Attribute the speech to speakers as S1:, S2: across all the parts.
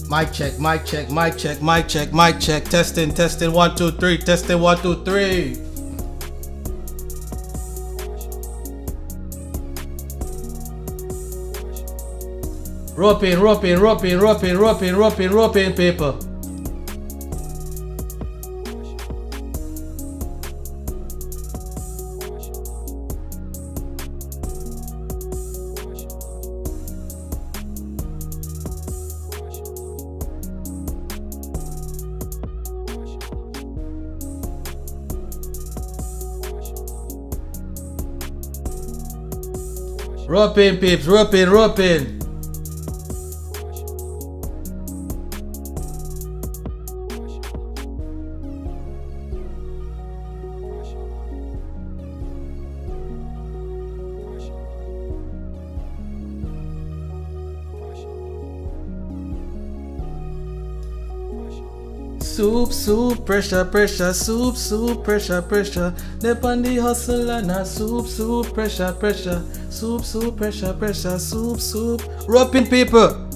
S1: Mic check, mic check, mic check, mic check, mic check. Testing, testing, 1, 2, 3. Testing, 1, 2, 3. Rope in, rope in, rope in, rope in, rope in, rope in, rope in, people. Rope in, peeps, rope in, rope in. Soup, soup, pressure, pressure, soup, soup, pressure, pressure. Dep on the hustle and a soup, soup, pressure, pressure. Soup, soup, pressure, pressure, soup, soup. Roping people.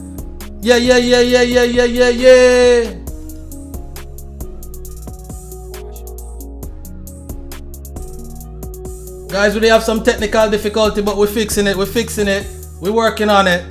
S1: Yeah, yeah, yeah, yeah, yeah, yeah, yeah, yeah. Guys, we have some technical difficulty, but we're fixing it, we're fixing it. We're working on it.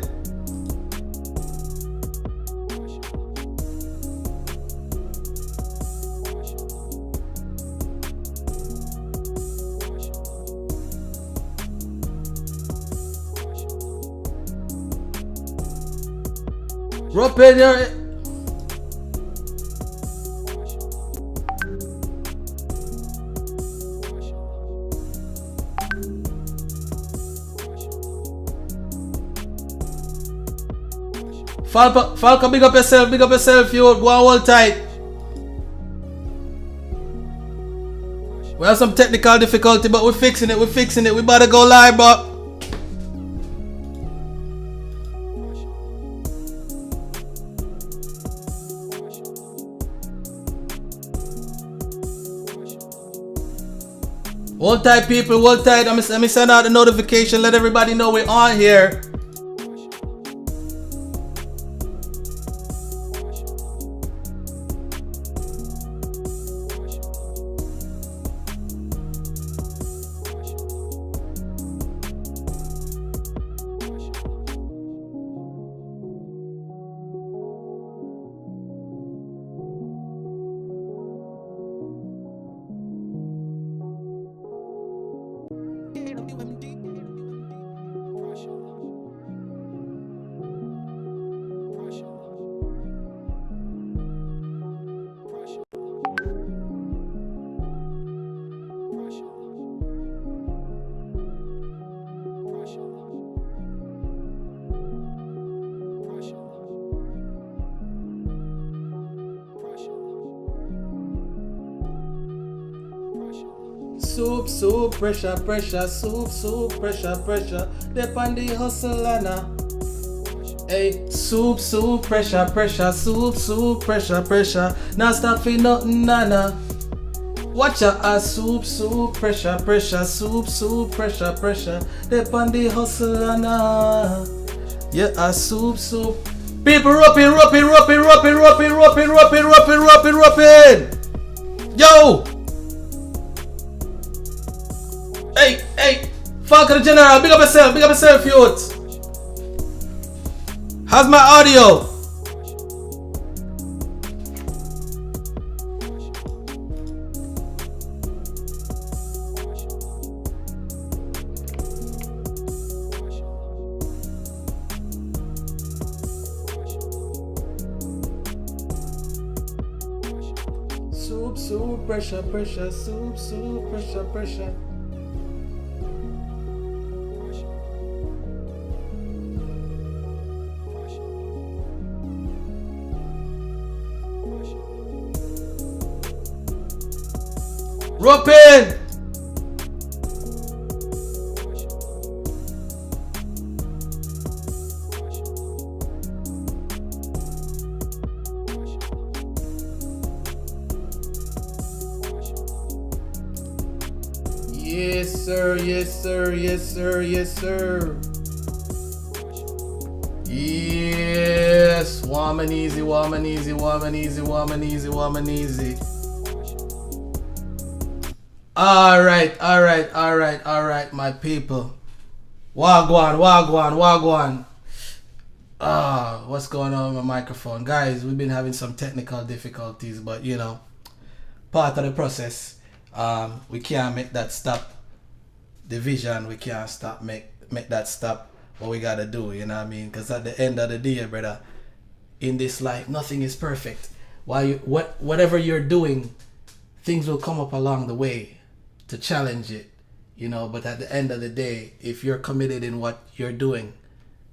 S1: Rope in your... Falco, big up yourself, you go on hold tight. We have some technical difficulty, but we're fixing it, we better go live, but... Hold tight, people, hold tight. Let me send out the notification, let everybody know we're on here. Soup, soup, pressure, pressure, soup, soup, pressure, pressure. Dep on the hustle and hey, soup, soup, pressure, pressure, soup, soup, pressure, pressure. Now stop for nothing, nana. Watch out, soup, soup, pressure, pressure, soup, soup, pressure, pressure. Dep on the hustle and yeah, soup, soup. People roping, roping, roping, roping, roping, roping, roping, roping, roping, roping. Yo! Hey, hey, Falco Di General, big up yourself, youth. How's my audio? Soup, soup, pressure, pressure, soup, soup, pressure, pressure. Rope in! Yes, sir, yes, sir, yes, sir, yes, sir. Yes, Warm and easy, warm and easy, warm and easy, warm and easy, warm and easy. Alright, my people. Wagwan. What's going on with my microphone? Guys, we've been having some technical difficulties, but you know, part of the process. We can't make that stop the vision. We can't stop make that stop what we gotta do, you know what I mean? Because at the end of the day, brother, in this life, nothing is perfect. Whatever you're doing, things will come up along the way to challenge it, you know. But at the end of the day, if you're committed in what you're doing,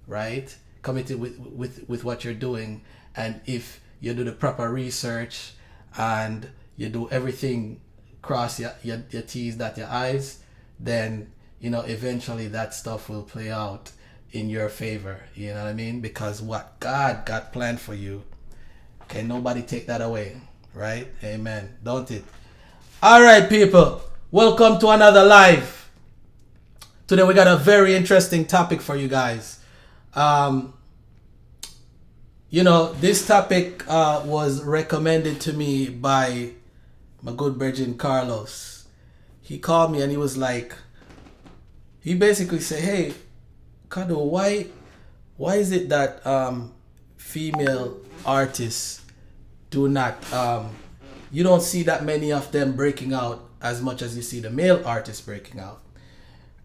S1: right? Committed with what you're doing, and if you do the proper research and you do everything, cross your T's, dot your I's, then you know eventually that stuff will play out in your favor, you know what I mean? Because what God got planned for you, can nobody take that away, right? Amen, don't it? All right, people, welcome to another live. Today we got a very interesting topic for you guys. You know, this topic was recommended to me by my good brethren Carlos. He called me and he was like, he basically said, hey, Kado, why is it that female artists do not, you don't see that many of them breaking out as much as you see the male artists breaking out?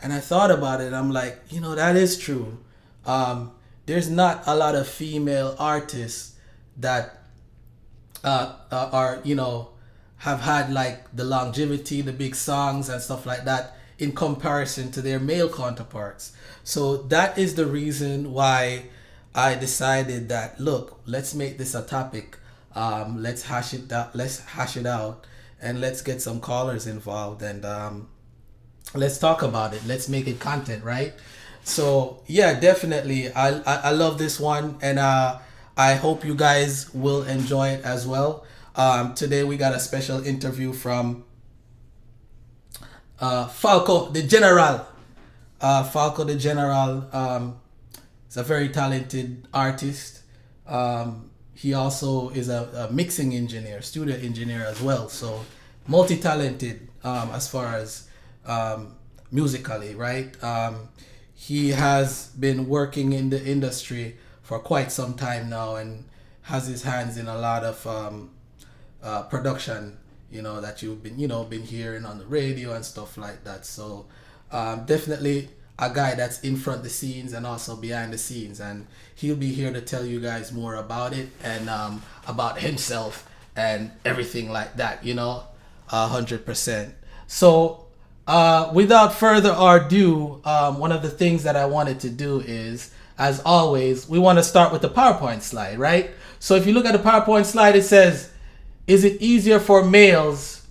S1: And I thought about it. I'm like, you know, that is true. There's not a lot of female artists that are, you know, have had like the longevity, the big songs and stuff like that in comparison to their male counterparts. So that is the reason why I decided that, look, let's make this a topic. Let's hash it out and let's get some callers involved and let's talk about it. Let's make it content, right? So yeah, definitely. I love this one, and I hope you guys will enjoy it as well. Today we got a special interview from Falco Di General. Falco Di General is a very talented artist. He also is a mixing engineer, studio engineer as well. So multi-talented as far as musically, right? He has been working in the industry for quite some time now and has his hands in a lot of production, you know, that you've been hearing on the radio and stuff like that. So definitely a guy that's in front of the scenes and also behind the scenes, and he'll be here to tell you guys more about it and about himself and everything like that, you know, 100%. So without further ado, one of the things that I wanted to do is, as always, we want to start with the PowerPoint slide, right? So if you look at the PowerPoint slide, it says, is it easier for males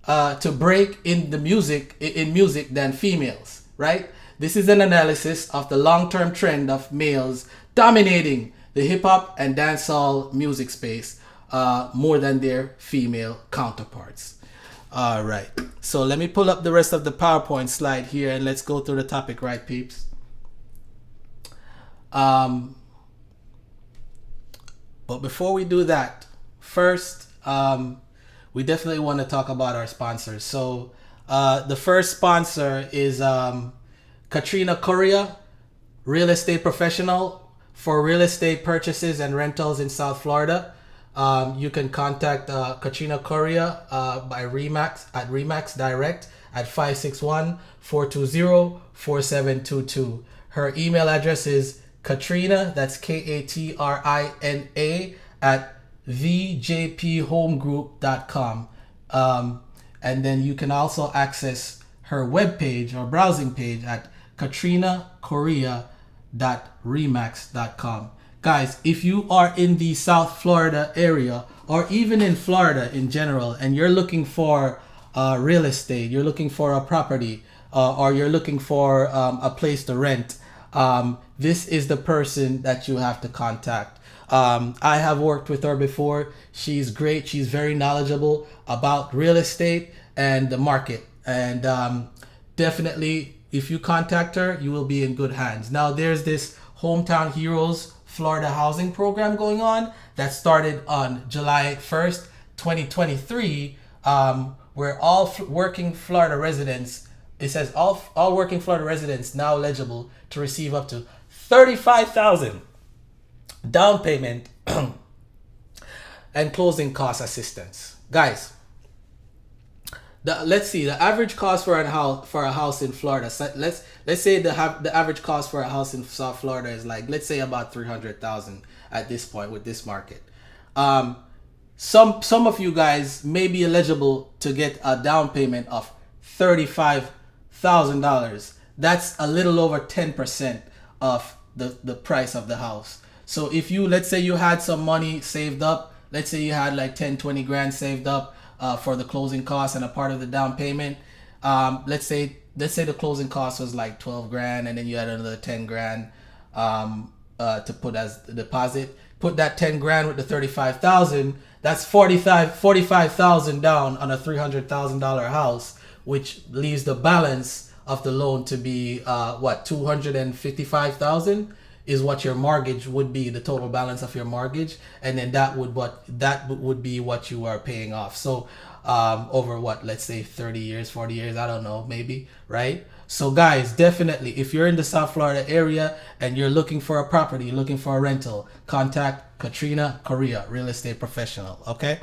S1: to break in music than females, right? This is an analysis of the long-term trend of males dominating the hip-hop and dancehall music space more than their female counterparts. All right, so let me pull up the rest of the PowerPoint slide here and let's go through the topic, right, peeps? But before we do that, first, we definitely want to talk about our sponsors. So the first sponsor is Katrina Correa, real estate professional for real estate purchases and rentals in South Florida. You can contact Katrina Correa by Remax at Remax Direct at 561-420-4722. Her email address is Katrina, that's Katrina at thejphomegroup.com. And then you can also access her webpage or browsing page at katrinacorrea.remax.com. Guys, if you are in the South Florida area or even in Florida in general and you're looking for real estate, you're looking for a property or you're looking for a place to rent, this is the person that you have to contact. I have worked with her before. She's great. She's very knowledgeable about real estate and the market. And definitely, if you contact her, you will be in good hands. Now, there's this Hometown Heroes Florida housing program going on that started on July 1st, 2023, where all working Florida residents, it says all working Florida residents now eligible to receive up to $35,000 down payment and closing cost assistance. Guys, let's see the average cost for a house in Florida. So let's say the average cost for a house in South Florida is like, let's say about $300,000 at this point with this market. Some of you guys may be eligible to get a down payment of $35,000. That's a little over 10% of the price of the house. So if you, let's say you had some money saved up, let's say you had like 10-20 grand saved up for the closing costs and a part of the down payment. Let's say the closing cost was like 12 grand, and then you had another 10 grand to put as the deposit. Put that 10 grand with the 35,000. That's 45,000 down on a $300,000 house, which leaves the balance of the loan to be 255,000 is what your mortgage would be, the total balance of your mortgage, and then that would be what you are paying off. So over let's say 30 years, 40 years, I don't know, maybe, right? So guys, definitely, if you're in the South Florida area and you're looking for a property, you're looking for a rental, contact Katrina Correa, real estate professional. Okay.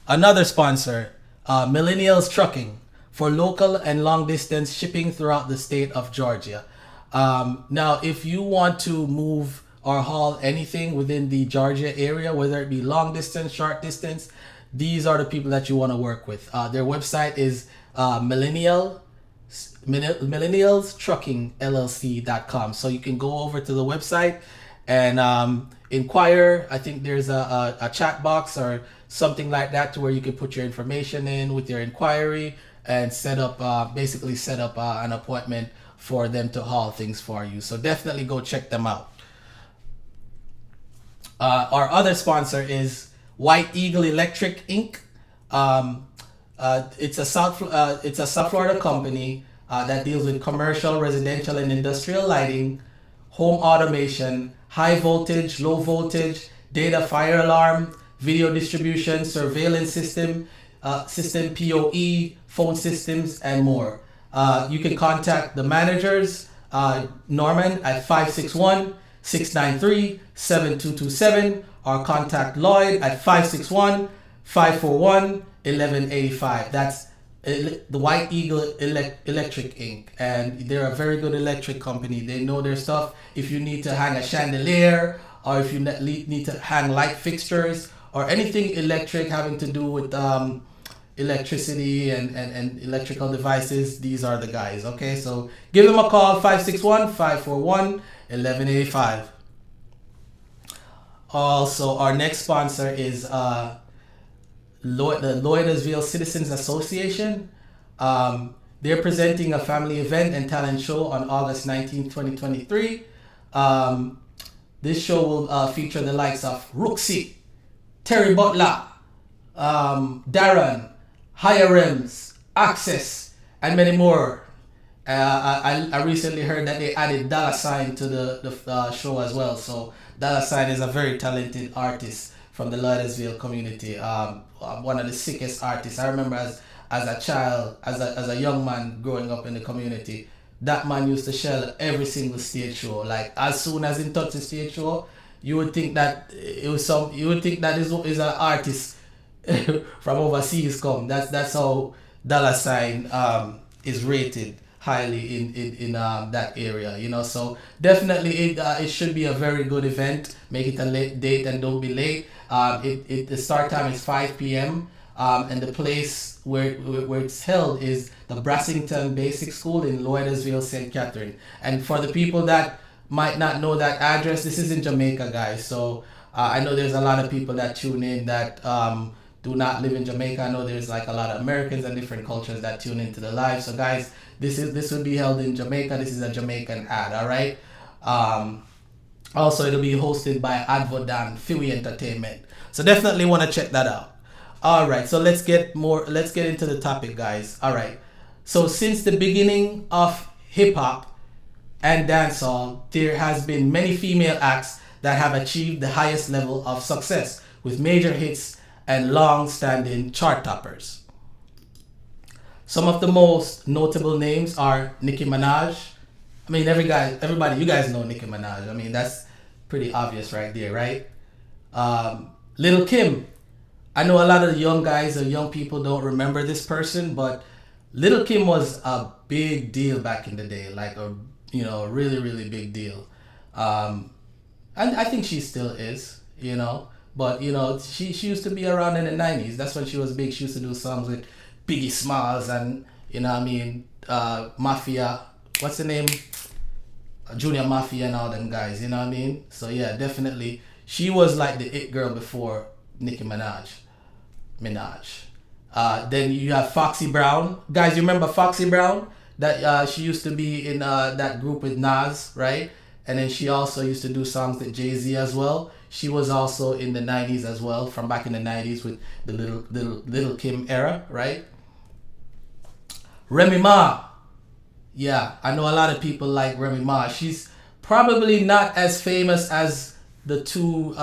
S1: Another sponsor, Millennials Trucking, for local and long distance shipping throughout the state of Georgia. Now, if you want to move or haul anything within the Georgia area, whether it be long distance, short distance, these are the people that you want to work with. Their website is millennialstruckingllc.com. So you can go over to the website and inquire. I think there's a chat box or something like that to where you can put your information in with your inquiry and set up an appointment for them to haul things for you. So definitely go check them out. Our other sponsor is White Eagle Electric Inc. It's a South Florida company that deals with commercial, residential, and industrial lighting, home automation, high voltage, low voltage, data fire alarm, video distribution, surveillance system, PoE, phone systems, and more. You can contact the managers, Norman, at 561-693-7227, or contact Lloyd at 561-541-1185. That's the White Eagle Electric Inc. And they're a very good electric company. They know their stuff. If you need to hang a chandelier, or if you need to hang light fixtures, or anything electric having to do with electricity and electrical devices, these are the guys. Okay, so give them a call, 561-541-1185. Also, our next sponsor is the Lloydesville Citizens Association. They're presenting a family event and talent show on August 19, 2023. This show will feature the likes of Rooksy, Terry Butler, Darren, Higher Access, and many more. I recently heard that they added Dollar Sign to the show as well. So Dollar Sign is a very talented artist from the Lloydesville community. One of the sickest artists. I remember as a child, as a young man growing up in the community, that man used to shell every single stage show. Like as soon as he touched the stage show, you would think that it was you would think that is an artist from overseas come. That's how Dollar Sign is rated highly in that area, you know. So definitely it should be a very good event. Make it a late date and don't be late. The start time is 5 p.m. And the place where it's held is the Brassington Basic School in Lloydesville, St. Catherine. And for the people that might not know that address, this is in Jamaica, guys. So I know there's a lot of people that tune in that do not live in Jamaica. I know there's like a lot of Americans and different cultures that tune into the live. So guys, this will be held in Jamaica. This is a Jamaican ad, all right? Also, it'll be hosted by Advodan Fiwi Entertainment. So definitely want to check that out. All right, so let's get into the topic, guys. All right, so since the beginning of hip hop, and dancehall, there has been many female acts that have achieved the highest level of success with major hits and long-standing chart toppers. Some of the most notable names are Nicki Minaj. I mean, everybody, you guys know Nicki Minaj. I mean, that's pretty obvious right there, right? Little Kim. I know a lot of the young guys or young people don't remember this person, but Little Kim was a big deal back in the day, like a really really big deal. And I think she still is, but she used to be around in the '90s. That's when she was big. She used to do songs with Biggie Smalls and Mafia. What's the name? Junior Mafia and all them guys. You know what I mean? So yeah, definitely she was like the it girl before Nicki Minaj. Then you have Foxy Brown. Guys, you remember Foxy Brown? That she used to be in that group with Nas, right? And then she also used to do songs with Jay-Z as well. She was also in the '90s as well, from back in the '90s with the little Kim era, right? Remy Ma. Yeah, I know a lot of people like Remy Ma. She's probably not as famous as the two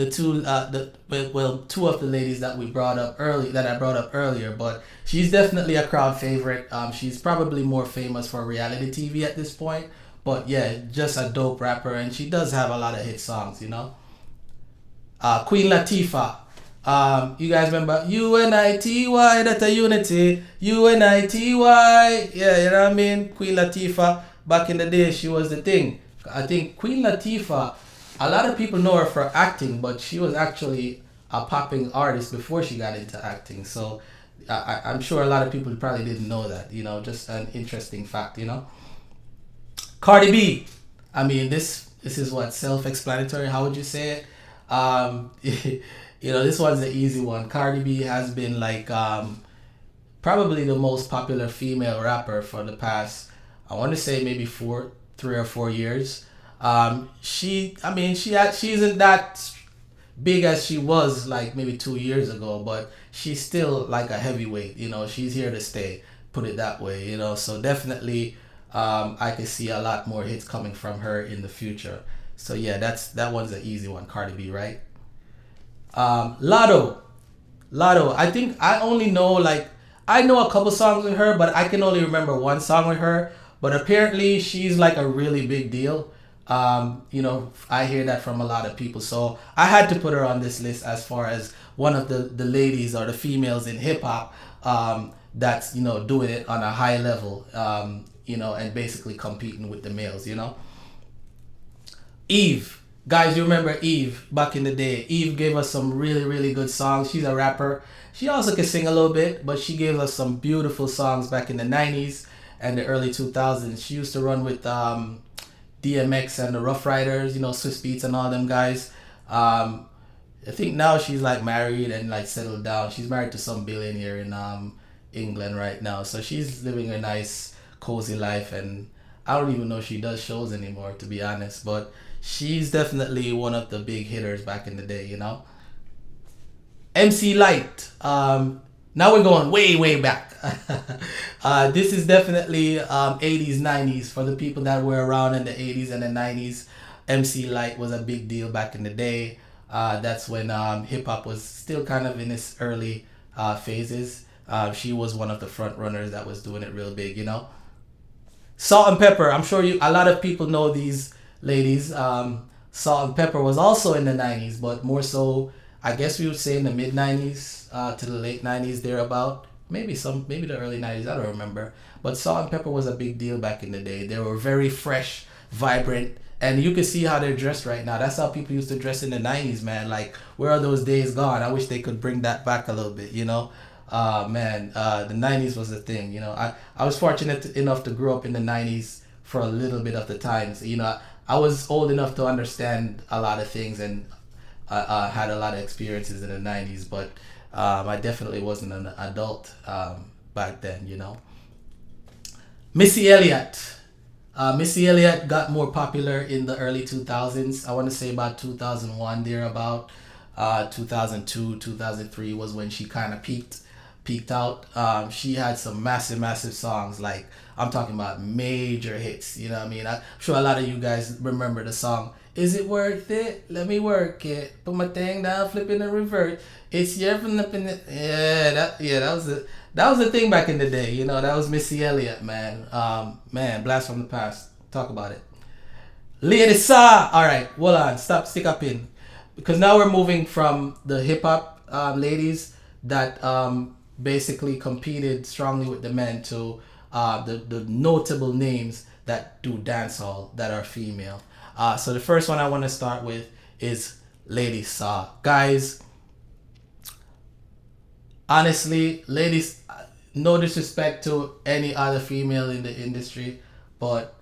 S1: two of the ladies that I brought up earlier, but she's definitely a crowd favorite. She's probably more famous for reality TV at this point, but yeah, just a dope rapper, and she does have a lot of hit songs. Queen Latifah. You guys remember UNITY, that's a unity, UNITY. Yeah, you know what I mean? Queen Latifah, back in the day, she was the thing. I think Queen Latifah, a lot of people know her for acting, but she was actually a popping artist before she got into acting. So I'm sure a lot of people probably didn't know that, just an interesting fact, Cardi B. I mean, this is what, self-explanatory? How would you say it? This one's the easy one. Cardi B has been like probably the most popular female rapper for the past, I want to say maybe 3 or 4 years. She isn't that big as she was like maybe 2 years ago, but she's still like a heavyweight. She's here to stay. Put it that way. So definitely, I can see a lot more hits coming from her in the future. So yeah, that one's an easy one. Cardi B, right? Latto. I think I only know I know a couple songs with her, but I can only remember one song with her. But apparently she's like a really big deal. I hear that from a lot of people. So I had to put her on this list as far as one of the ladies or the females in hip hop that's doing it on a high level, and basically competing with the males. Eve. Guys, you remember Eve back in the day. Eve gave us some really, really good songs. She's a rapper. She also can sing a little bit, but she gave us some beautiful songs back in the '90s and the early 2000s. She used to run with DMX and the Rough Riders, Swiss Beats and all them guys. I think now she's like married and like settled down. She's married to some billionaire in England right now. So she's living a nice, cozy life, and I don't even know if she does shows anymore, to be honest. But she's definitely one of the big hitters back in the day, MC Lyte. Now we're going way, way back. This is definitely 80s, 90s. For the people that were around in the 80s and the 90s, MC Lyte was a big deal back in the day. That's when hip-hop was still kind of in its early phases. She was one of the front runners that was doing it real big, Salt and Pepper. I'm sure a lot of people know these ladies. Salt and Pepper was also in the 90s, but more so, I guess we would say in the mid 90s to the late 90s, thereabout. Maybe the early 90s, I don't remember. But Salt and Pepper was a big deal back in the day. They were very fresh, vibrant, and you can see how they're dressed right now. That's how people used to dress in the 90s, man. Like, where are those days gone? I wish they could bring that back a little bit, the 90s was the thing, I was fortunate enough to grow up in the 90s for a little bit of the times. I was old enough to understand a lot of things, and had a lot of experiences in the 90s, but I definitely wasn't an adult back then, Missy Elliot. Missy Elliot got more popular in the early 2000s. I want to say about 2001, thereabout. 2002, 2003 was when she kind of peaked. peaked out. She had some massive songs. Like, I'm talking about major hits. You know what I mean? I'm sure a lot of you guys remember the song. Is it worth it? Let me work it. Put my thing down, flipping and revert. It's your flipping it. That was the thing back in the day. You know, that was Missy Elliot, man. Man, blast from the past. Talk about it. Lady Saw. All right, hold on. Stop. Stick up in, because now we're moving from the hip hop ladies that basically competed strongly with the men to the notable names that do dancehall that are female. So the first one I want to start with is Lady Saw. Guys, honestly, ladies, no disrespect to any other female in the industry, but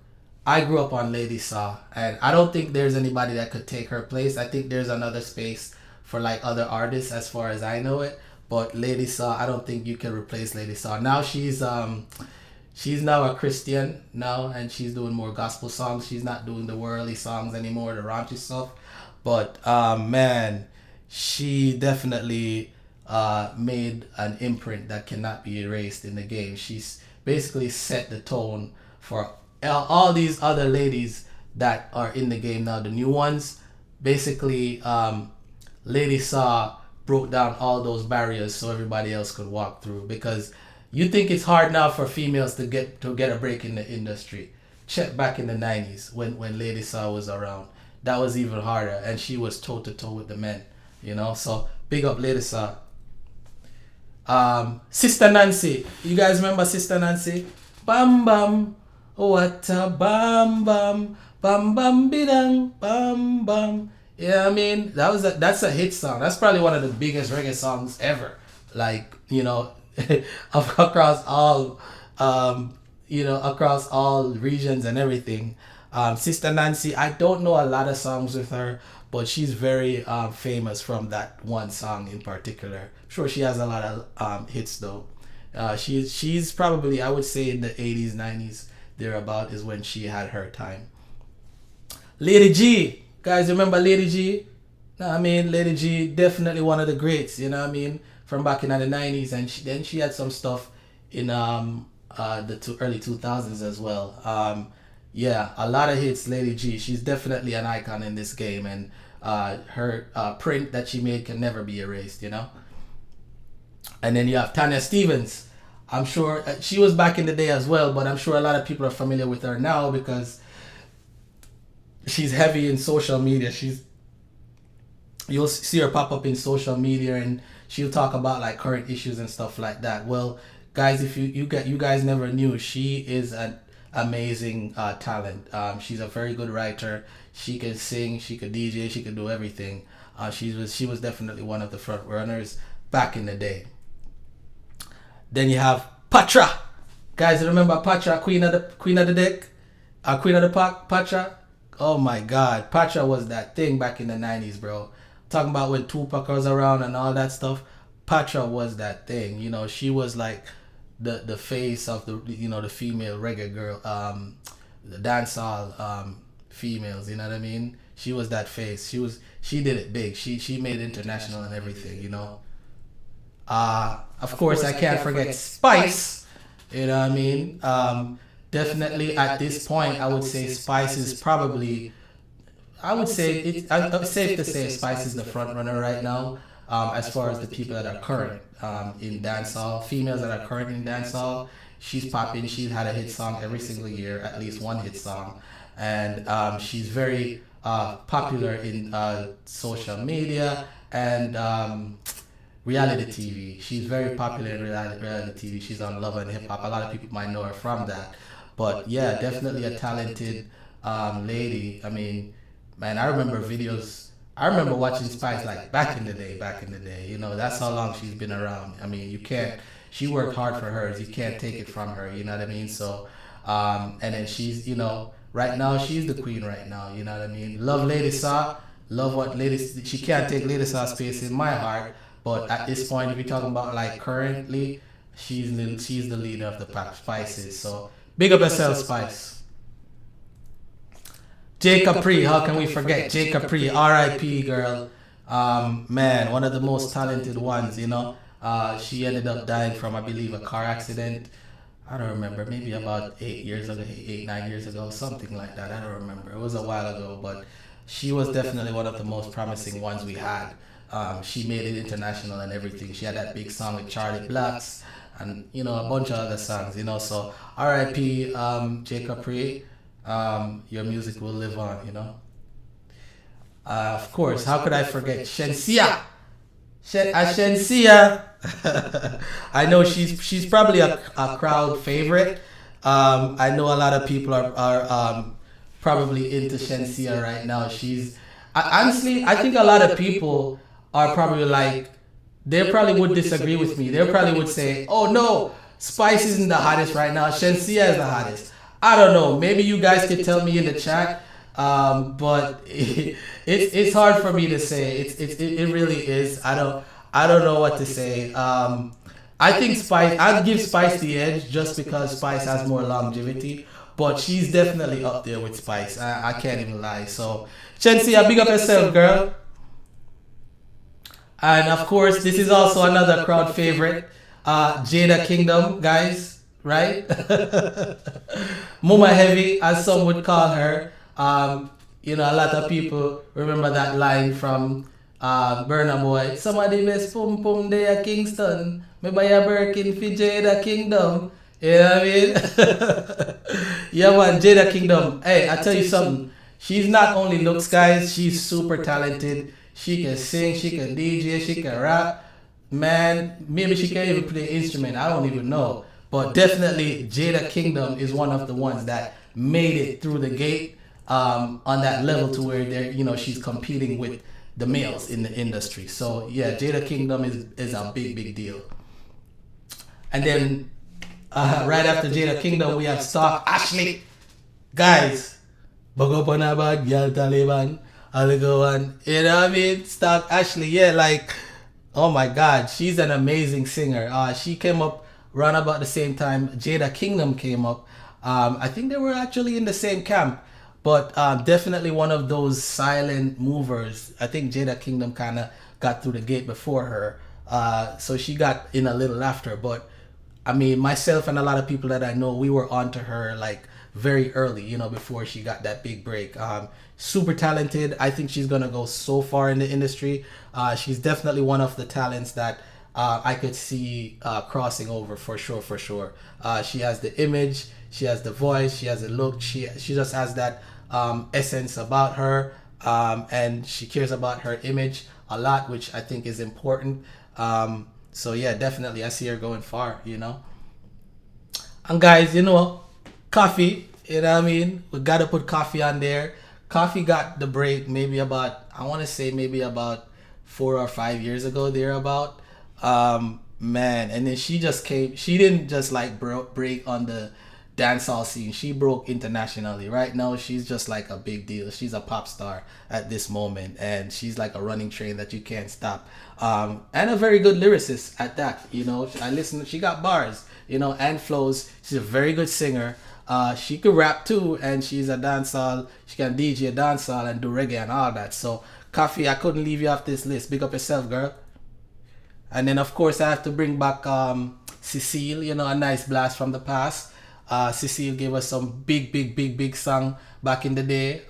S1: I grew up on Lady Saw, and I don't think there's anybody that could take her place. I think there's another space for like other artists as far as I know it, but Lady Saw, I don't think you can replace Lady Saw. Now she's now a Christian now, and she's doing more gospel songs. She's not doing the worldly songs anymore, the raunchy stuff. But man, she definitely made an imprint that cannot be erased in the game. She's basically set the tone for all these other ladies that are in the game now, the new ones. Basically, Lady Saw broke down all those barriers so everybody else could walk through, because you think it's hard now for females to get a break in the industry. Check back in the 90s when Lady Saw was around. That was even harder, and she was toe to toe with the men, you know. So big up Lady Saw. Sister Nancy, you guys remember Sister Nancy? Bam bam, what a bam bam, bam bam bidang, bam bam. Yeah, I mean that's a hit song. That's probably one of the biggest reggae songs ever. Like, you know, across all across all regions and everything. Sister Nancy, I don't know a lot of songs with her, but she's very famous from that one song in particular. Sure, she has a lot of hits though. She's probably, I would say, in the 80s, 90s, thereabout is when she had her time. Lady G, guys, remember Lady G? No, I mean, Lady G, definitely one of the greats, you know what I mean, from back in the 90s, and then she had some stuff in the early 2000s as well. Yeah, a lot of hits, Lady G. She's definitely an icon in this game, and her print that she made can never be erased, you know. And then you have Tanya Stephens. I'm sure she was back in the day as well, but I'm sure a lot of people are familiar with her now because she's heavy in social media. You'll see her pop up in social media, and she'll talk about like current issues and stuff like that. Well, guys, if you guys never knew, she is an amazing talent. She's a very good writer. She can sing, she could DJ, she could do everything. She was definitely one of the front runners back in the day. Then you have Patra. Guys, remember Patra, queen of the deck, queen of the pack, Patra. Oh my God, Patra was that thing back in the 90s, bro. Talking about when Tupac was around and all that stuff. Patra was that thing. You know, she was like the face of the the female reggae girl, the dancehall females. You know what I mean? She was that face. She did it big. She made it international and everything. You know. Of course, I can't forget Spice. You know what I mean? Definitely at this point, I would say Spice is probably. I would say it's safe to say Spice is the front runner right now, as far as the people that are current in dancehall, females that are current in dancehall. She's popping. She's had a hit song every single year, at least one hit song, and she's very popular in social media and reality TV. She's very popular in reality TV. She's on Love and Hip Hop. A lot of people might know her from that, but yeah, definitely a talented lady. I mean. Man, I remember videos. I remember watching Spice like back in the day. You know, that's how long she's been around. I mean, you can't. She worked hard for hers. You can't take it from her. You know what I mean? So, and then she's, right now she's the queen right now. You know what I mean? Love Lady Saw. Love what Lady. She can't take Lady Saw's space in my heart. But at this point, if you're talking about like currently, she's the leader of the pack, Spices. So big up yourself, Spice. Capri, how can we forget Capri? R.I.P. girl. Man, one of the most talented ones, She ended up dying from, I believe, a car accident. I don't remember, maybe about 8 years ago, 8, 9 years ago, something like that. I don't remember. It was a while ago, but she was definitely one of the most promising ones we had. She made it international and everything. She had that big song with Charlie Blacks and, you know, a bunch of other songs, you know. So R.I.P. J. Capri, your music will live on, you know. Of course, how could I forget Shenseea? Shenseea. I know she's probably a crowd favorite. I know a lot of people are probably into Shenseea right now. Honestly, I think a lot of people are probably like, they probably would disagree with me. They probably would say, oh no, Spice isn't the hottest right now, Shenseea is the hottest. I don't know, maybe you guys could tell me in the chat. But it's hard for me to say. It really is. I don't know what to say. I think Spice, I'd give Spice the edge just because Spice has more longevity, but she's definitely up there with Spice. I can't even lie. So Shenseea, big up yourself, girl. And of course, this is also another crowd favorite, Jada Kingdom, guys, right? Mama Heavy, as some would call her. You know, a lot of people remember that line from Burna Boy. Some of the best pum pum there Kingston. Me buy a Birkin for Jada Kingdom. You know what I mean? Yeah, man, Jada Kingdom. Hey, I tell you something. She's not only looks, guys. She's super talented. She can sing, she can DJ, she can rap. Man, maybe she can even play instrument. I don't even know. But definitely, Jada Kingdom is one of the ones that made it through the gate. On that level to where they're, you know, she's competing with the males in the industry. So yeah, Jada Kingdom is a big deal. And then right after Jada Kingdom, we have Stalk Ashley. Guys, bug up on a bad girl Taliban. I'll go on. You know what I mean? Stalk Ashley, yeah, like, oh my God, she's an amazing singer. She came up around about the same time Jada Kingdom came up. I think they were actually in the same camp. But definitely one of those silent movers. I think Jada Kingdom kind of got through the gate before her. So she got in a little after. But I mean, myself and a lot of people that I know, we were onto her like very early, you know, before she got that big break. Super talented. I think she's going to go so far in the industry. She's definitely one of the talents that I could see crossing over for sure. She has the image. She has the voice, she has the look, she just has that essence about her, and she cares about her image a lot, which I think is important. So yeah, definitely I see her going far, you know. And guys, you know, Koffee, you know what I mean? We gotta put Koffee on there. Koffee got the break maybe about, I wanna say maybe about 4 or 5 years ago, thereabout. Man, and then she just came, she didn't just like break on the dancehall scene, she broke internationally. Right now she's just like a big deal. She's a pop star at this moment, and she's like a running train that you can't stop, and a very good lyricist at that. You know, I listen, she got bars, you know, and flows. She's a very good singer. She could rap too, and she's a dancehall, she can DJ a dancehall and do reggae and all that. So Koffee, I couldn't leave you off this list. Big up yourself, girl. And then of course I have to bring back Cecile, you know, a nice blast from the past. Cecile gave us some big song back in the day.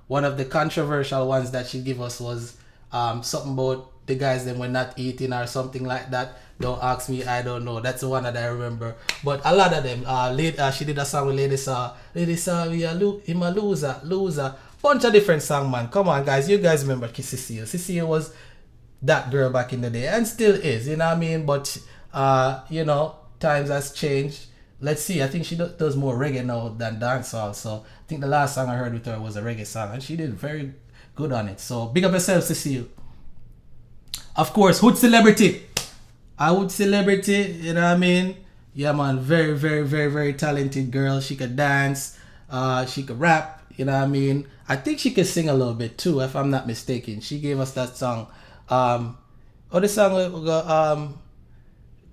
S1: One of the controversial ones that she gave us was something about the guys that were not eating or something like that. Don't ask me, I don't know. That's the one that I remember. But a lot of them. She did a song with Lady Saw. Lady Saw, him a loser. Bunch of different songs, man. Come on, guys. You guys remember Cecile. Cecile was that girl back in the day and still is, you know what I mean? But, you know, times has changed. Let's see, I think she does more reggae now than dancehall. So I think the last song I heard with her was a reggae song, and she did very good on it. So big up yourself, Cecile. Of course, Hoodcelebrityy. Hoodcelebrityy, you know what I mean? Yeah, man, very talented girl. She could dance, she could rap, you know what I mean? I think she could sing a little bit too, if I'm not mistaken. She gave us that song. The song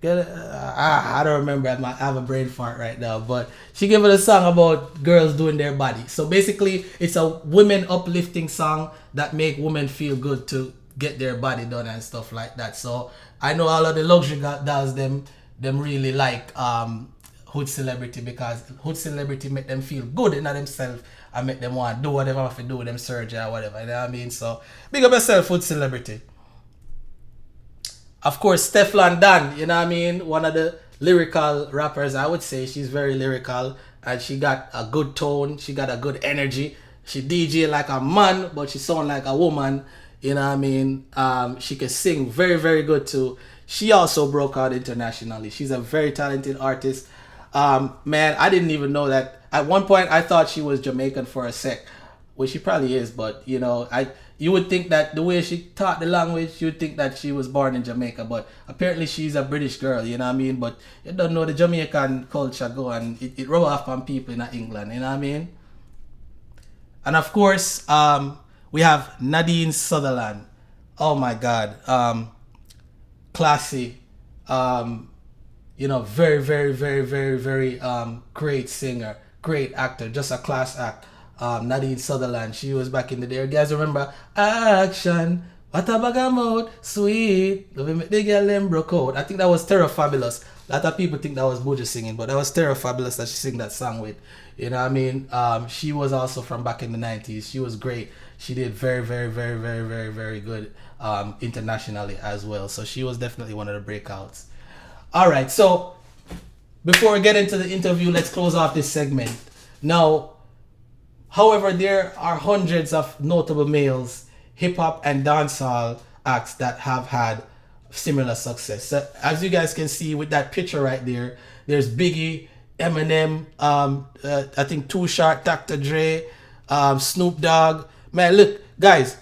S1: I don't remember. I have a brain fart right now, but she gave us a song about girls doing their body. So basically, it's a women uplifting song that make women feel good to get their body done and stuff like that. So I know all of the luxury dolls them really like Hoodcelebrityy, because Hoodcelebrityy make them feel good in themselves and make them want to do whatever have to do with them surgery or whatever. You know what I mean? So big up yourself, Hoodcelebrityy. Of course, Stefflon Dan, you know what I mean? One of the lyrical rappers, I would say. She's very lyrical and she got a good tone. She got a good energy. She DJ like a man, but she sound like a woman. You know what I mean? She can sing very, very good too. She also broke out internationally. She's a very talented artist. Man, I didn't even know that. At one point, I thought she was Jamaican for a sec. Well, she probably is, but you know, you would think that the way she taught the language, you would think that she was born in Jamaica, but apparently she's a British girl, you know what I mean? But you don't know the Jamaican culture go, and it rub off on people in England, you know what I mean? And of course, we have Nadine Sutherland. Oh my God. Classy. You know, very, very, very, very, very great singer, great actor, just a class act. Nadine Sutherland, she was back in the day. You guys remember Action? What a bag of mouth, sweet. Love me make the girl them broke out. I think that was Terra Fabulous. A lot of people think that was Buju singing, but that was Terra Fabulous that she sang that song with. You know what I mean? She was also from back in the 90s. She was great. She did very, very, very, very, very, very good internationally as well. So she was definitely one of the breakouts. All right, so before we get into the interview, let's close off this segment. Now, however, there are hundreds of notable males, hip-hop and dancehall acts that have had similar success. So as you guys can see with that picture right there, there's Biggie, Eminem, I think Too Short, Dr. Dre, Snoop Dogg. Man, look, guys,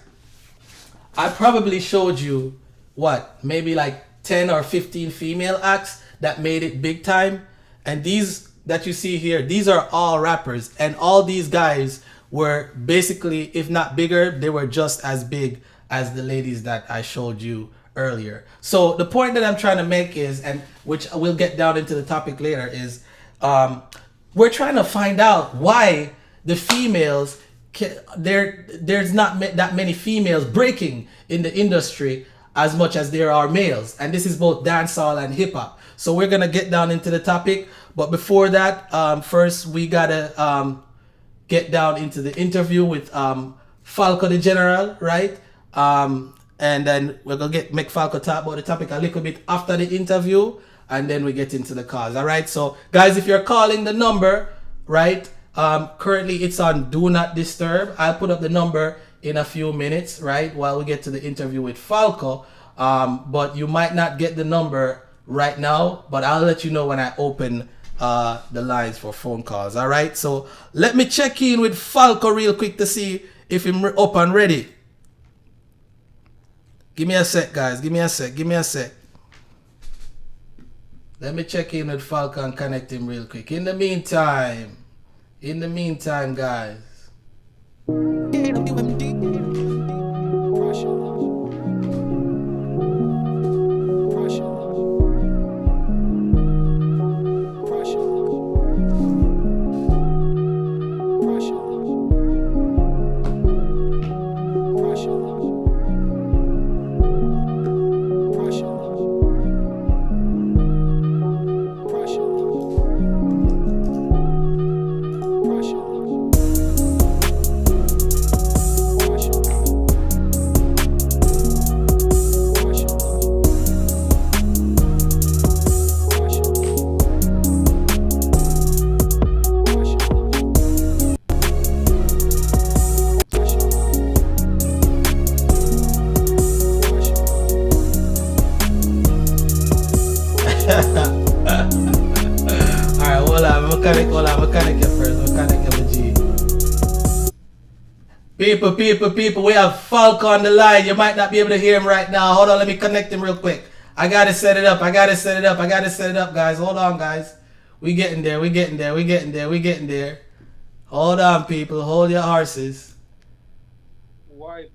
S1: I probably showed you, what, maybe like 10 or 15 female acts that made it big time. And these that you see here, these are all rappers. And all these guys were basically, if not bigger, they were just as big as the ladies that I showed you earlier. So the point that I'm trying to make is, and which we'll get down into the topic later, is we're trying to find out why the females, there's not that many females breaking in the industry as much as there are males. And this is both dancehall and hip hop. So we're going to get down into the topic. But before that, first we got to get down into the interview with Falco Di General, right? And then we're going to make Falco talk about the topic a little bit after the interview. And then we get into the calls, all right? So guys, if you're calling the number, right? Currently it's on Do Not Disturb. I'll put up the number in a few minutes, right? While we get to the interview with Falco. But you might not get the number right now, but I'll let you know when I open the lines for phone calls, all right? So let me check in with Falco real quick to see if he's up and ready. Give me a sec, guys. Give me a sec. Let me check in with Falco and connect him real quick. In the meantime, guys. People, we have Falco on the line. You might not be able to hear him right now. Hold on, let me connect him real quick. I gotta set it up, guys. Hold on, guys. We getting there. Hold on, people. Hold your horses.
S2: Why?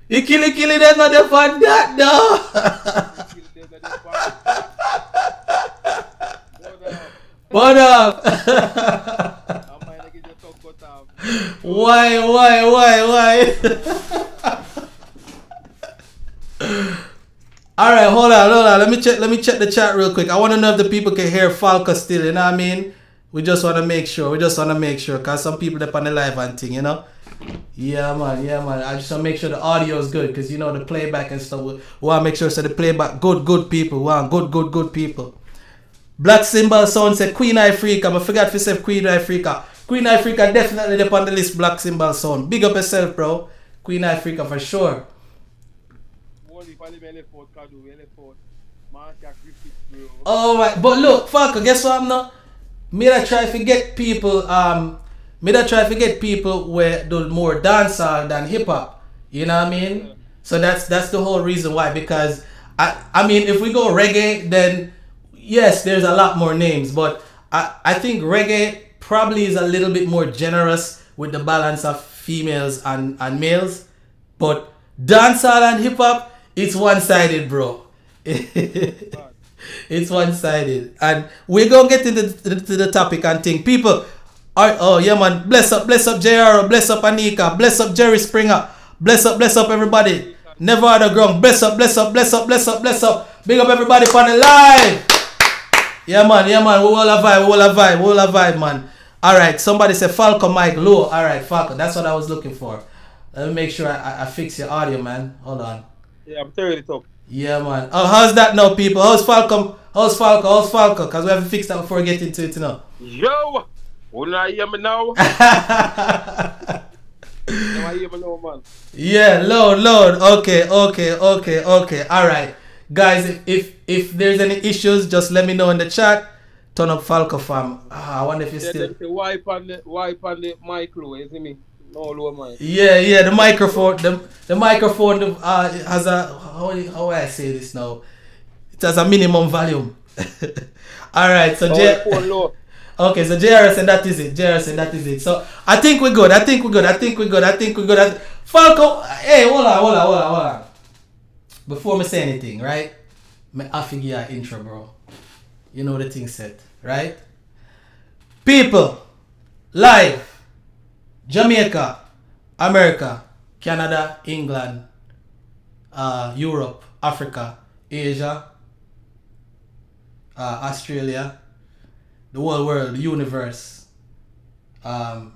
S1: You kill it, there's not the fun that, no. What up? What Why? All right, hold on. Let me check the chat real quick. I want to know if the people can hear Falco still. You know what I mean? We just want to make sure. Cause some people up on the live and thing, you know. Yeah, man. I just want to make sure the audio is good, cause you know the playback and stuff. We want to make sure so the playback good people. We want good people. Black Symbol Sound said Queen Africa. I forgot to say Queen Africa. Queen Africa definitely up on the list. Black Symbol Sound. Big up yourself, bro. Queen Africa for sure. Oh right, but look, Falco, guess what I'm not? Me that try to get people where do more dancehall than hip hop. You know what I mean? Yeah. So that's the whole reason why. Because I mean if we go reggae, then yes, there's a lot more names, but I think reggae probably is a little bit more generous with the balance of females and males. But dancehall and hip hop, it's one-sided, bro. It's one-sided. And we're gonna get into the topic and think. People, oh yeah man, bless up JR, bless up Anika, bless up Jerry Springer, bless up everybody. Never had a ground. Bless up. Big up everybody for the live. Yeah man, we all a vibe, man. Alright, somebody said Falco mic low. Alright, Falco, that's what I was looking for. Let me make sure I fix your audio, man. Hold on.
S2: Yeah, I'm turning it up.
S1: Yeah, man. Oh, how's that now, people? How's Falco? Because we have to fix that before we get into it, you know.
S2: Yo! Will I hear me now? Now I hear me now, man.
S1: Yeah, load. Okay. Alright. Guys, if there's any issues, just let me know in the chat. Turn up Falco fam. I wonder if you still...
S2: Wipe on the micro, you see me? No low mic.
S1: Yeah, the microphone has a... How do I say this now? It has a minimum volume. Alright, so okay, so JRS and that is it. So I think we're good. Falco, hey, hold on. Before me say anything, right? I figure your intro, bro. You know the thing set, right? People, live, Jamaica, America, Canada, England, Europe, Africa, Asia, Australia, the whole world, the universe, the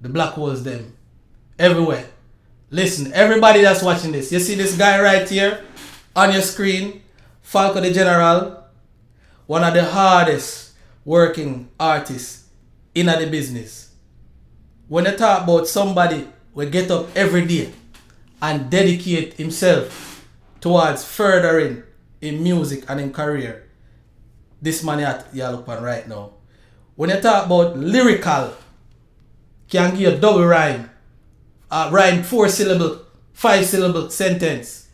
S1: black holes, them, everywhere. Listen, everybody that's watching this, you see this guy right here on your screen, Falco Di General, one of the hardest working artists in the business. When you talk about somebody will get up every day and dedicate himself towards furthering in music and in career, this man you look on right now. When you talk about lyrical, can give a double rhyme, rhyme 4-syllable, 5-syllable sentence,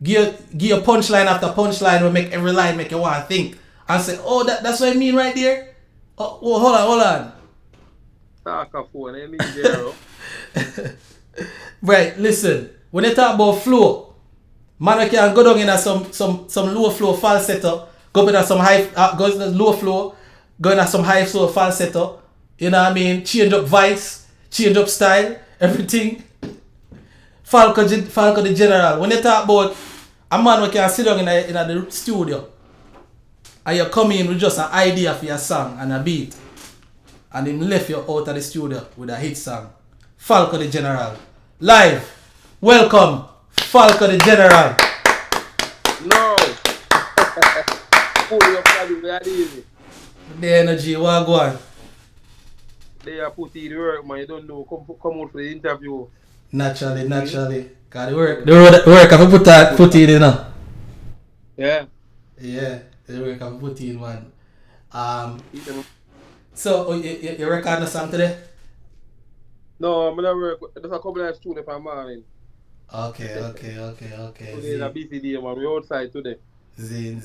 S1: give a punchline after punchline will make every line make you want to think and say, oh, that's what I mean right there. Oh, hold on. Right, listen. When you talk about flow, man can go down in some low flow falsetto, go into some high, go into low flow, go into some high flow falsetto. You know what I mean? Change up voice, change up style, everything. Falco Di General. When you talk about a man who can sit down in the studio and you come in with just an idea for your song and a beat, and him left you out of the studio with a hit song. Falco Di General. Live. Welcome, Falco Di General.
S2: No. Pull your body very easy.
S1: The energy, what go on?
S2: They are putting the work, man. You don't know. Come out for the interview.
S1: Naturally. Cause the work have to put in, you know.
S2: Yeah.
S1: Yeah, the work have to put in, man. So, you record the song today?
S2: No, I'm not work. There's a couple of students for morning.
S1: Okay.
S2: Today is a busy day, man. We're outside today.
S1: Zin.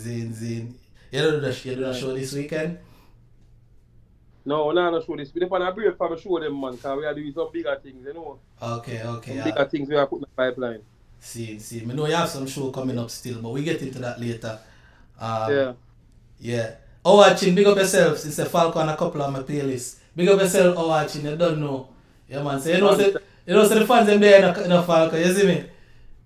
S1: You don't do the show this weekend?
S2: No, we're not show this. We're on a break for the show them, man, because we are doing some bigger things, you know.
S1: Okay.
S2: Some bigger things we are putting in the pipeline.
S1: See. I know you have some show coming up still, but we get into that later. Yeah. Oh, watching, big up yourself. It's a Falco on a couple of my playlists. Big up yourself, oh, watching. You don't know. Yeah, man. So you know, so the fans them there in a Falco, you see me?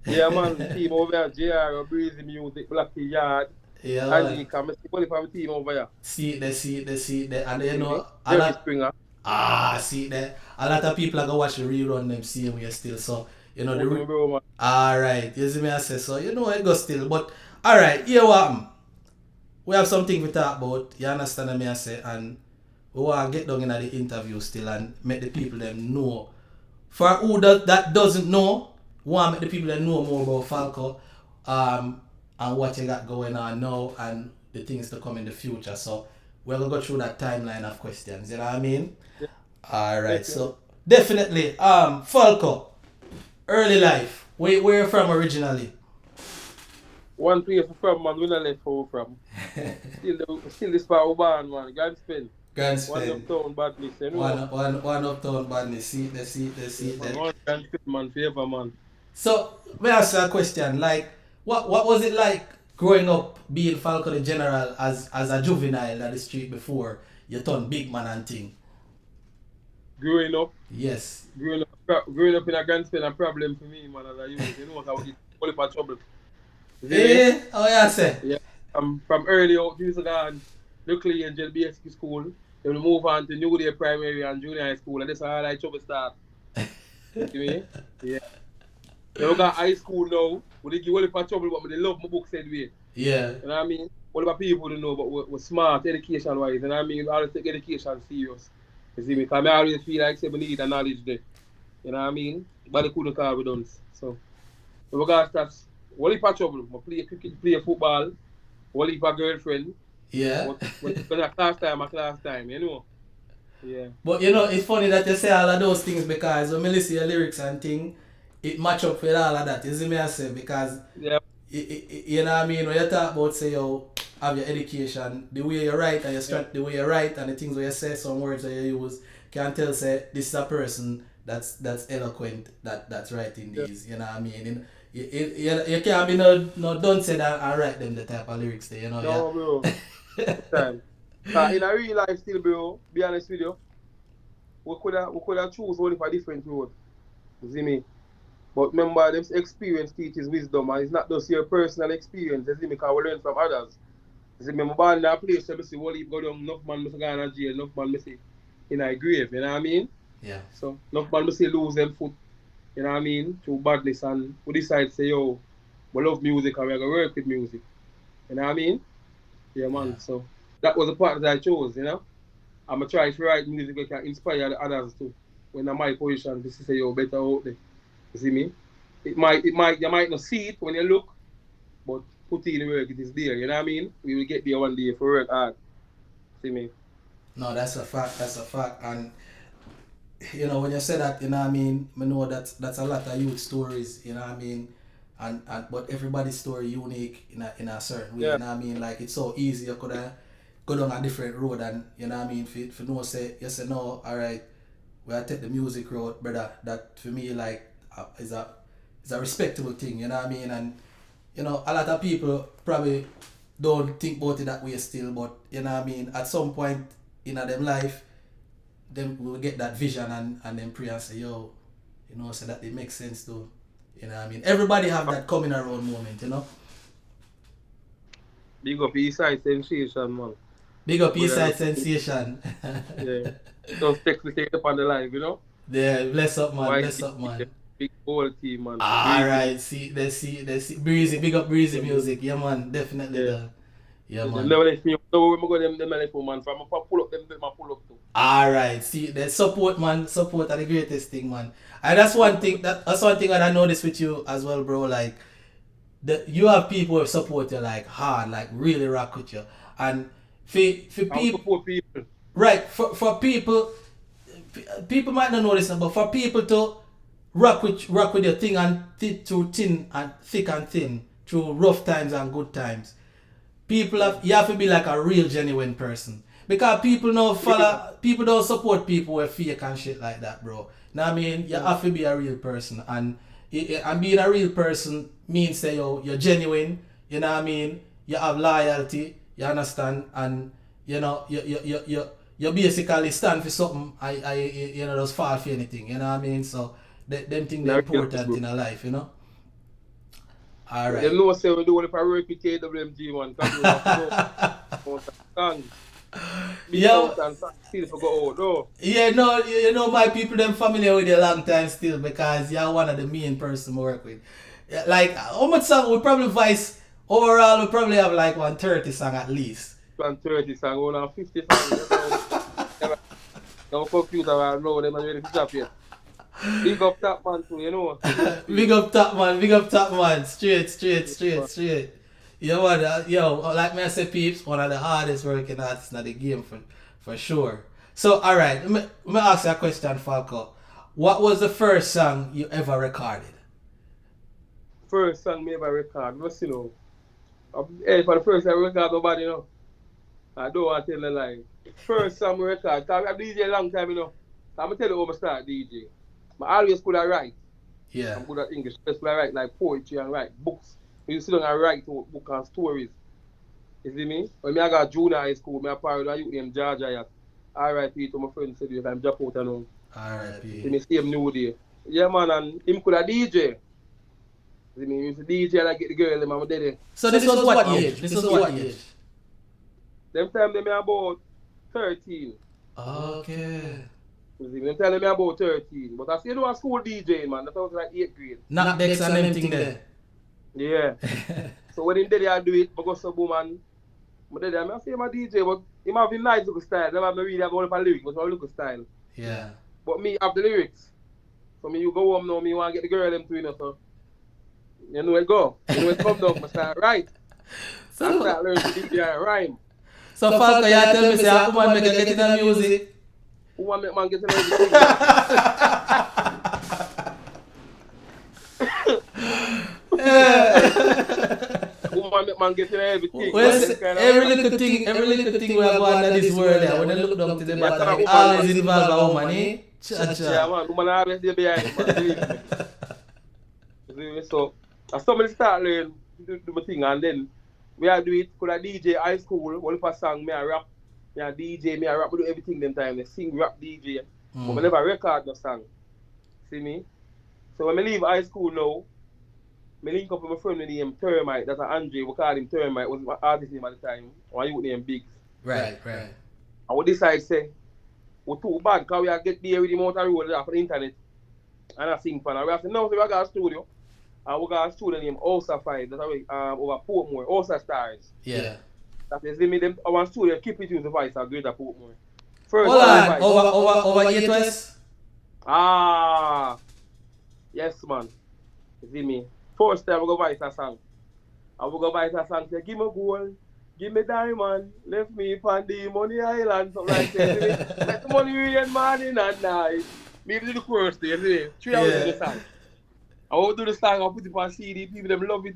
S2: Yeah, man. Team over there, JR, Breezy Music, Blacky Yard,
S1: Yeah,
S2: and
S1: man.
S2: he come. See what if I'm team over here?
S1: See it there, and you
S2: See me?
S1: know, a
S2: Jerry
S1: lot.
S2: Springer.
S1: See it there. A lot of people are gonna watch the rerun them same way still. So you know
S2: Put me, bro, man.
S1: alright, you see me I say so. You know it goes still, but alright. Here what? We have something to talk about. You understand me I say, and we want to get down in the interview still and make the people them know. For who that doesn't know, we want to make the people them know more about Falco, and what you got going on now and the things to come in the future. So we're gonna go through that timeline of questions. You know what I mean?
S2: Yeah.
S1: Alright, so definitely, Falco, early life. Where you from originally?
S2: One place from, man, we not left home from. Still this part of man, Grand Spin.
S1: Grand
S2: One
S1: Spin.
S2: uptown badness, you know.
S1: One uptown badness. See
S2: Man,
S1: that.
S2: one Grand Spin, man, favor, man.
S1: So may I ask you a question? Like, what was it like growing up being Falco Di General as a juvenile at the street before you turn big man and thing?
S2: Growing up
S1: Yes.
S2: growing up in a Grand Spin a problem for me, man, as a youth. You know what I would get all for trouble.
S1: Eh? Oh yeah, say.
S2: Yeah. From early out, used to go on Luckily Angel basic school. Then we move on to New Day Primary and Junior High School, and this is how I trouble start. You see me? Yeah. Then we got high school now. We did give all for trouble, but we love my books anyway.
S1: Yeah.
S2: You know what I mean? All about people don't know, but we're smart education wise. You know what I mean? We always take education serious. You see me? Because I always feel like we need the knowledge there. You know what I mean? But they couldn't call with us. So, we got that. What if I trouble? I play cricket, play football. What if a girlfriend?
S1: Yeah.
S2: When class time, you know? Yeah.
S1: But you know, it's funny that you say all of those things because when I listen to your lyrics and thing, it match up with all of that. You see me I say? Because,
S2: Yeah.
S1: you know what I mean? When you talk about, say, you have your education, the way you write and the way you write and the things where you say, some words that you use, can tell, say, this is a person that's eloquent, that's writing these, you know what I mean? You can't be no don't say that and write them the type of lyrics there, you know?
S2: No, bro. Time. In a real life still, bro, be honest with you, we could have choose only for different road. You see me? But remember, them experience teaches wisdom, and it's not just your personal experience. You see me? Because we learn from others. You see me? I'm born in a place where I see what go down, enough man must go in jail, enough man must in a grave. You know what I mean?
S1: Yeah.
S2: So enough man must lose them foot. You know what I mean? Through badness, and we decide to say, yo, we love music and we're gonna work with music. You know what I mean? Yeah, man. Yeah. So that was the part that I chose, you know. I'm gonna try to write music that can inspire the others too. When I'm in my position, this is say, yo, better out there. You see me? You might not see it when you look, but put in the work, it is there. You know what I mean? We will get there one day for work hard. See me?
S1: No, that's a fact. And you know, when you say that, you know what I mean, I know that's a lot of youth stories, you know what I mean? And but everybody's story unique in a certain way, you know what I mean? Like it's so easy, you could go down a different road and you know what I mean, for no say, you say no, alright, we I take the music road, brother, that for me like is a respectable thing, you know what I mean? And you know, a lot of people probably don't think about it that way still, but you know what I mean, at some point in their life, then we'll get that vision and then pray and say, yo, you know, so that it makes sense too. You know what I mean? Everybody have that coming around moment, you know?
S2: Big up Eastside Sensation, man.
S1: Big up Eastside Sensation.
S2: Yeah. Just take up on the live, you know?
S1: Yeah, bless up, man. Bless up, man.
S2: Big whole team, man.
S1: Alright, see. Breezy, big up Breezy music. Yeah, man, definitely.
S2: Yeah.
S1: Yeah, man.
S2: Never let me go them man. From I pull up them, I pull up too.
S1: Alright, see, the support, man. Support are the greatest thing, man. And that's one thing that I noticed with you as well, bro. Like, you have people who support you like hard, like really rock with you. And for people, right? For people might not know this, but for people to rock with your thing and through thin and thick and thin, through rough times and good times, you have to be like a real genuine person. Because people don't support people with fake and shit like that, bro. Now I mean, you have to be a real person, and being a real person means that you're genuine. You know what I mean? You have loyalty. You understand? And you know you you basically stand for something, you know, just fall for anything, you know what I mean? So, them things are important in our life, you know? Alright.
S2: Them know say we do it for work with KWMG, man. Because we have to go out and still for go out, no.
S1: Yeah, no, you know, my people, them familiar with you a long time still because you're one of the main person we work with. Yeah, like, how much song we probably voice overall? We probably have like 130 song at least.
S2: 130 song, 150 song. Don't confuse our know them and ready to drop yet. Big up top man too, you know.
S1: Big up top man. Straight. You know what, yo, like me I say peeps, one of the hardest working artists in the game for sure. So alright, let me ask you a question, Falco. What was the first song you ever recorded?
S2: First song me ever record, let's you know. Hey, for the first time I record nobody, you know. I don't want to tell a lie. First song I record, because I've been DJ a long time, you know. I'm going to tell you how I start DJ. I always could have write.
S1: Yeah.
S2: I'm good at English. I could write like poetry and write books. You sit down and write books and stories. You see me? When I got junior high school, I parodied a youth named Georgia. R.I.P. to my friend said you can drop out and all.
S1: R.I.P.
S2: See me same new day. Yeah man, and him could have DJ. See me? He used to DJ and I get the girl and I'm dead.
S1: So this was what age? This was what age?
S2: Them time they me about 13.
S1: Okay.
S2: Them time they me about 13. But I still do a school DJ, man. That was like 8th grade.
S1: Not Dex and them thing there.
S2: Yeah. So when him did I do it, I go sub woman. I did I say my DJ, but him have a nice look style. Never really have all the lyrics, but I look style.
S1: Yeah.
S2: But me have the lyrics. So me you go home now, me want to get the girl them to you know, so you know it go. You know it come down, I start right. So I start learning to DJ and rhyme.
S1: So Falco, you tell me say a woman make a get in the music.
S2: Woman make man get in everything. Woman make man get in everything.
S1: Well, every little thing we have on in this world there, when you look down to the bottom, it always involve a woman, eh?
S2: Yeah man, woman always there behind it, man. So, as somebody start learning do my thing and then we do it, could I DJ high school, one for song, me I rap, me I DJ, me I rap, we do everything them time, they sing, rap, DJ, but we never record no song, see me? So when I leave high school now, I link up with my friend named Termite, that's Andre, we call him Termite, was my artist name at the time, one youth named Biggs.
S1: Right.
S2: And we decide say, we're too bad, because we get there with the motor road off the internet, and I sing for and we have to know, so we got a studio. And we got a studio named Osa 5, that's over Portmore, Osa Stars.
S1: Yeah.
S2: That is, me, them, our studio keep it use the voice of Greater Portmore. First
S1: hold on, over 8 West?
S2: Yes man. You see me? First time we go voice a song. And we go voice a song, say, give me gold, give me diamond, left me on the money island, something like that. Let the money rain morning and night. Me do the chorus there, see me? 3 hours in the song. I will do the song, I'll put it on CD, people them love it.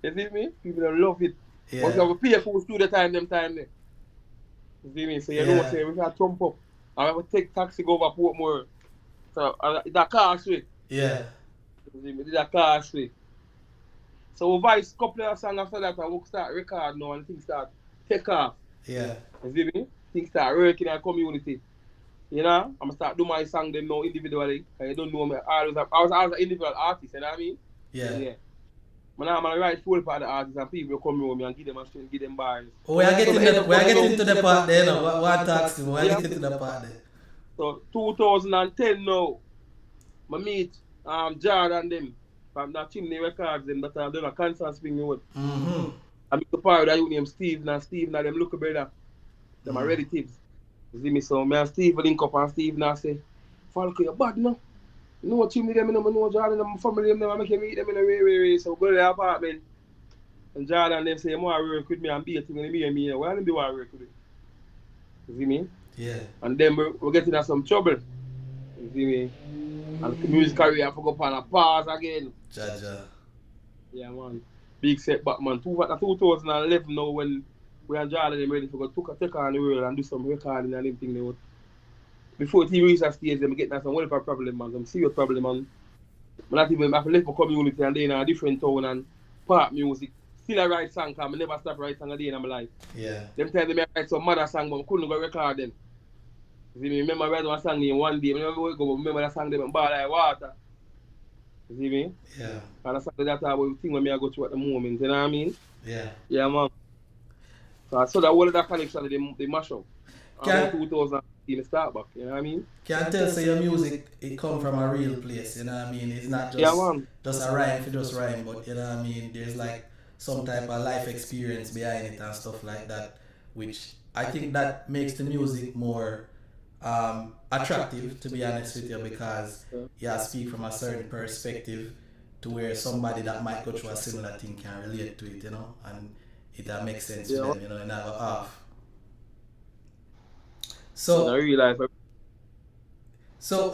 S2: You see me? People them love it.
S1: Yeah.
S2: But you have to pay for studio time them time there. You see me? So you know what I'm saying? We can jump up. And I will take taxi go over Portmore. So it's a car street.
S1: Yeah.
S2: You see me? It's a car street. So we voice couple of songs after that and we start record now and things start take off.
S1: Yeah.
S2: You see me? Things start working in our community. You know, I'm start do my song them now individually. I don't know me. I was an individual artist, you know what I mean?
S1: Yeah.
S2: But now I'm a right full part of the artists and people come around me and give them a strength, give them bars.
S1: We are getting to the part there now. What taxi? We are getting to the part there.
S2: So 2010 now, I meet Jada and them from the Chimney Records them that are done a concert spring road. I meet the part that you name Steve and them look brother. Them are relatives. You see me, so me and Steve link up and Steve now say, Falco, you're bad no? You know what Chimney them, you know Jordan them, family them, I make you meet them in a way. So go to the apartment. And Jordan them say, you want to work with me and be a thing and me. Why don't you want to work with me? You see me?
S1: Yeah.
S2: And then we're getting in some trouble. You see me? And the music career I forgot upon a pause again.
S1: Jaja.
S2: Yeah man. Big setback man. 2011 now when we and Jordan them ready to go take on the world and do some recording and everything they would. Before he reached that stage, them getting some whatever problem, man. Some serious problem, man. But not even have to leave my community and then in a different town and part music. Still I write song, because I never stop writing song a day in my life.
S1: Yeah.
S2: Them time they write some mother song, but I couldn't go record them. You see me? Remember I write one song in one day. Remember that song them ball like water. You see me?
S1: Yeah.
S2: And that's something that about thing when me I go through at the moment, you know what I mean?
S1: Yeah.
S2: Yeah, man. So that all of that connection they mash up. About 2018 start back, you know what I mean?
S1: Can tell say your music it come from a real place, you know what I mean? It's not
S2: Yeah, man.
S1: just a rhyme for just rhyme, but you know what I mean, there's like some type of life experience behind it and stuff like that, which I think that makes the music more attractive, to be honest with you, because you speak from a certain perspective to where somebody that might go through a similar thing can relate to it, you know, and it makes sense to them, you know, and have a half. So
S2: I realize.
S1: So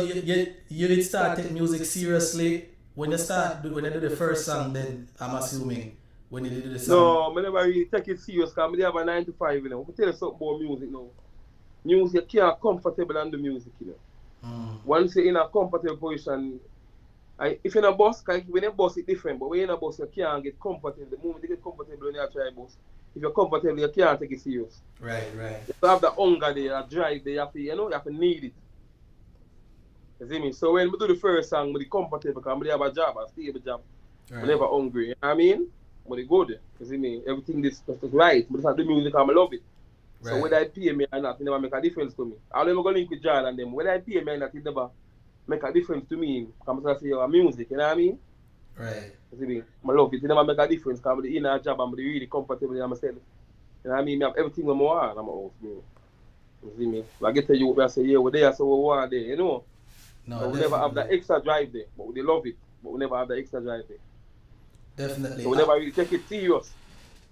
S1: you did start taking music seriously when you do the first song. Then I'm assuming when you did the song.
S2: No, I never really take it serious because I have a 9 to 5, you know. I tell you something about music now. Music, you can't comfortable on the music, you know. Once you're in a comfortable position, if you're in a bus, when you bus it's different, but when you're in a bus you can't get comfortable. The moment you get comfortable when you try a bus, if you're comfortable you can't take it serious.
S1: Right.
S2: You have the hunger there, the drive there, you have to need it. You see me? So when we do the first song, we comfortable because we have a job, a stable job. Right. We never hungry, you know what I mean? But they go there. You see me? Everything is right. But just do music and I love it. Right. So whether I pay me or not, it never make a difference to me. I'll never go link with Jada and them. Whether I pay me or not, it never make a difference to me. Because I say music, you know what I mean?
S1: Right.
S2: You see me? I love it. It never make a difference because I'm in a job and I'm really comfortable with myself. You know what I mean? I have everything I want in my house. You see me? I get to you, I say, yeah, we're there, so we want there, you know? No, so we never have that extra drive there. But we love it. But we never have that extra drive there.
S1: Definitely.
S2: So we never really take it serious.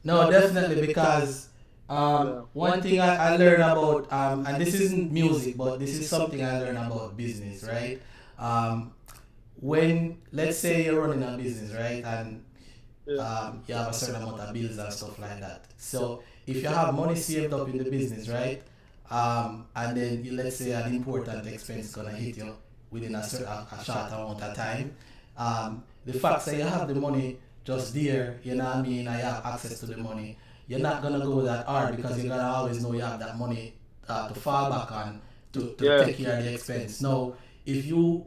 S1: No, definitely, because one thing I learned about, and this isn't music, but this is something I learned about business, right? When, let's say you're running a business, right, and you have a certain amount of bills and stuff like that. So if you have money saved up in the business, right, and then let's say an important expense is gonna hit you within a short amount of time, the fact that you have the money just there, you know what I mean, and you have access to the money, you're not gonna go that hard because you're gonna always know you have that money to fall back on to take care of the expense. Now, if you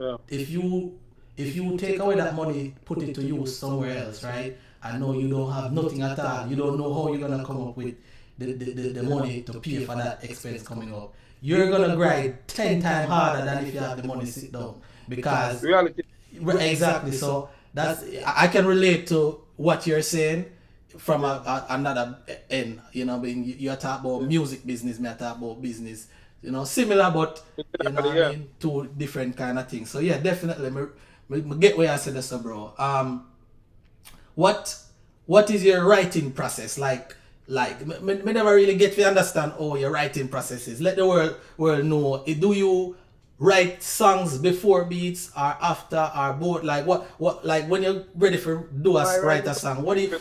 S1: take away that money, put it to use somewhere else, right? And know you don't have nothing at all, you don't know how you're gonna come up with the money to pay for that expense coming up. You're gonna grind 10 times harder than if you have the money sit down. Because
S2: reality.
S1: Exactly. So that's, I can relate to what you're saying from another end. You know, you're talking about music business, me I talk about business. You know, similar, but you know what I mean, two different kind of things. So yeah, definitely, me get where I said this, bro. What is your writing process like? Me never really get to understand how your writing process is. Let the world know. Do you write songs before beats or after or both? Like what like when you're ready for write a song, what your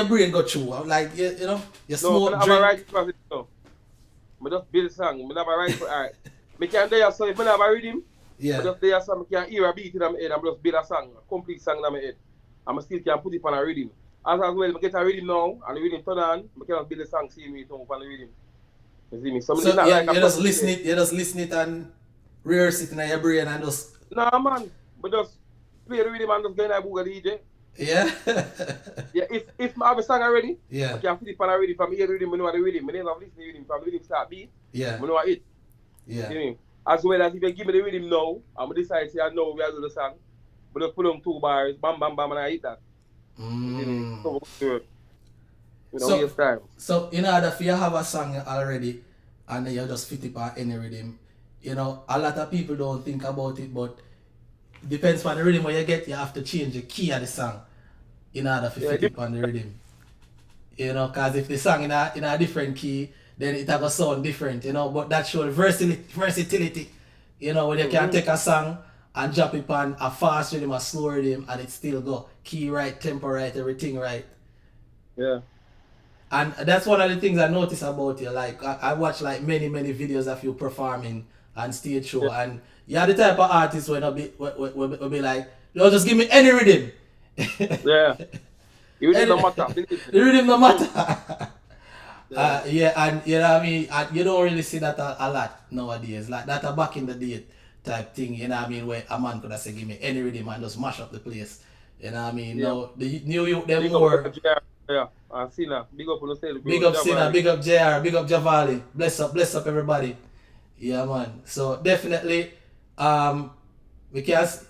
S1: brain go through? Like you know, you smoke,
S2: drink. No, I write process no. I just build a song. I never write for art. I can do so if I never read him.
S1: Yeah.
S2: I just do a song. I can hear a beat in my head and just build a song, a complete song in my head. And I still can put it on a rhythm. As well, I get a rhythm now, and the rhythm turn on, I can build a song same way on the rhythm. You see me? So
S1: you just listen it and rehearse it in your brain and just...
S2: Nah, man. But just play the rhythm and just go in a book DJ.
S1: Yeah?
S2: Yeah, if I have a song already,
S1: yeah,
S2: I can put it on a rhythm. From here, the rhythm, I know the rhythm. I never listen to the rhythm. From the rhythm start beat,
S1: yeah,
S2: I know it.
S1: Yeah.
S2: You see me? As well as if you give me the rhythm now, I'm decide to say, I know we are doing the song. But just put on 2 bars, bam, bam, bam, and I hit that.
S1: So in order for you have a song already and then you just fit it on any rhythm, you know, a lot of people don't think about it, but it depends on the rhythm where you get, you have to change the key of the song in order to fit it on the rhythm. You know, because if the song in a different key, then it have a sound different, you know, but that shows versatility, you know, when you can take a song and drop it on a fast rhythm, a slow rhythm, and it still go key right, tempo right, everything right.
S2: Yeah.
S1: And that's one of the things I notice about you. Like I watch like many videos of you performing and stage show, and you're the type of artist will be like, yo, just give me any rhythm.
S2: Yeah. The rhythm no matter.
S1: The rhythm no matter. Yeah, and you know what I mean? And you don't really see that a lot nowadays. Like that a back in the day type thing, you know what I mean? Where a man could have said, give me any rhythm and just mash up the place. You know what I mean?
S2: Yeah.
S1: Now, the new youth, them
S2: Big
S1: more.
S2: up JR. Yeah. And Sinner. Big up on yourself,
S1: Big
S2: bro.
S1: up Sinner,
S2: Javali.
S1: big up JR, big up Javali. Bless up everybody. Yeah, man. So definitely, because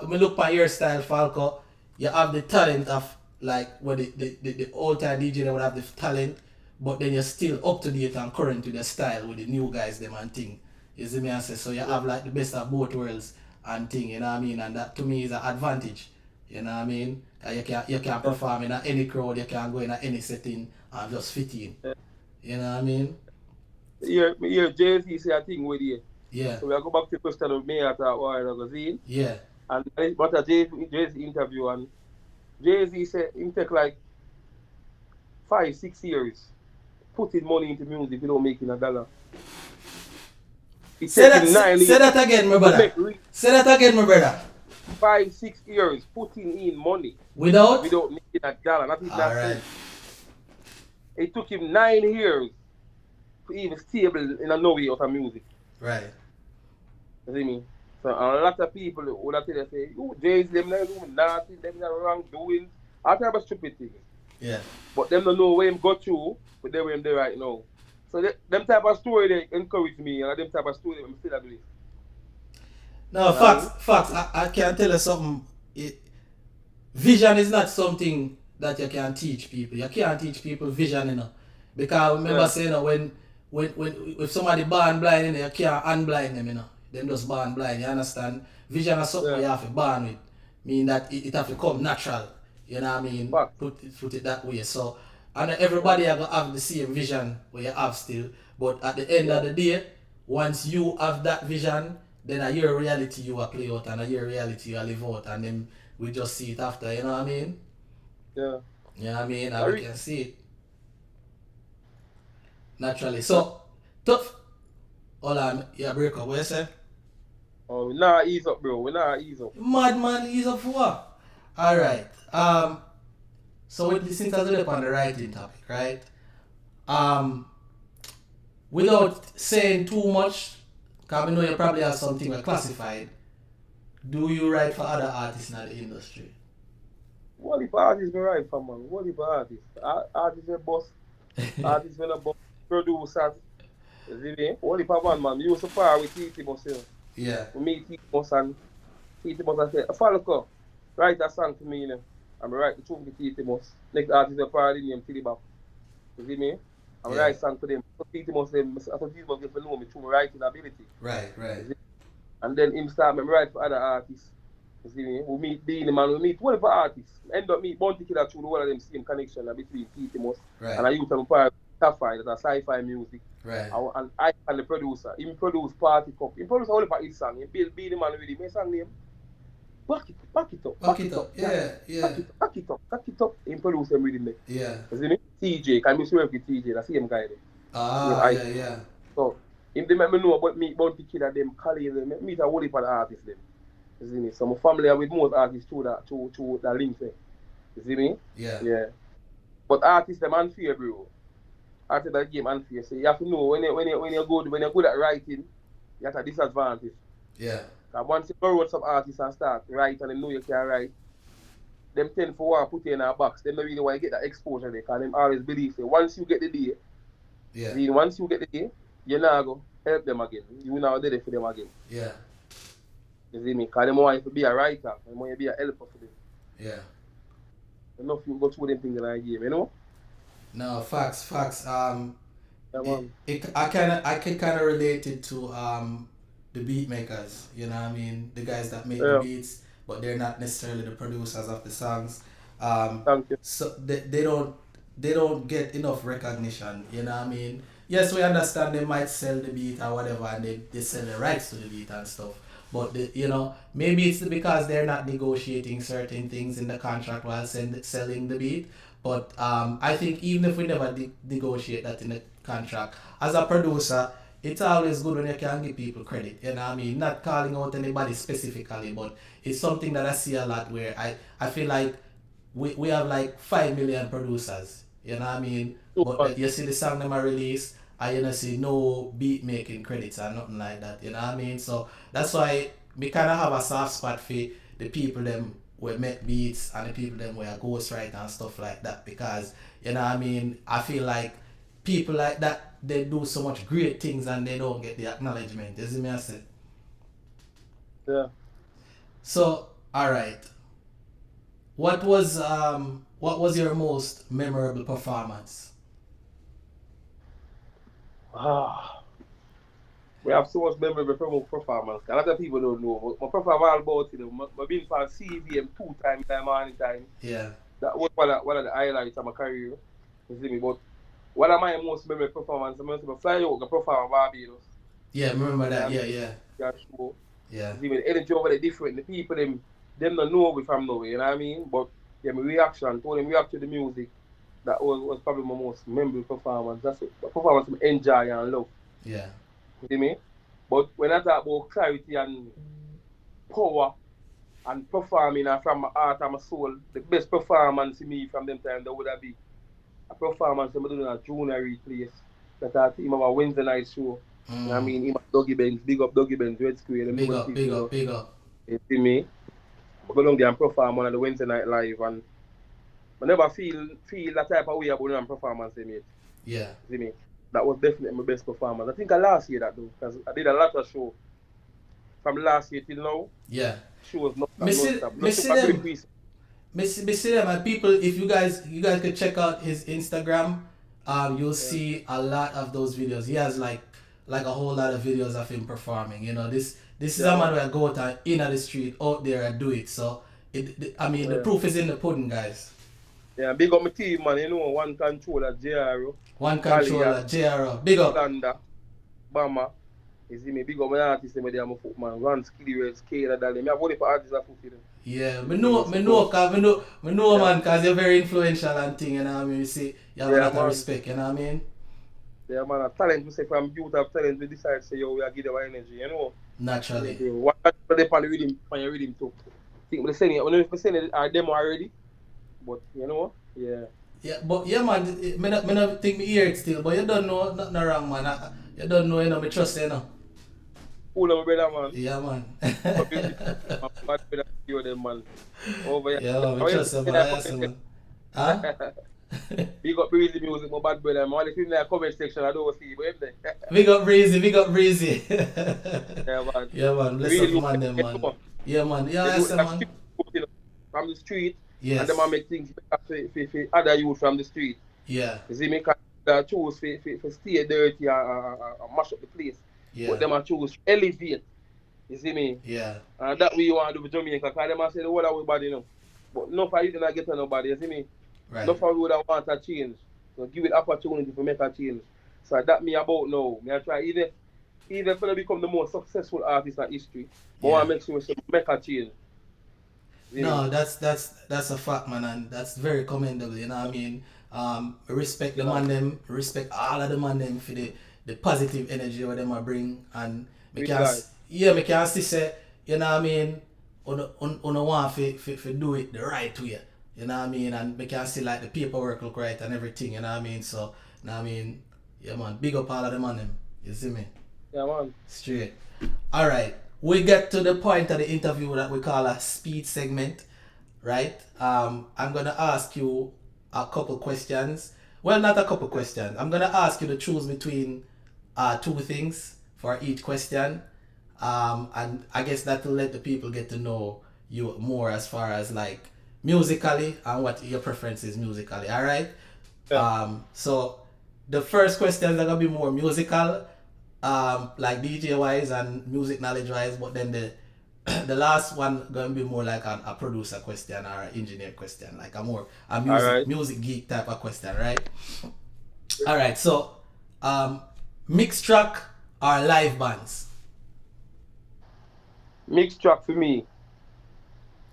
S1: me look at your style, Falco, you have the talent of like where the old time DJ they would have the talent, but then you're still up to date and current with the style with the new guys them and thing. You see me I say so you have like the best of both worlds and thing, you know what I mean? And that to me is an advantage. You know what I mean? You can perform in any crowd, you can go in any setting and just fit in. You know what I mean?
S2: Yeah, Jay-Z say a thing with you.
S1: Yeah.
S2: So we go back to the question of me at a while ago, see?
S1: Yeah.
S2: And what a Jay-Z interview, and Jay-Z said it take like 5-6 years putting money into music without making a dollar. It
S1: Say
S2: take him 9 years.
S1: that again, my brother. Say that again, my brother.
S2: 5-6 years putting in money
S1: Without
S2: making a dollar. Not even that.
S1: Alright.
S2: It took him 9 years to even stable in a no way of a music.
S1: Right.
S2: You see me? So a lot of people would have tell you say, you Jay-Z, them not doing nothing, them not wrongdoing, all type of stupid things.
S1: Yeah.
S2: But them don't know where him got through, but they where him there right now. So them type of story they encourage me, and them type of story I'm still doing.
S1: No, facts. I can tell you something. Vision is not something that you can teach people. You can't teach people vision, you know. Because remember saying, you know, when if somebody born blind, you know, you can't unblind them, you know. Them just born blind, you understand? Vision is something you have to born with. Mean that it have to come natural. You know what I mean? Put it that way. So and everybody are gonna have the same vision where you have still. But at the end of the day, once you have that vision, then a your reality you will play out and a your reality you will live out, and then we just see it after, you know what I mean?
S2: Yeah.
S1: You know what I mean? And we can see it. Naturally. So tough. Hold on, yeah, break up, what you say?
S2: Oh, we nah ease up, bro. We nah ease up.
S1: Madman, ease up for what? Alright. So with since I was on the writing topic, right? Without saying too much, because I know you probably have something classified, do you write for other artists in the industry?
S2: What if artists we write for, man? What if artists? Artists are boss. Artists are boss. Producers. You see me? What if a man? You so far with T.T. Boss.
S1: Yeah.
S2: We meet T.T. Boss and T.T. Boss said, Falco, write a song to me, you know. And I write the tune to T.T. Boss. Next artist is Cardi name Tilly Bop. You see me? And I write a song to them. So T.T. Boss them, after T.T. Boss get to know me through my writing ability.
S1: Right.
S2: And then him start me write for other artists. You see me? We meet Dean, man, we meet 12 artists. End up meet Bounty Killer through the whole of them same connection between T.T. Boss and I used to part Koffee, that's a sci-fi music.
S1: Right.
S2: And I and the producer. He produced Party Cup. He produced only for his song. He build the man with him. His song name Back it up. Yeah. Back it up. He produced him with him there.
S1: Yeah.
S2: You see me? TJ, can you work with TJ, the same guy there.
S1: Yeah.
S2: So him they make me know about me Bounty Killer them, Cardi them, meet a whole heap of the artists them. You see me? So my family are with most artists through that link there. You see me?
S1: Yeah.
S2: But artists them unfair, bro. After that game unfair. So you have to know when you're good at writing, you have a disadvantage.
S1: Yeah.
S2: Because once you go with some artists and start write and they know you can write, them tend for one put you in a box. They don't really want to get that exposure there because them always believe that once you get the day, you're not going to help them again. You're not there for them again.
S1: Yeah.
S2: You see me? Because they want you to be a writer, they want you to be a helper for them.
S1: Yeah.
S2: Enough you go through them things in a game, you know?
S1: No, facts.
S2: Yeah, man.
S1: I can kind of relate it to the beat makers. You know what I mean? The guys that make the beats, but they're not necessarily the producers of the songs.
S2: Thank you.
S1: So they don't get enough recognition. You know what I mean? Yes, we understand they might sell the beat or whatever, and they sell the rights to the beat and stuff. But maybe it's because they're not negotiating certain things in the contract while selling the beat. But I think even if we never negotiate that in the contract, as a producer, it's always good when you can give people credit. You know what I mean? Not calling out anybody specifically, but it's something that I see a lot where I feel like we have like 5 million producers. You know what I mean?
S2: True,
S1: But
S2: man.
S1: you see the song them I release, and you know see no beat making credits or nothing like that. You know what I mean? So that's why me kind of have a soft spot for the people them where make beats and the people them where ghostwrite and stuff like that, because you know what I mean, I feel like people like that, they do so much great things and they don't get the acknowledgement. You see me I say?
S2: Yeah.
S1: So alright. What was your most memorable performance?
S2: Ah, we have so much memorable performance. A lot of people don't know. But my perform all about it. I've been for CVM 2 times in the morning time.
S1: Yeah.
S2: That was one of the highlights of my career. You see me? But one of my most memorable performance, I must fly out and perform in Barbados.
S1: Yeah, remember that.
S2: Yeah,
S1: Yeah.
S2: that show.
S1: Yeah.
S2: You see me? The energy over there different. The people them don't know we from nowhere, you know what I mean? But yeah, my reaction, told them react to the music. That was probably my most memorable performance. That's a performance I enjoy and love.
S1: Yeah.
S2: You see me? But when I talk about clarity and power and performing from my heart and my soul, the best performance to me from them time that would have be a performance I'm doing a junior place. That I team of a Wednesday night show. You know what I mean? Him and Dougie Benz, big up Dougie Benz, Red Square, them
S1: Big
S2: know
S1: up,
S2: people,
S1: big
S2: you
S1: up,
S2: know.
S1: big up.
S2: You see me? I go down there and perform on the Wednesday night live, and I never feel that type of way about them performance they made.
S1: Yeah.
S2: You see me? That was definitely my best performance. I think I last year that though, because I did a lot of show from last year till now.
S1: Yeah.
S2: Shows not
S1: Me see them. Me see them, and people, if you guys could check out his Instagram, you'll see a lot of those videos. He has like a whole lot of videos of him performing. You know, this is a man where go out and in the street out there and do it. So the proof is in the pudding, guys.
S2: Yeah, big up my team, man. You know, one controller, JRO.
S1: One controller, JRO. Big up.
S2: Thunder, Bama. You see me, big up my artists, them there, my foot, man. Run, Skilly, Skater, Dali. Me have only for artists that foot, you know.
S1: Yeah, me know, man, cause you're very influential and thing, you know what I mean? You see, you have a lot of respect, you know what I mean?
S2: Yeah, man, a talent, we say from youth of talent, we decide to say, yo, we are giving our energy, you know?
S1: Naturally.
S2: What they on your rhythm too. I think we're saying it, I don't know if we're saying it, our demo already, but, you know, yeah.
S1: Yeah, but yeah, man, me not think me hear it still, but you don't know nothing wrong, man. You don't know, you know, me trust you know.
S2: Cool, my brother, man.
S1: Yeah, man.
S2: My bad brother, you them, man. Over here.
S1: Yeah, man, we trust you, man. Huh?
S2: Big up Breezy Music, my bad brother. I'm only in the comment section, I don't see you, but there.
S1: Big up Breezy.
S2: Yeah, man.
S1: Yeah, man, bless up man, them, man. Yeah, man. Yeah, I say, man.
S2: From the street,
S1: yes.
S2: And then I make things for other youth from the street.
S1: Yeah.
S2: You see me, because choose for stay dirty and mash up the place.
S1: Yeah.
S2: But them I choose to elevate. You see me?
S1: Yeah.
S2: And that way you want to do with Jamaica, because them I say the whole of everybody, you know. But no for you didn't get to nobody, you see me?
S1: Right.
S2: No for you that want a change. So give it opportunity to make a change. So that me about now. Me I try even if I become the most successful artist in history, but I want to make sure we make a change.
S1: No, that's a fact, man, and that's very commendable. You know what I mean? Respect the man them, respect all of the man them for the positive energy what them a bring, and me can see say, you know what I mean, on want to do it the right way. You know what I mean? And we can see like the paperwork look right and everything. You know what I mean? So, you know what I mean? Yeah, man, big up all of the man them. You see me?
S2: Yeah, man.
S1: Straight. All right. We get to the point of the interview that we call a speed segment, right? I'm gonna ask you a couple questions. Well, not a couple questions. I'm gonna ask you to choose between two things for each question, and I guess that will let the people get to know you more as far as like musically and what your preference is musically. All right. Yeah. So the first questions are gonna be more musical. Like DJ wise and music knowledge wise, but then the last one gonna be more like a producer question or an engineer question, like a music geek type of question, right? Alright, so mixed track or live bands?
S2: Mixed track for me.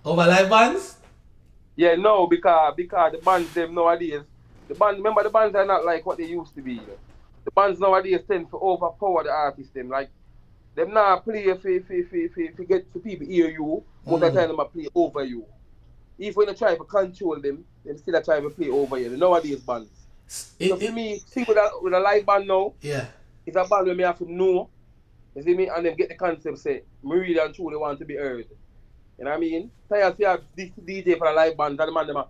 S1: Over live bands?
S2: Yeah, no, because the bands them nowadays, remember the bands are not like what they used to be. You know? The bands nowadays tend to overpower the artists them. Like them now play for get for people hear you, most of the time them play over you. If when you try to control them still try to play over you. The nowadays bands. So for me, sing with a live band now,
S1: Yeah.
S2: it's a band where me have to know, you see me, and then get the concept say, me really and truly want to be heard. You know what I mean? Tired to have this DJ for a live band, and the man them a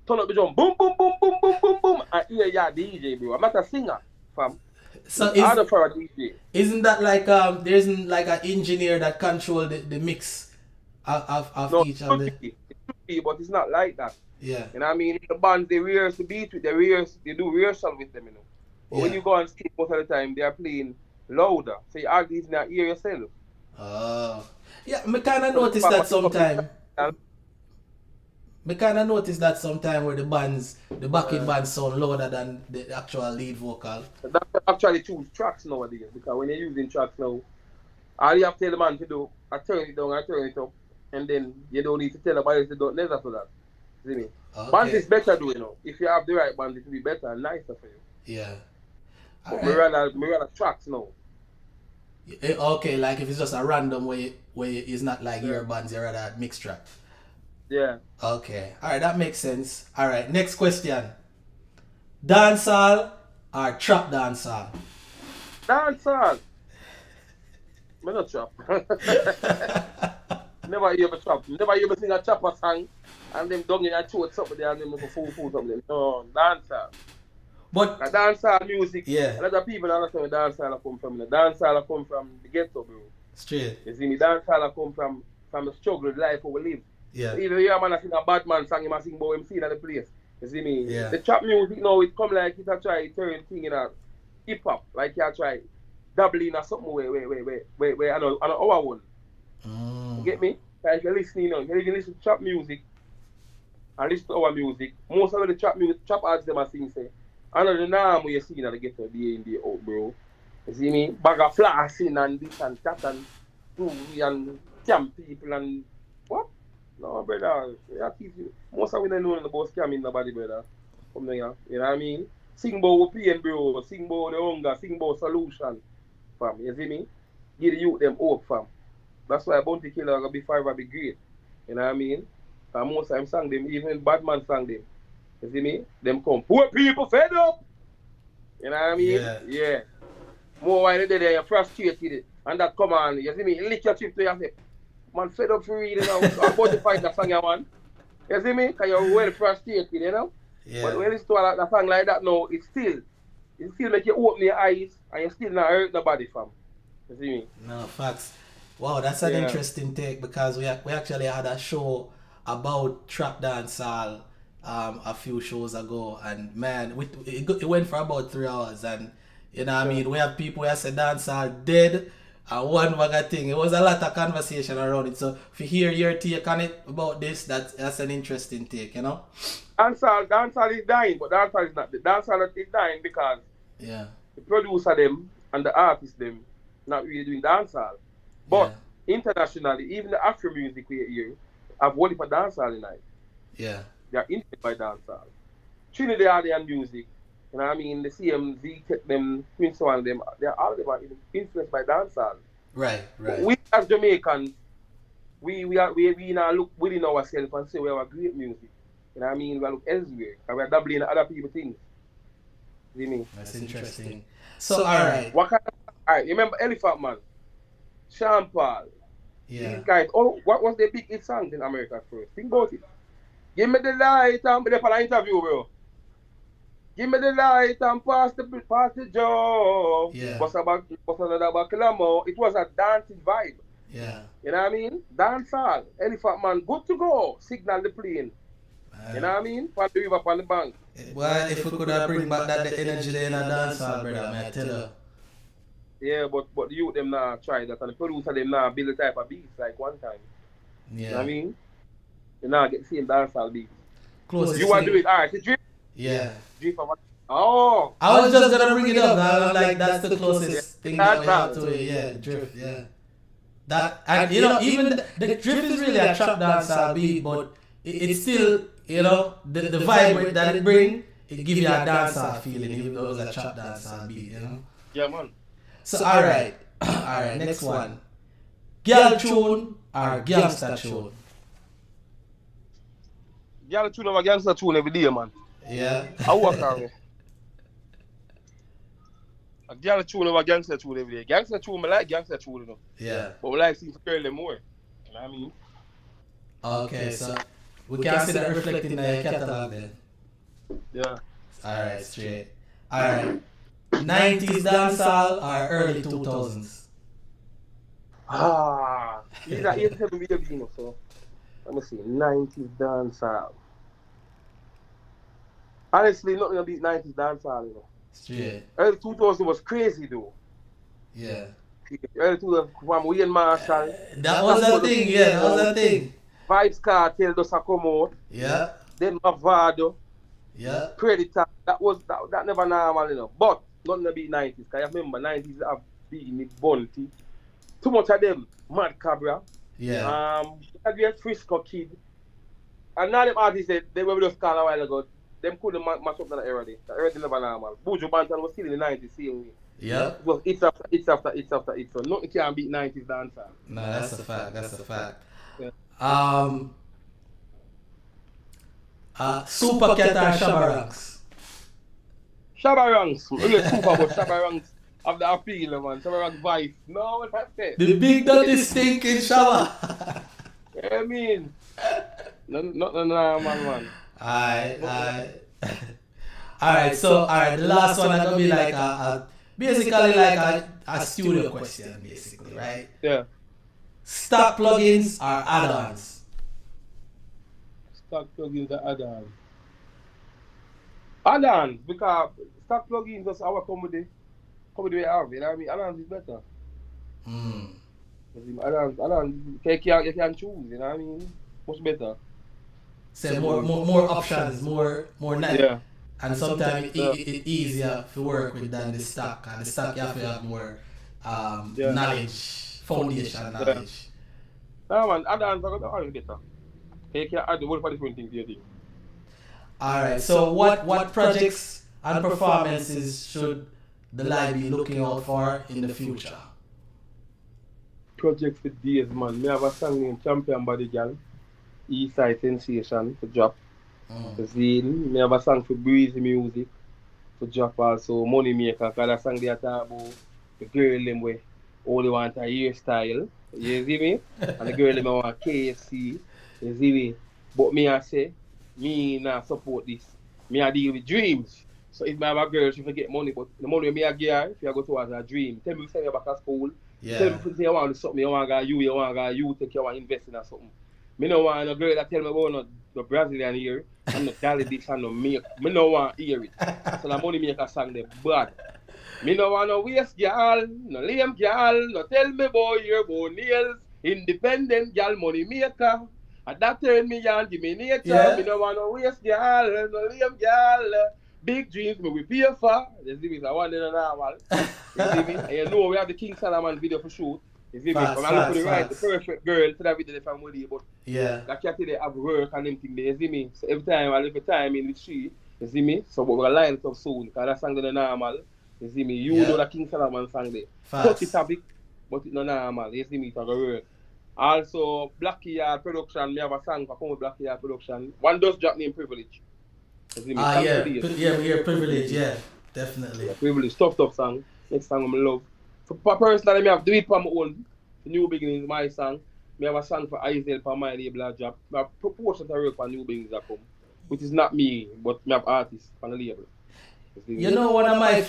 S2: turn up the drum, boom, boom, boom, boom, boom, boom, boom, and hear ya DJ, bro. I'm not a singer, fam.
S1: So
S2: It's harder for a DJ.
S1: isn't that like there isn't like an engineer that control the mix of
S2: No,
S1: each of the
S2: it should be, but it's not like that.
S1: yeah.
S2: You know what I mean? The bands, they rehearse the beat with, they do rehearsal with them, you know. But when
S1: Yeah.
S2: you go on stage most of the time, they are playing louder. So you hardly even hear yourself.
S1: Oh. Yeah, me kinda notice that sometime. Me kinda notice that sometime where the backing bands sound louder than the actual lead vocal.
S2: That's actually choose tracks nowadays, because when you're using tracks now, all you have to tell the man to do, I turn it down, I turn it up, and then you don't need to tell nobody else to do never for that. See me?
S1: Okay.
S2: Bands is better doing, you know. If you have the right band, it will be better and nicer for you.
S1: Yeah.
S2: But me rather tracks now.
S1: Okay, like if it's just a random way it's not like your bands, you rather mixed track.
S2: Yeah.
S1: Okay. Alright, that makes sense. Alright, next question. Dancehall or trap dancehall?
S2: Dancehall. Me not trap. Never hear a trap. Never hear me sing a trapper song and them dung in a throat something there and them go fool something. No, dancehall.
S1: But
S2: Now dancehall music,
S1: yeah.
S2: a lot of people don't understand where dancehall come from. The dancehall come from the ghetto, bro.
S1: Straight.
S2: You see me, dancehall come from the struggle, the life we live.
S1: Yeah.
S2: So even if a man sing a bad man song, he must sing about him seeing at the place. You see me?
S1: Yeah.
S2: The trap music now, it come like it a try turn thing in a hip hop, like you try dabbling or something where I know our one. You get me? Like if you're listening, you know, if you listen to trap music and listen to our music, most of the trap artists them are sing say, I know the name where you see that they get day in day out, bro. You see me? Bag of flossing and this and that and groovy and scam people and what? No, brother. Most of we don't know about scamming nobody, brother. Come there, you know what I mean? Sing about pain, bro. Sing about the hunger. Sing about solution, fam. You see me? Give the youth them hope, fam. That's why Bounty Killer gonna be forever be great. You know what I mean? And most time sang them, even Batman sang them. You see me? Them come, poor people fed up. You know what I mean? Yeah. More while they're there, you're frustrated. And that come on, you see me? Lick your chip to yourself. Man, fed up for reading now. I'm about to fight that song, man. You see me? Because you're well frustrated, you know?
S1: Yeah.
S2: But when you listen to a song like that now, it still make you open your eyes and you still not hurt nobody, fam. You see me?
S1: No, facts. Wow, that's an interesting take because we actually had a show about trap dancehall a few shows ago, and man, it went for about 3 hours, and you know what I mean, we have people who say dancehall dead and one bag of thing. It was a lot of conversation around it. So if you hear your take on it about this, that's an interesting take, you know?
S2: Dancehall is dying, but dancehall is not. Dancehall is dying because the producer them and the artist them not really doing dancehall. But internationally, even the Afro music we hear have one for dancehall in it.
S1: Yeah.
S2: They are influenced by dancehall. Trinidadian music, you know what I mean? The CMZ, Tech them, Prince and them, all of them are influenced by dancehall.
S1: Right.
S2: But we as Jamaicans, we now look within ourselves and say we have a great music. You know what I mean? We look elsewhere and we are dabbling in other people's things. You see me?
S1: That's interesting. So alright.
S2: Alright, you remember Elephant Man? Sean Paul.
S1: Yeah.
S2: These guys, what was their big hit songs in America first? Think about it. Give me the light and be there for an interview, bro. Give me the light and pass the job.
S1: Yeah.
S2: What's another buckle of more? It was a dancing vibe.
S1: Yeah.
S2: You know what I mean? Dancehall. Elephant Man, good to go. Signal the plane. You know what I mean? On the river, on the bank.
S1: Well, if we could bring back that energy there in a dancehall, brother, may I tell you.
S2: Yeah, but the youth them now try that, and the producer them now build a type of beats like one time.
S1: Yeah.
S2: You know what I mean? You now get the same dancehall beats.
S1: Closest
S2: you want to do it? Alright, the drift?
S1: Yeah.
S2: Drift of Oh!
S1: I was just gonna bring it up. I'm like, that's the closest thing that we have to it. Yeah, drift, yeah. That, and you know, even the drift is really a trap dancehall beat, but it's still, you know, the vibe that it bring, it gives you a dancehall feeling, even though it's a trap dancehall beat, you know?
S2: Yeah, man.
S1: So, alright, next one. Girl tune or gangster tune?
S2: Girl tune over gangster tune every day, man.
S1: Yeah.
S2: I work on it. A girl tune over gangster tune every day. Gangster tune, I like gangster tune, you know.
S1: Yeah.
S2: But we like seeing girl them more. You know what I mean?
S1: Okay, so we can see that reflecting in your catalog then.
S2: Yeah.
S1: Alright, straight. Alright. 90s dancehall or early 2000s?
S2: He's at 87 baby, you know, so let me see. 90s dancehall. Honestly, nothing gonna beat 90s dancehall, you know.
S1: Straight.
S2: Early 2000 was crazy though.
S1: Yeah.
S2: Early 2000 from Wayne Marshall.
S1: That was a thing, yeah, that was a thing.
S2: Vibes Cartel does a come out.
S1: Yeah.
S2: Then Mavado.
S1: Yeah.
S2: Predator. That never normal, you know. But nothing to beat 90s. Cause I remember 90s have beaten it Bunty. Too much of them. Mad Cabra.
S1: Yeah.
S2: Great Frisco Kid. And now them artists they were just called a while ago. Them couldn't match up that era. That era never normal. Buju Banton was still in the 90s, same way.
S1: Yeah.
S2: It was it's after. So nothing can beat 90s dancer.
S1: No, that's a fact. That's a fact.
S2: Yeah.
S1: Super Cat or Shabba Ranks?
S2: Shabba Ranks. Really super, but Shabba Ranks have the appeal, man. Shabba Ranks vibe. No, what that's it.
S1: The big dirty stinking Shabba.
S2: Yeah, I mean. Not man.
S1: Alright, so the last one is gonna be like basically like a studio question, basically, right?
S2: Yeah.
S1: Stock plugins or add-ons?
S2: Stock plugins or add-ons? Add-ons, because stock plugins just our come with the way I have, you know what I mean? Add-ons is better. Add-ons, you can choose, you know what I mean? Much better.
S1: Say more options, more nice.
S2: Yeah.
S1: And sometimes it's easier to work with than the stock. And the stock you have to have more knowledge, foundation knowledge.
S2: Yeah, man, add-ons are better. You can add the whole for different things to your thing.
S1: Alright, so what projects and performances should the Lyte be looking out for in the future?
S2: Projects for days, man. Me have a song named Champion by the Girl. Eastside Sensation for drop. Zine. Me have a song for Breezy Music for drop also. Money Maker, because that song they talk about the girl them way only want a hairstyle. You see me? And the girl them want KFC. You see me? But me I say, me not support this. Me I deal with dreams. So if me have a girl, she forget money, but the money me I give her, if you go towards a dream. Tell me send you back to school.
S1: Yeah.
S2: Tell me say you want to do something, you want to you take you want to invest in or something. Me no want a girl that tell me about no Brazilian here and no Cali this and no make. Me no want to hear it. So the money make a song they bad. Me no want no waste girl, no lame girl, no tell me boy your bow nails. Independent girl, money maker. And that turn me on, give me nature.
S1: Yeah.
S2: Me no want no waste girl, no lame girl. Big dreams me we pay for. You see me, I want it normal. You see me? And you know we have the King Solomon video for shoot. You see me? But I look for the perfect girl to that video if I'm with you. But
S1: yeah,
S2: that cat they have work and them thing there, you see me? So every time I live time in the street, you see me? So we're line it up soon, because that song is normal. You see me? You know the King Solomon song there. Touchy topic, but it's not normal. You see me? It's a work. Also, Black Yard Production, me have a song for come with Black Yard Production. One does drop name Privilege.
S1: Yeah, we hear Privilege, yeah, definitely.
S2: Yeah, Privilege, tough song. Next song I love. For personally, me have do it for my own. New Beginnings, my song. Me have a song for Isel for my label job. I have proportion to work for New Beginnings that come, which is not me, but me have artists on the label.
S1: You know, one of my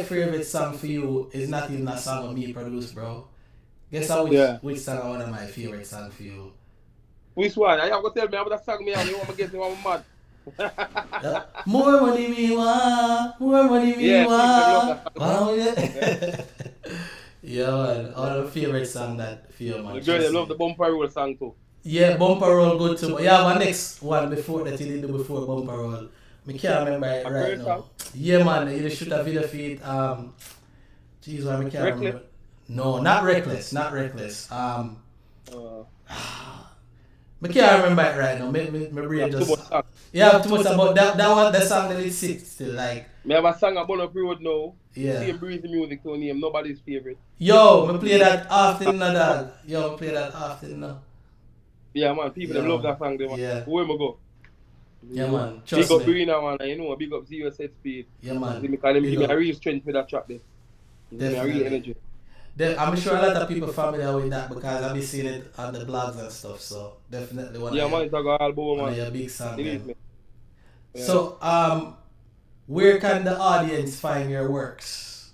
S1: favorite songs for you is not even a song of me produced, bro. Guess which song is one of my favorite songs for you?
S2: Which one? I have to tell me about that song me you want to get me one mad.
S1: More money me want, more money me want. Wow, yeah. Yeah, man. All the favorite song that feel, man.
S2: The girl, they love the Bumper Roll song too.
S1: Yeah, Bumper Roll good too. Yeah, my next one before that you did do before Bumper Roll. I can't remember it right now. Song? Yeah, man. You shoot a video feed. Jeez, why I can't remember. No, not Reckless. I can't remember it right now. My brain just. Yeah, too much about that one. The song that is sick still like.
S2: Me have a song about Up Road now.
S1: Yeah.
S2: Same Breezy Music to name. Nobody's favorite.
S1: Yo, me play that often now, dog. Yo, play that often now.
S2: Yeah, man. People them love that song. They want.
S1: Yeah.
S2: Where me go?
S1: Yeah, man.
S2: Big
S1: Trust
S2: up
S1: me.
S2: Brina, man. You know, big up Zero Set Speed.
S1: Yeah, man.
S2: Because them
S1: Big
S2: give me a
S1: up.
S2: real strength with that track there. Give me a real
S1: Definitely.
S2: energy.
S1: I'm sure a lot of people familiar with that because I've been seeing it on the blogs and stuff. So definitely
S2: Yeah, man, it's a good album,
S1: one of
S2: man.
S1: your big songs.
S2: Believe me. Yeah.
S1: So where can the audience find your works?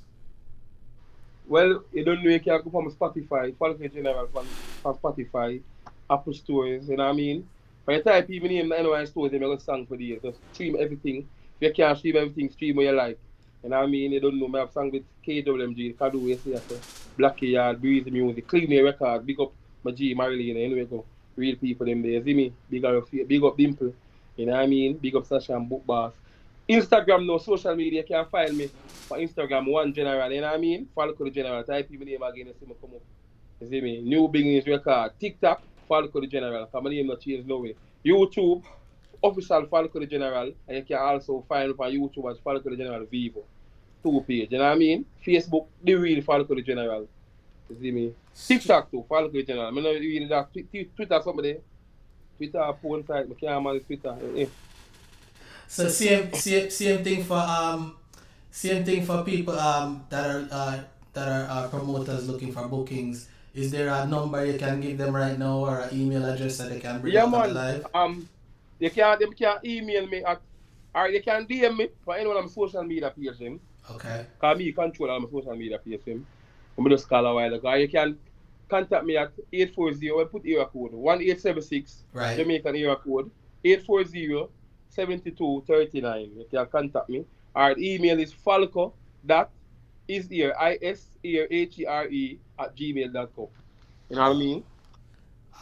S2: Well, you don't know, you can go from Spotify, Falco Di General from Spotify, Apple stores, you know what I mean? By the time people name the NY stores, they make a song for the year. Just stream everything. If you can't stream everything, stream what you like. You know what I mean? You don't know, I have song with KWMG, Kadu, you see, Blackie Yard, Breezy Music, Clean Me Record, big up my G, Marilyn, anyway, go. Real people them there, you see me? Big up Dimple, you know what I mean? Big up Sasha and Book Boss. Instagram, no social media, you can find me for Instagram, One General, you know what I mean? Falco Di General, type my name again, you see me come up. You see me? New Beginnings Record, TikTok, Falco Di General, because my name not change no way. YouTube, official Falco Di General, and you can also find me on YouTube as Falco Di General Vivo. 2 page, you know what I mean? Facebook, the real Falco Di General. You see me? TikTok too, Falco Di General. I know you read that Twitter somebody. Twitter porn site, I can't manage Twitter.
S1: So same thing for people that are promoters looking for bookings. Is there a number you can give them right now or an email address that they can bring up on the live?
S2: They can email me at, or they can DM me for anyone on my social media page.
S1: Okay.
S2: Because me control all my social media page. I'm just call a while ago. You can contact me at 840, I put area code 1876,
S1: Right.
S2: Jamaican area code 840 7239. You can contact me. Our email is falco.ishere@gmail.com. You know what I mean?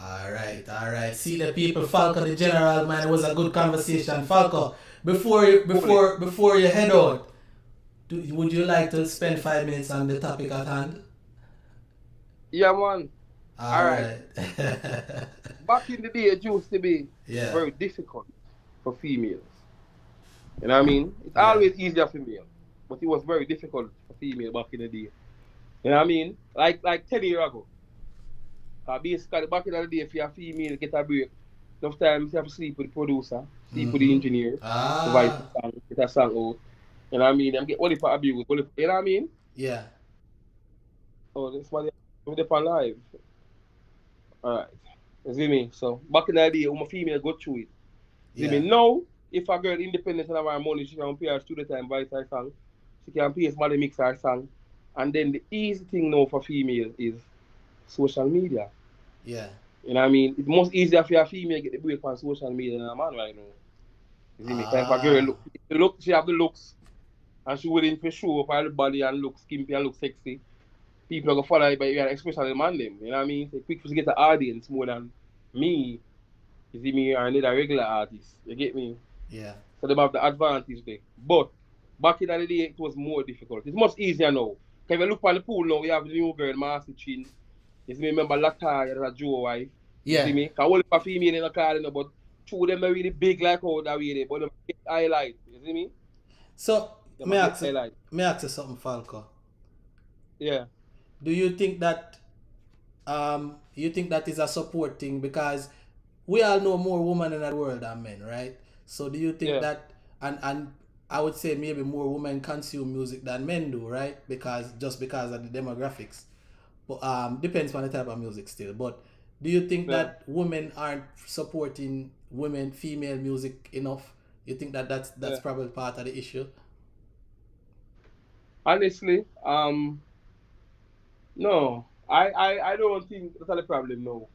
S1: Alright. See the people, Falco the General, man, it was a good conversation. Falco, before you head out, would you like to spend 5 minutes on the topic at hand?
S2: Yeah, man.
S1: Alright.
S2: Back in the day, it used to be very difficult for females. You know what I mean? It's always easier for male, but it was very difficult for female back in the day. You know what I mean? Like 10 years ago. Basically, back in the day, if you're a female, get a break. Enough times you have to sleep with the producer, sleep with the engineer, provide the song, get a song out. You know what I mean? Them get only for abuse. You know what I mean?
S1: Yeah.
S2: Oh, this one with the live. Alright. You see me? So back in the day, when a female go through it. You see me? Now, if a girl independent and have her money, she can pay her studio time, buy her song. She can pay somebody mix her song. And then the easy thing now for female is social media.
S1: Yeah.
S2: You know what I mean? It's most easier for a female get the break on social media than a man right now. You see me? If a girl look, she have the looks and she willing to show up her body and look skimpy and look sexy. People are gonna follow her by especially the man them. You know what I mean? It's quick to get the audience more than me. You see me, or need a regular artist. You get me?
S1: Yeah.
S2: So they have the advantage there. But back in the day, it was more difficult. It's much easier now. Because if you look on the pool now, we have the new girl, Master Chin. You see me, remember Latto, that's a Joe wife. You see me? Because all the female in the car, but two of them are really big like how that way, but they get highlight. You see me?
S1: So, may I ask you something, Falco?
S2: Yeah.
S1: Do you think that is a support thing? Because we all know more women in the world than men, right? So do you think that, and I would say maybe more women consume music than men do, right? Because of the demographics. But depends on the type of music still. But do you think that women aren't supporting female music enough? You think that that's probably part of the issue?
S2: Honestly, no. I don't think that's the problem now.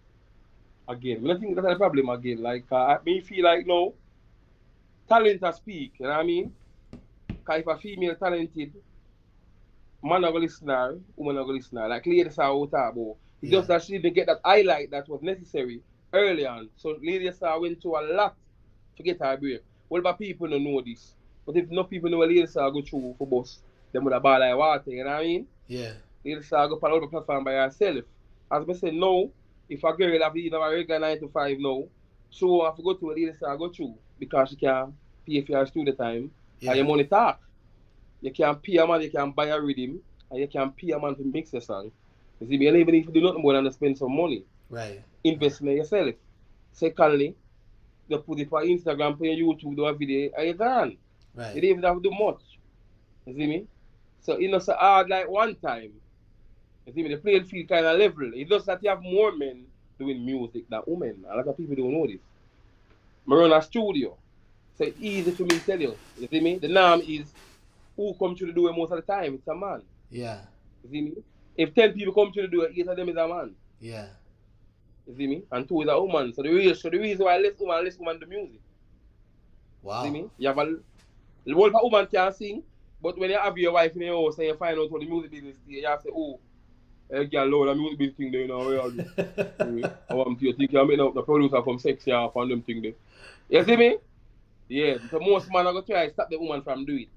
S2: Again, I don't think that's the problem again. Like, I feel like no talent to speak, you know what I mean? Because if a female talented, man not gonna listen to her, woman not gonna listen to her. Like ladies are out about. It's just that she didn't get that highlight that was necessary early on. So ladies went through a lot to get her break. What about people don't know this? But if no people know what ladies go through for boss, them would have ball like water, you know what I mean?
S1: Yeah.
S2: Ladies go on all the platform by herself. As I said, no, if a girl have a regular 9 to 5 now, so I have to go to what ladies go through because she can pay for her studio time and your money talk. You can pay a man, you can buy a rhythm, and you can pay a man to mix a song. You see, and even if you do nothing more than to spend some money,
S1: right,
S2: invest in yourself. Secondly, they put it on Instagram, put it on YouTube, do a video, and you're gone.
S1: Right.
S2: You didn't even have to do much. You see me? So it's not so hard like one time. You see me? The playing field kind of level. It's just that you have more men doing music than women. A lot of people don't know this. I run a studio. So it's easy for me to tell you. You see me? The norm is who come to do it most of the time? It's a man.
S1: Yeah.
S2: You see me? If 10 people come to do it, 8 of them is a man.
S1: Yeah.
S2: You see me? And 2 is a woman. So the reason why less woman do music.
S1: Wow.
S2: You see me? You have a whole woman can sing, but when you have your wife in your house and you find out what the music business is, you have to say, oh, hey, girl, Lord, the music business thing there, you know, where are you? I want you to think you're making up the producer from sexy off on them thing there. You see me? Yeah, so most men are going to try to stop the woman from doing it.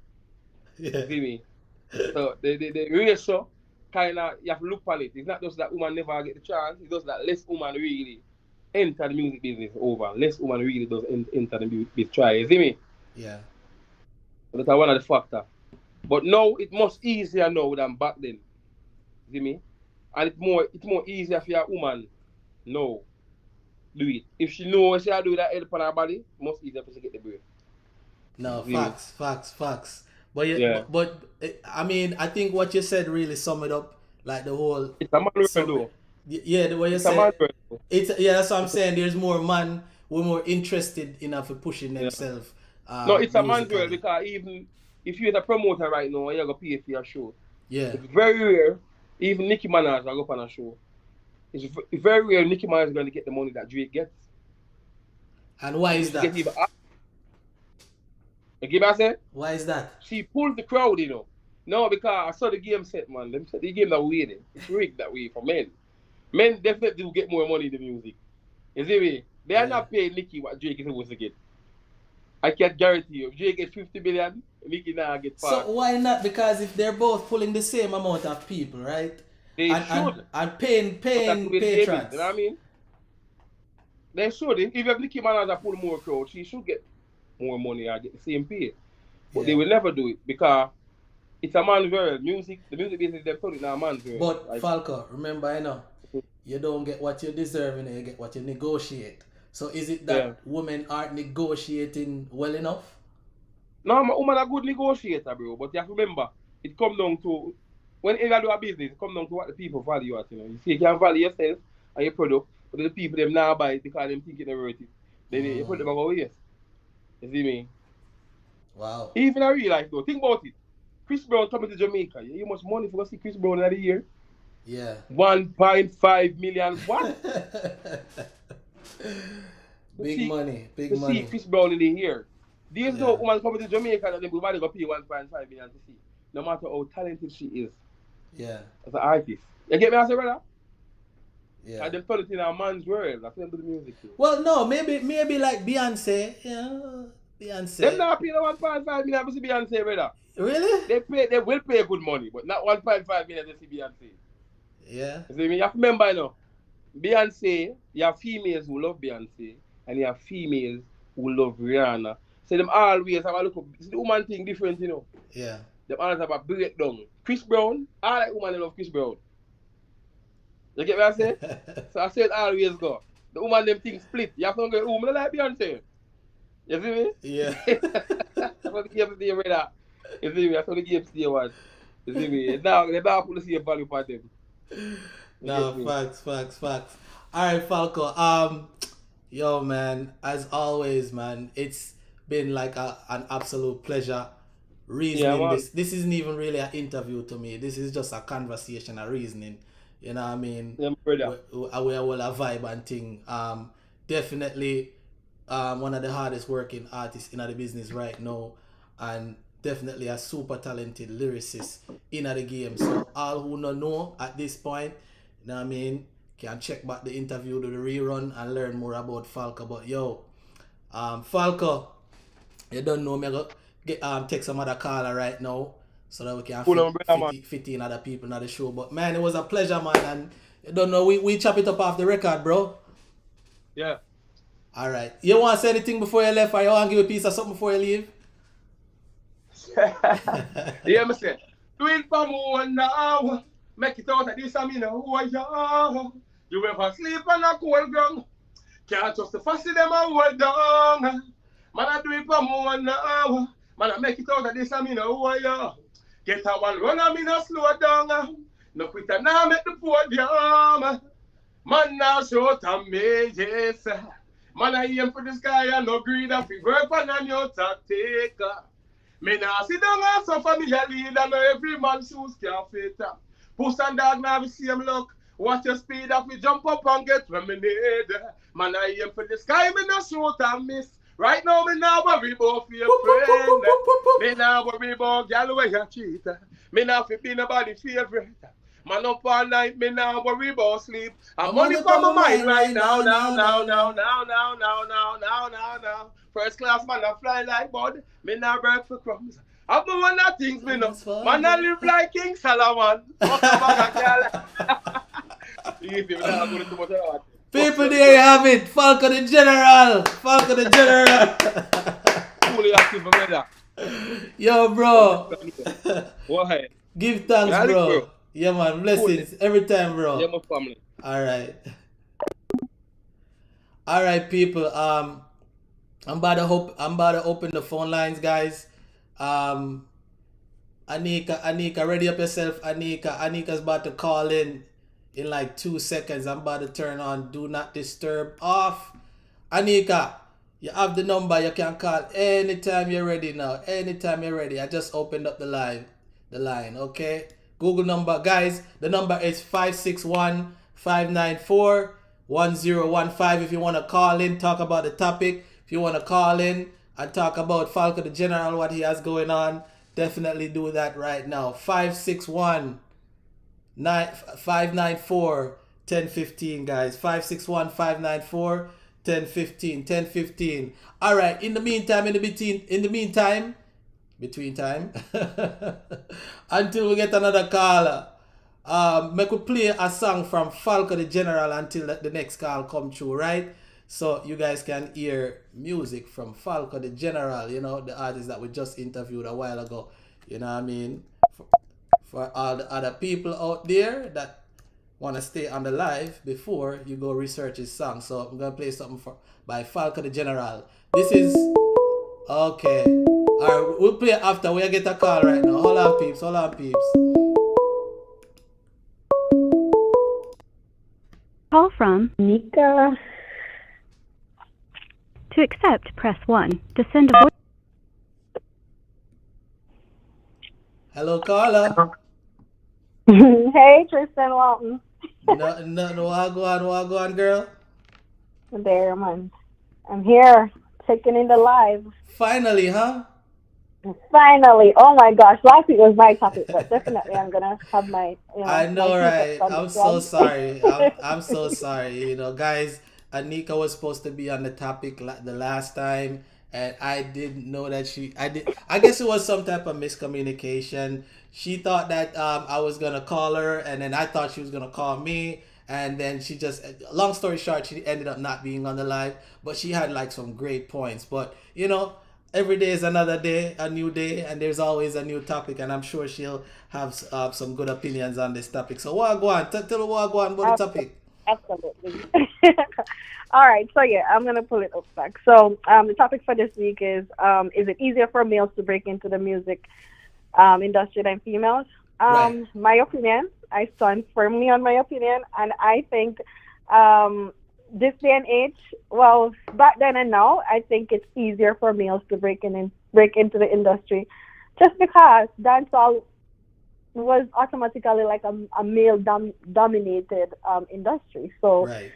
S1: Yeah.
S2: You see me? So the ratio, kind of, you have to look on it. It's not just that woman never get the chance, it's just that less woman really enter the music business over. Less woman really does enter the music business. Try, you see me?
S1: Yeah.
S2: That's one of the factors. But now it's much easier now than back then. See me? And it's more easier for a woman now do it. If she knows she do that help on her body, much easier for she get the break.
S1: No,
S2: See
S1: facts. But
S2: Yeah.
S1: but I mean, I think what you said really sum it up. Like the whole.
S2: It's a man world though.
S1: Yeah, the way you
S2: It's a
S1: said.
S2: man world though.
S1: That's what I'm saying. There's more man. We're more interested enough in pushing themselves.
S2: No, it's a man's
S1: musically.
S2: world because even if you're a promoter right now and you're going to pay for your show,
S1: Yeah.
S2: it's very rare, even Nicki Minaj will go up on a show. It's very rare Nicki Minaj is going to get the money that Drake gets.
S1: And why is that?
S2: You get what I say?
S1: Why is that?
S2: She pulls the crowd, you know. No, because I saw the game set, man. Them set the game that way. It's rigged that way for men. Men definitely do get more money in the music. You see me? They are not paying Nicki what Drake is supposed to get. I can guarantee you, if Drake gets 50 million, Nicki now get part.
S1: So why not? Because if they're both pulling the same amount of people, right?
S2: They should.
S1: And paying
S2: patrons.
S1: patrons.
S2: You know what I mean? They should. If you have Nicki Minaj pull more crowd, she should get more money and get the same pay. But they will never do it because it's a man's world. The music business, they put it in a man's world.
S1: But
S2: like,
S1: Falco, remember, you don't get what you deserve, you get what you negotiate. So is it that women aren't negotiating well enough?
S2: No, my woman a good negotiator, bro. But you have to remember, it comes down to, when you do a business, it comes down to what the people value at. You see, you can value yourself and your product, but the people them now buy it because them think they're worth it. Then you put them on go waste. You see me?
S1: Wow.
S2: Even in real life though, think about it. Chris Brown coming to Jamaica. You much money for to see Chris Brown in the year?
S1: Yeah.
S2: 1.5 million. What?
S1: Big money.
S2: See Chris Brown in the year. There's no woman coming to Jamaica that they will go pay 1.5 million to see. No matter how talented she is.
S1: Yeah.
S2: As an artist. You get me, I say, brother?
S1: Yeah.
S2: And them turn it in a man's world. That's them do the music too.
S1: Well, no, maybe like Beyonce. Yeah, Beyonce.
S2: Them not pay the 1.5 million to see Beyonce, brother.
S1: Really?
S2: They will pay good money, but not 1.5 million to see Beyonce.
S1: Yeah.
S2: You see me? You have to remember, you know, Beyonce, you have females who love Beyonce, and you have females who love Rihanna. So them always have a look up. It's the woman thing different, you know.
S1: Yeah.
S2: Them always have a breakdown. Chris Brown, all like woman love Chris Brown. You get what I say? So I said always go. The woman them things split. You have to go, woman like Beyonce. You see me?
S1: Yeah.
S2: That's what the game stay, brother. You see me? That's what the game stay was. You see me? Now they don't put the same value for them.
S1: No, facts. Alright, Falco. Yo, man, as always, man, it's been like an absolute pleasure reasoning this. This isn't even really an interview to me. This is just a conversation, a reasoning. You know what I mean?
S2: Yeah, brother.
S1: We will a vibe and thing. Definitely one of the hardest working artists in the business right now, and definitely a super talented lyricist in the game. So all who don't know at this point, you know what I mean, can check back the interview, do the rerun, and learn more about Falco. But yo, Falco, you don't know me, I go get take some other caller right now so that we can fit in other people in the show. But man, it was a pleasure, man, and you don't know, we chop it up off the record, bro.
S2: Yeah.
S1: Alright. You want to say anything before you left, or you want to give a piece of something before you leave?
S2: Yeah, me say, do it for more now. Make it out of this, I mean, who are you? You ever sleep on a cold ground? Can't trust the fussy them and hold down. Man, I do it for more now. Man, I make it out of this, I mean, who you? Get a one run, I mean, I slow down. No quitter now, make the podium. Man, now show to me, yes. Man, I aim for the sky and no greed. If we work on a new tactic. Me now sit down and suffer me a leader. No every man shoes can fit. Puss and dog now we see him look. Watch your speed up, we jump up and get where me need. Man, I aim for the sky, me no shoot and miss. Right now, me now worry about your friend. Me now worry about gal where you cheat. Me now fi be nobody favorite. Man up all night, me now worry about sleep. I'm money for my mind right now. First class man, I fly like bud. Me now work for crumbs. I'm one of things me know. Man, I live like King Solomon. Fuck a bag of girl.
S1: People, there you have it. Falco the General. Falco the General.
S2: Fully active, brother.
S1: Yo, bro.
S2: Go ahead.
S1: Give thanks, bro. Yeah, man. Blessings every time, bro.
S2: Yeah, my family.
S1: All right. All right, people. I'm about to open the phone lines, guys. Anika, ready up yourself, Anika. Anika's about to call in like 2 seconds. I'm about to turn on Do Not Disturb off. Anika, you have the number. You can call anytime you're ready now. Anytime you're ready. I just opened up the line, okay? Google number, guys. The number is 561-594-1015. If you want to call in, talk about the topic. If you want to call in and talk about Falco the General, what he has going on, definitely do that right now. 561-594-1015, guys. 561-594-1015. All right. In the meantime, between time, until we get another caller, make we play a song from Falco the General until the next call come through, right? So you guys can hear music from Falco the General, you know, the artist that we just interviewed a while ago. You know what I mean? For all the other people out there that want to stay on the live before you go research his song. So I'm going to play something by Falco the General. This is... Okay. Alright, we'll play after we get a call right now. Hold on, peeps.
S3: Call from
S4: Nika.
S3: To accept, press 1. To send a voice.
S1: Hello, caller.
S4: Hey, Tristan Walton.
S1: No, go on, girl.
S4: There, man. I'm here, taking in the live.
S1: Finally, huh?
S4: Finally. Oh my gosh, last week was my topic, but definitely I'm gonna have my.
S1: I know, right? I'm so sorry. I'm so sorry. You know, guys. Anika was supposed to be on the topic the last time, and I didn't know that I guess it was some type of miscommunication. She thought that I was gonna call her, and then I thought she was gonna call me, and then she just, long story short, she ended up not being on the live, but she had like some great points. But you know, every day is another day, a new day, and there's always a new topic, and I'm sure she'll have some good opinions on this topic. So what go on? Tell her what go on about the topic.
S4: Absolutely. All right, so yeah, I'm gonna pull it up back. So the topic for this week is it easier for males to break into the music industry than females?
S1: Right.
S4: My opinion, I stand firmly on my opinion, and I think this day and age, well, back then and now, I think it's easier for males to break into the industry, just because dancehall was automatically like a male dominated industry. So
S1: right.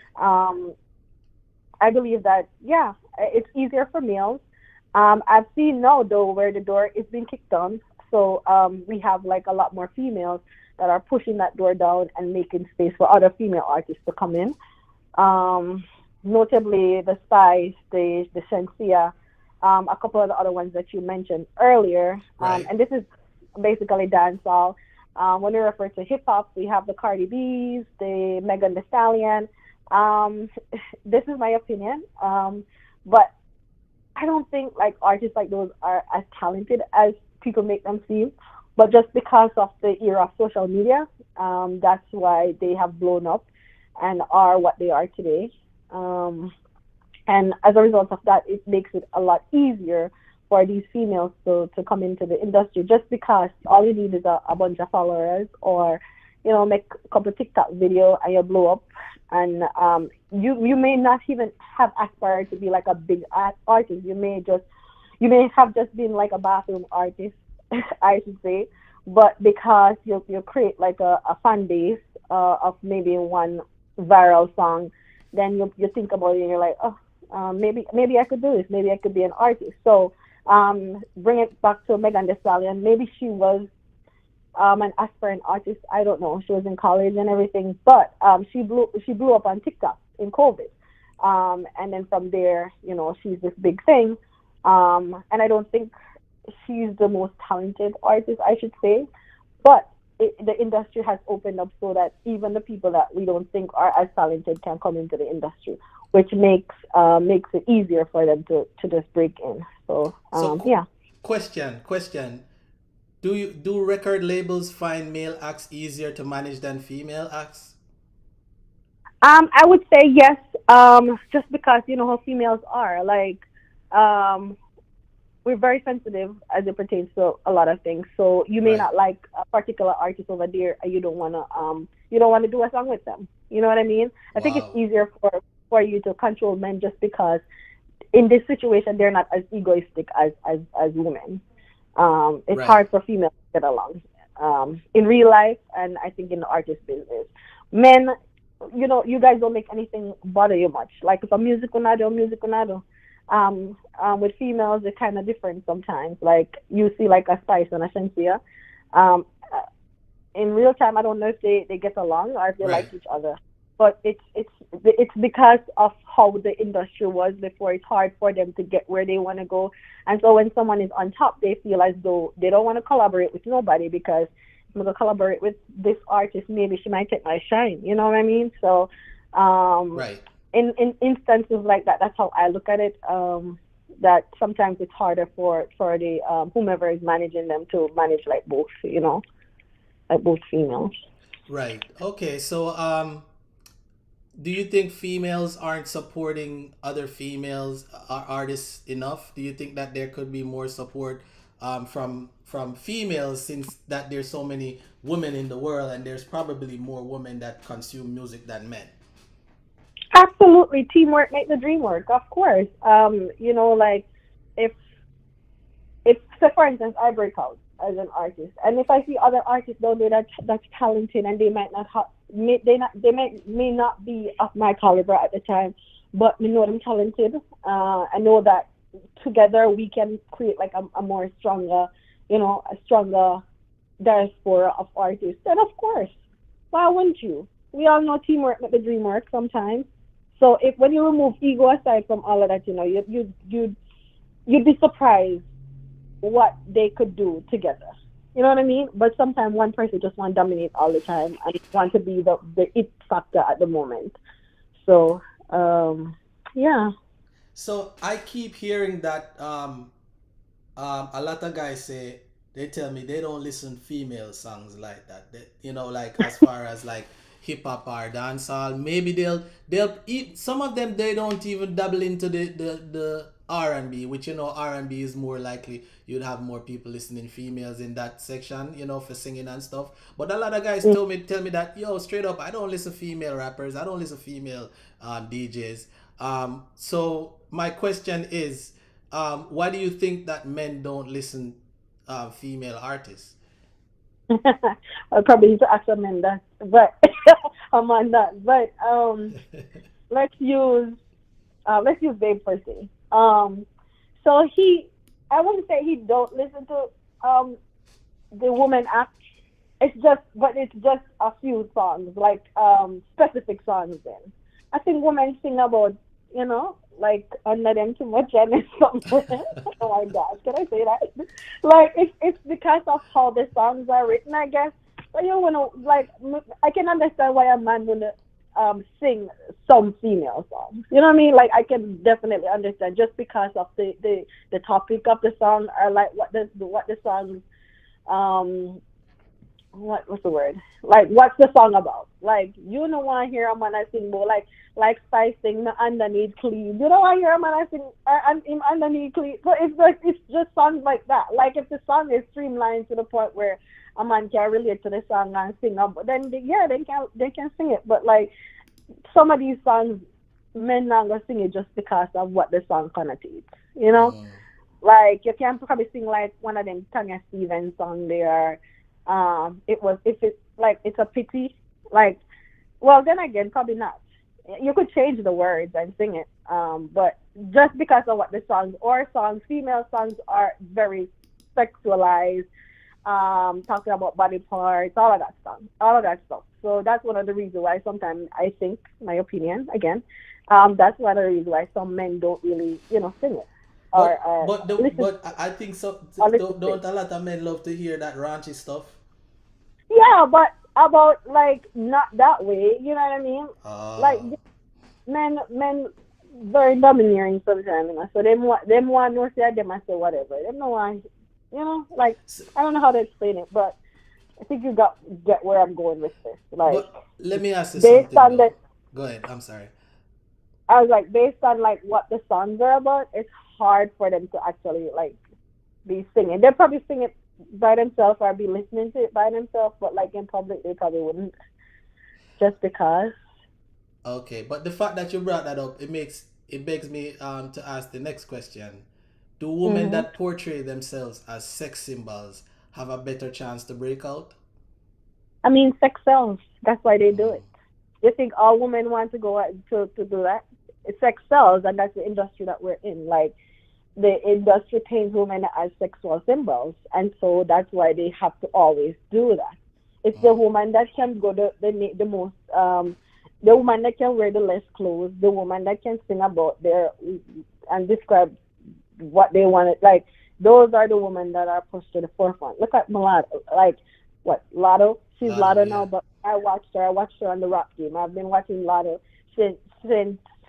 S4: I believe that, yeah, it's easier for males. I've seen now though where the door is being kicked down. So we have like a lot more females that are pushing that door down and making space for other female artists to come in. Notably the Spice, the Shenseea, a couple of the other ones that you mentioned earlier.
S1: Right.
S4: And this is basically dancehall. When we refer to hip hop, we have the Cardi B's, the Megan Thee Stallion. This is my opinion, but I don't think like artists like those are as talented as people make them seem. But just because of the era of social media, that's why they have blown up and are what they are today. And as a result of that, it makes it a lot easier for these females to come into the industry, just because all you need is a bunch of followers, or make a couple of TikTok video and you blow up. And you may not even have aspired to be like a big artist. You may have just been like a bathroom artist, I should say. But because you create like a fan base of maybe one viral song, then you think about it and you're like, oh, maybe I could do this. Maybe I could be an artist. So bring it back to Megan Thee Stallion. Maybe she was an aspiring artist. I don't know. She was in college and everything, but she blew up on TikTok in COVID, and then from there, she's this big thing. And I don't think she's the most talented artist, I should say, but the industry has opened up so that even the people that we don't think are as talented can come into the industry, which makes it easier for them to just break in. So yeah.
S1: Question. Do record labels find male acts easier to manage than female acts?
S4: I would say yes. Just because how females are. Like, we're very sensitive as it pertains to a lot of things. So you may not like a particular artist over there, and you don't wanna do a song with them. You know what I mean? I think it's easier for you to control men, just because in this situation they're not as egoistic as women. It's hard for females to get along in real life, and I think in the artist business. Men, you guys don't make anything bother you much. Like, if a music unado. With females, it's kind of different sometimes. Like, you see like a Spice and a Shenseea. In real time, I don't know if they get along or if they like each other. But it's because of how the industry was before. It's hard for them to get where they want to go, and so when someone is on top, they feel as though they don't want to collaborate with nobody, because if I'm gonna collaborate with this artist, maybe she might take my shine. You know what I mean? So, in instances like that, that's how I look at it. That sometimes it's harder for the whomever is managing them to manage like both, like both females.
S1: Right. Okay. So do you think females aren't supporting other females artists enough? Do you think that there could be more support from females, since that there's so many women in the world, and there's probably more women that consume music than men?
S4: Absolutely, teamwork make the dream work. Of course, like if say for instance I break out as an artist, and if I see other artists down there that's talented, and they might not have, may not be of my caliber at the time, but we know I'm talented. I know that together we can create like a more stronger, a stronger diaspora of artists. And of course, why wouldn't you? We all know teamwork make the dream work sometimes. So when you remove ego aside from all of that, you'd be surprised what they could do together. You know what I mean? But sometimes one person just want to dominate all the time and want to be the it factor at the moment. So yeah.
S1: So I keep hearing that a lot of guys they tell me they don't listen female songs like that. Like as far as like hip hop or dancehall, maybe they'll eat. Some of them, they don't even dabble into the R&B, which R&B is more likely you'd have more people listening females in that section, for singing and stuff. But a lot of guys tell me that, straight up, I don't listen female rappers, I don't listen female DJs. So my question is, why do you think that men don't listen female artists?
S4: I probably need to ask a man that, but I'm on that. But let's use Babe for say. So I wouldn't say he don't listen to the woman act. It's just a few songs, like specific songs. Then I think women sing about like under them too much and something. Oh my gosh, can I say that? Like it's because of how the songs are written, I guess. But like, I can understand why a man would sing some female songs. You know what I mean? Like, I can definitely understand, just because of the topic of the song, or like what the songs what's the word? Like, what's the song about? Like, you don't want to hear a man I sing more like Spice sing the underneath clean. You don't want to hear a man I sing him underneath clean. So it's just songs like that. Like, if the song is streamlined to the point where a man can relate to the song and sing up, then they can sing it. But like some of these songs, men not gonna sing it just because of what the song connotates. You know, like you can probably sing like one of them Tanya Stevens song there. It was if it's like it's a pity. Like, well, then again, probably not. You could change the words and sing it. But just because of what the female songs are very sexualized. Talking about body parts, all of that stuff. So that's one of the reasons why sometimes I think, my opinion, again, that's one of the reasons why some men don't really, sing it.
S1: But I think so. Don't a lot of men love to hear that raunchy stuff?
S4: Yeah, but about like not that way. You know what I mean? Like men very domineering sometimes. So them want to say them and say whatever. Them no one. Like I don't know how to explain it, but I think you get where I'm going with this. Like,
S1: but let me ask you something. Go ahead. I'm sorry.
S4: I was like, based on like what the songs are about, it's hard for them to actually like be singing. They'll probably sing it by themselves or be listening to it by themselves, but like in public, they probably wouldn't. Just because.
S1: Okay, but the fact that you brought that up, it begs me to ask the next question. Do women that portray themselves as sex symbols have a better chance to break out?
S4: I mean, sex sells. That's why they do it. You think all women want to go out to do that? Sex sells, and that's the industry that we're in. Like, the industry paints women as sexual symbols, and so that's why they have to always do that. It's the woman that can go the most, the woman that can wear the less clothes, the woman that can sing about and describe what they wanted. Like, those are the women that are pushed to the forefront. Look at Mulatto. Like, what, Latto? She's Latto now, but I watched her on the rap game. I've been watching Latto since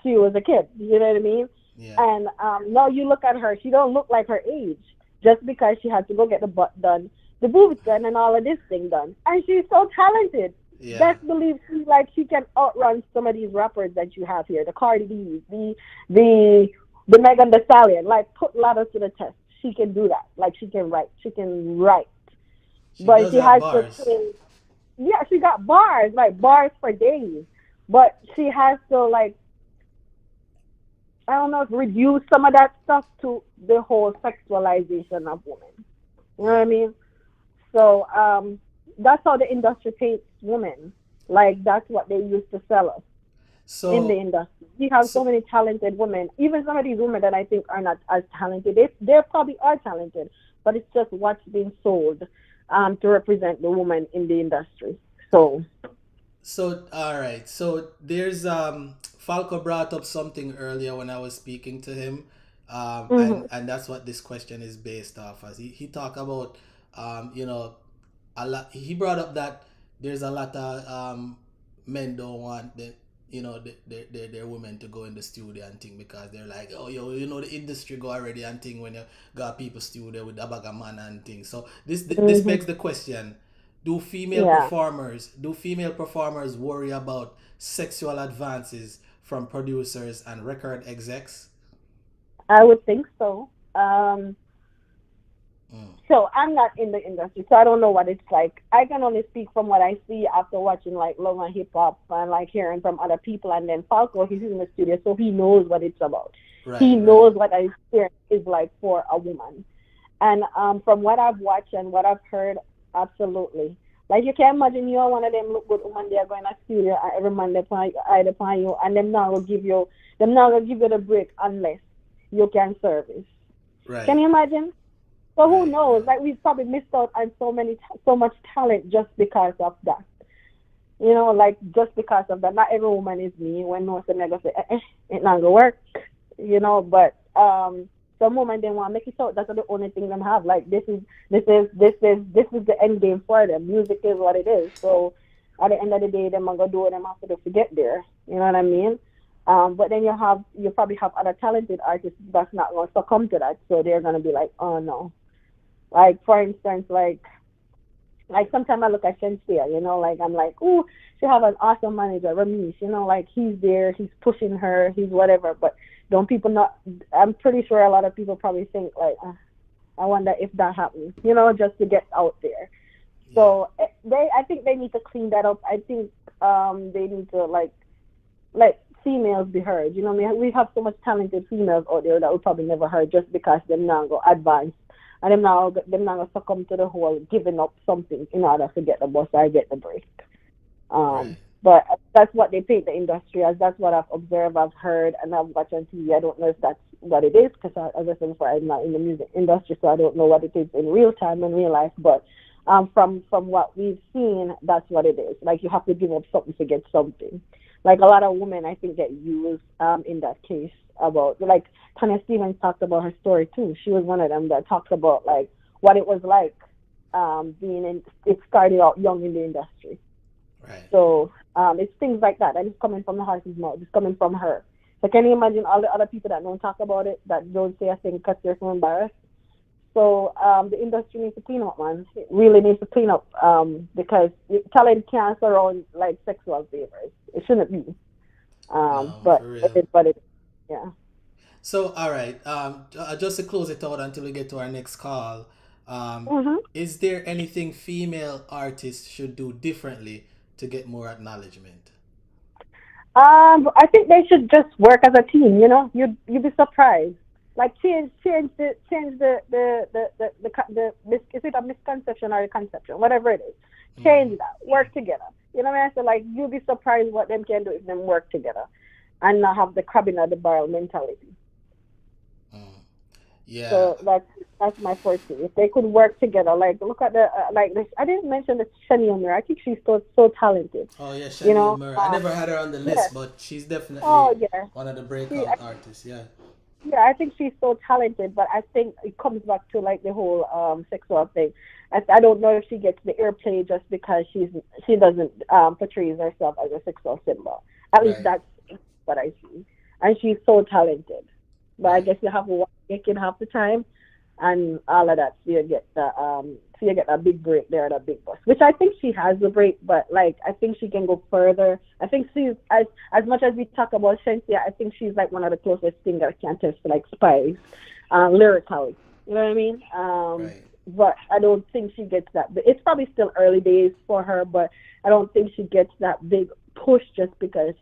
S4: she was a kid. You know what I mean?
S1: Yeah.
S4: And now you look at her, she don't look like her age just because she had to go get the butt done, the boobs done, and all of this thing done. And she's so talented.
S1: Yeah.
S4: Best believe she can outrun some of these rappers that you have here, the Cardi B's, the Megan Thee Stallion. Like, put Latto to the test. She can do that. Like, she can write. But she has bars. Yeah, she got bars, like bars for days. But she has to, like, I don't know, reduce some of that stuff to the whole sexualization of women. You know what I mean? So that's how the industry paints women. Like, that's what they used to sell us in the industry. We have so many talented women. Even some of these women that I think are not as talented, they probably are talented, but it's just what's being sold to represent the woman in the industry. So
S1: all right. So there's Falco brought up something earlier when I was speaking to him, and that's what this question is based off as. He talked about a lot. He brought up that there's a lot of men don't want their women to go in the studio and thing because they're like, oh, the industry go already and thing when you got people studio with a bag of man and thing. So this begs the question: Do female performers worry about sexual advances from producers and record execs?
S4: I would think so. So I'm not in the industry, so I don't know what it's like. I can only speak from what I see after watching like Love and Hip Hop and like hearing from other people. And then Falco, he's in the studio, so he knows what it's about. He knows what an experience is like for a woman. And from what I've watched and what I've heard, absolutely. Like, you can't imagine you are one of them look good women. They are going to studio and every man they eye upon you, and them not gonna give you the break unless you can service.
S1: Right.
S4: Can you imagine? So who knows? Like, we've probably missed out on so much talent just because of that. Like, just because of that. Not every woman is me. When no one never say, it's not gonna work. But some women they want to make it out. That's the only thing them have. Like, this is the end game for them. Music is what it is. So at the end of the day, them are gonna do what them have to do to get there. You know what I mean? But then you probably have other talented artists that's not going to succumb to that. So they're going to be like, oh no. Like, for instance, like Like sometimes I look at Shenseea, you know, like I'm like, ooh, she have an awesome manager, Remy, you know, like he's there, he's pushing her, he's whatever. But don't people not? I'm pretty sure a lot of people probably think like, I wonder if that happens, you know, just to get out there. So I think they need to clean that up. I think they need to like let females be heard. You know, we have so much talented females out there that we probably never heard just because them now go advance and them now go succumb to the whole giving up something in order to get the bus or get the break. But that's what they paint the industry as. That's what I've observed, I've heard, and I've watched on TV. I don't know if that's what it is because, as I said before, I'm not in the music industry, so I don't know what it is in real time, in real life. But from what we've seen, that's what it is. Like, you have to give up something to get something. Like, a lot of women, I think, get used in that case about, like, Tanya Stevens talked about her story, too. She was one of them that talked about, like, what it was like it started out young in the industry.
S1: Right.
S4: So it's things like that. And it's coming from the horse's mouth. It's coming from her. So can you imagine all the other people that don't talk about it, that don't say a thing because they're so embarrassed? So the industry needs to clean up, man. It really needs to clean up because talent can't surround like sexual favors. It shouldn't be. But yeah.
S1: So, all right. Just to close it out until we get to our next call, is there anything female artists should do differently to get more acknowledgement?
S4: I think they should just work as a team. You know, you'd be surprised. Like change the is it a misconception or a conception, whatever it is. Change that. Work together. You know what I mean? So like you'll be surprised what them can do if them work together, and not have the crabbing at the barrel mentality.
S1: Yeah.
S4: So that's my forte. If they could work together, like look at the like this. I didn't mention the Shenseea. I think she's so talented.
S1: Oh yeah, Shenseea.
S4: You know,
S1: I never had her on the list, but she's definitely one of the breakout artists. Yeah.
S4: Yeah, I think she's so talented, but I think it comes back to like the whole sexual thing. I don't know if she gets the airplay just because she doesn't portray herself as a sexual symbol. At least that's what I see. And she's so talented. But I guess you have one kid half the time and all of that, so you get a big break there at a big bus. Which I think she has the break, but like I think she can go further. I think she's as much as we talk about Shenseea, I think she's like one of the closest singers can test to like Spice, lyrically. You know what I mean? But I don't think she gets that. But it's probably still early days for her, but I don't think she gets that big push just because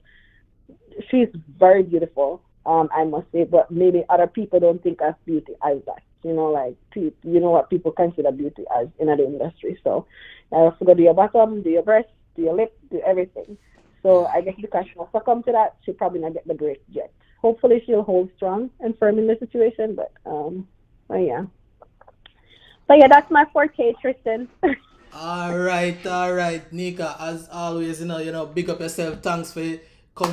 S4: she's very beautiful. I must say, but maybe other people don't think of beauty as that. You know, like you know what people consider beauty as in the industry. So, do your bottom, do your breast, do your lip, do everything. So I guess because she'll succumb to that, she'll probably not get the break yet. Hopefully, she'll hold strong and firm in the situation. But yeah. So yeah, that's my forte, Tristan.
S1: All right, Nika. As always, you know, big up yourself. Thanks for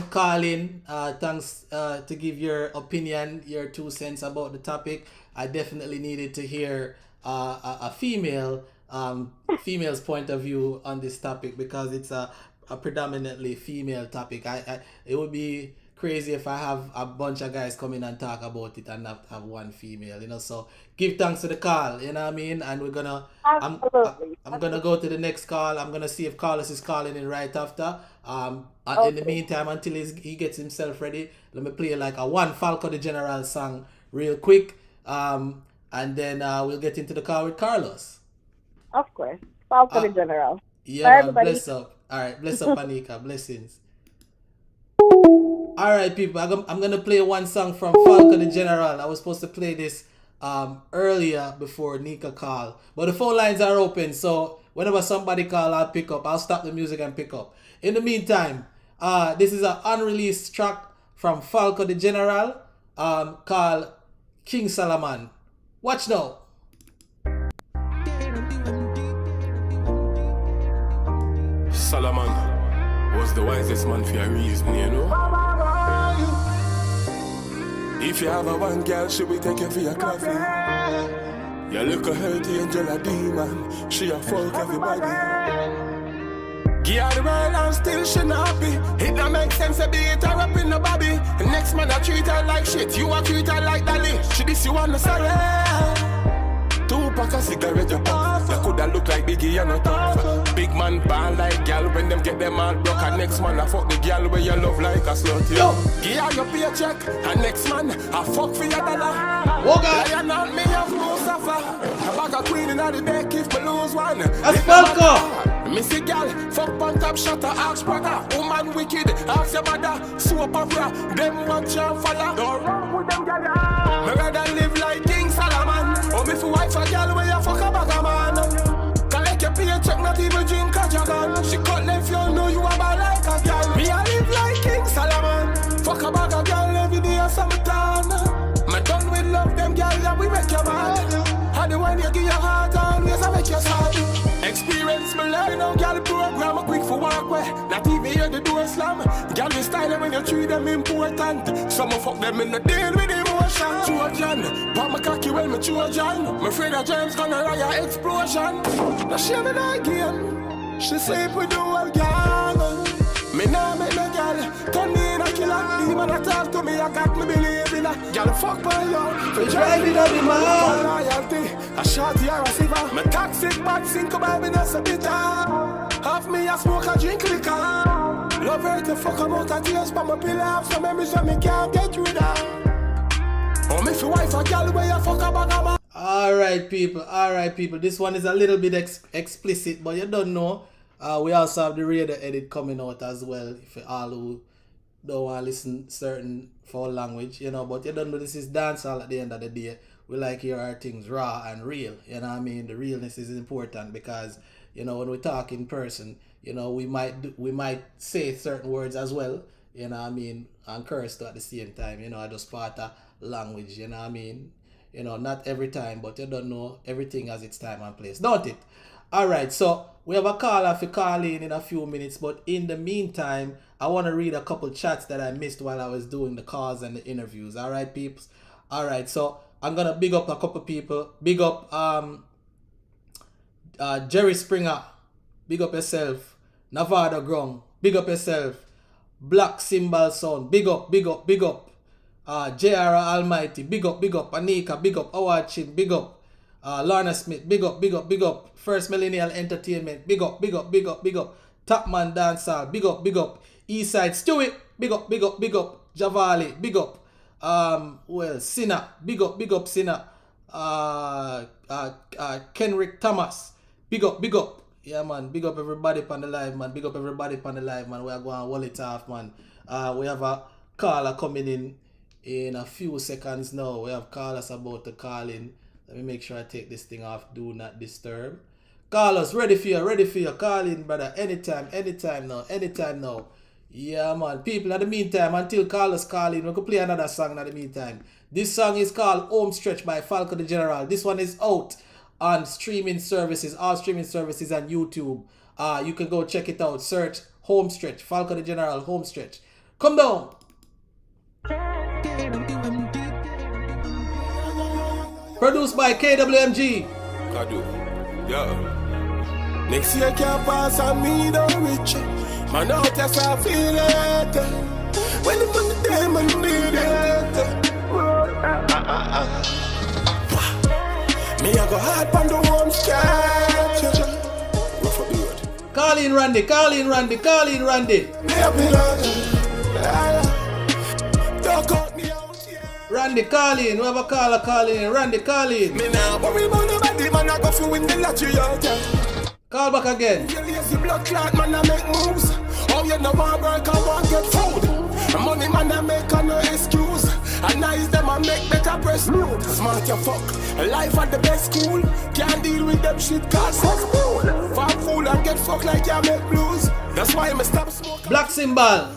S1: calling. Thanks to give your opinion, your 2 cents about the topic. I definitely needed to hear a female's point of view on this topic because it's a predominantly female topic. It would be crazy if I have a bunch of guys come in and talk about it and not have one female, you know. So give thanks to the call, you know what I mean? And we're gonna I'm gonna go to the next call. I'm gonna see if Carlos is calling in right after. In the meantime, until he gets himself ready, let me play like a one Falco Di General song real quick. And then we'll get into the call with Carlos.
S4: Of course. Falco Di General.
S1: Yeah, man, bless up. Alright, bless up, Anika. Blessings. Alright, people, I'm gonna play one song from Falco Di General. I was supposed to play this earlier before Nika called, but the phone lines are open, so whenever somebody call, I'll pick up. I'll stop the music and pick up. In the meantime, this is an unreleased track from Falco Di General called King Solomon. Watch now.
S5: Solomon was the wisest man for a reason, you know. If you have a one girl, she will take you for your coffee. You look a healthy angel, a demon. She a folk everybody. Give her the world and still she not be. It don't make sense to beat her up in the bobby. The next man I treat her like shit. You a treat her like Dolly. She this you want to sorry. 2 pack of cigarette you off. You coulda look like Biggie and a tough. Big man ball like gal when them get them all broke. And next man I fuck the gal where you love like a slut. Give her your paycheck. And next man I fuck for your dollar. Lion on me have no suffer. A bag of queen in the deck if me lose one.
S1: That's Falco.
S5: Missy gal, fuck on top shutter, ask brother. Woman wicked, ask your mother. Soap opera, them watch and follow. Don't run with them gal. Me rather live like King Solomon. Oh, me for wife a gal where you fuck a bag of man. Collect your paycheck, not even drink a dragon. She cut left, you know you a bad like a gal. Me a live like King Solomon. Fuck a bag of gal every day of summertime. Me done with love, them gal, yeah, we make you mad. How the one you give your heart on, yes, I make you sad. Experience me learn now, gal program a quick for walk way. Not even hear the door slam. Gal me style when you treat them important. Some fuck them in the deal with emotion. Trojan, pop my cocky when me Trojan. My afraid that James gonna riot explosion. Now she me not again. She sleep with the whole gal. Me nah make no gal turn me in a killer. Demon a talk to me, I got me believe in a gal fuck by you.
S1: We drive it up the man.
S5: Loyalty, a shorty or a silver. Me toxic bad sink by me that's a bitter. Half me a smoke a drink liquor. Love her to fuck am out of tears, but my pillow have some memories that me can't get rid of. Oh me fi wife a gal where you fuck a bag of man.
S1: Alright people, this one is a little bit explicit, but you don't know. We also have the radio edit coming out as well, if you all who don't want to listen certain foul language, you know, but you don't know this is dancehall at the end of the day. We like hear our things raw and real, you know what I mean? The realness is important because, you know, when we talk in person, you know, we might say certain words as well, you know what I mean, and curse too at the same time, you know, I just part of language, you know what I mean? You know, not every time, but you don't know, everything has its time and place, don't it? Alright, so we have a caller for call in a few minutes, but in the meantime, I want to read a couple chats that I missed while I was doing the calls and the interviews. Alright, peeps? Alright, so I'm going to big up a couple people. Big up Jerry Springer. Big up yourself. Nevada Grung. Big up yourself. Black Cymbal Sound. Big up. J.R. Almighty. Big up. Anika. Big up. Howard Chin. Big up. Lorna Smith, big up. First Millennial Entertainment, big up. Topman Dancehall, big up. Eastside Stewie, big up. Javali, big up. Sinner, big up Sinner. Kenrick Thomas, big up. Yeah, man, big up everybody on the live, man. We are going to wall it off, man. We have a caller coming in a few seconds now. We have callers about to call in. Let me make sure I take this thing off. Do not disturb. Call us. Ready for you. Call in, brother. Anytime now. Yeah, man. People, in the meantime, until callers call in, we could play another song in the meantime. This song is called Home Stretch by Falco Di General. This one is out on streaming services, all streaming services on YouTube. You can go check it out. Search Home Stretch. Falco Di General, Home Stretch. Come down. Produced by KWMG.
S5: Yeah. Next year can't pass on me, don't reach it. Man, out as I feel it. When the money them and need it. Me I go hard on the home stretch.
S1: Call in Randy.
S5: Me a don't cut me out.
S1: Randy, call in. We have a caller calling in. Randy, call in.
S5: Me now worry about nobody, man. I go for win the lottery out there.
S1: Call back again.
S5: You lazy blood clot, man. I make moves. Oh, you know I work, I want get food. Money, man, I make no excuse. And nice them, I make better press nude. Smart you fuck. Life at the best school. Can't deal with them shit, cause sex cool. Fuck fool and get fucked like you make blues. That's why I stop smoking.
S1: Black Cymbal.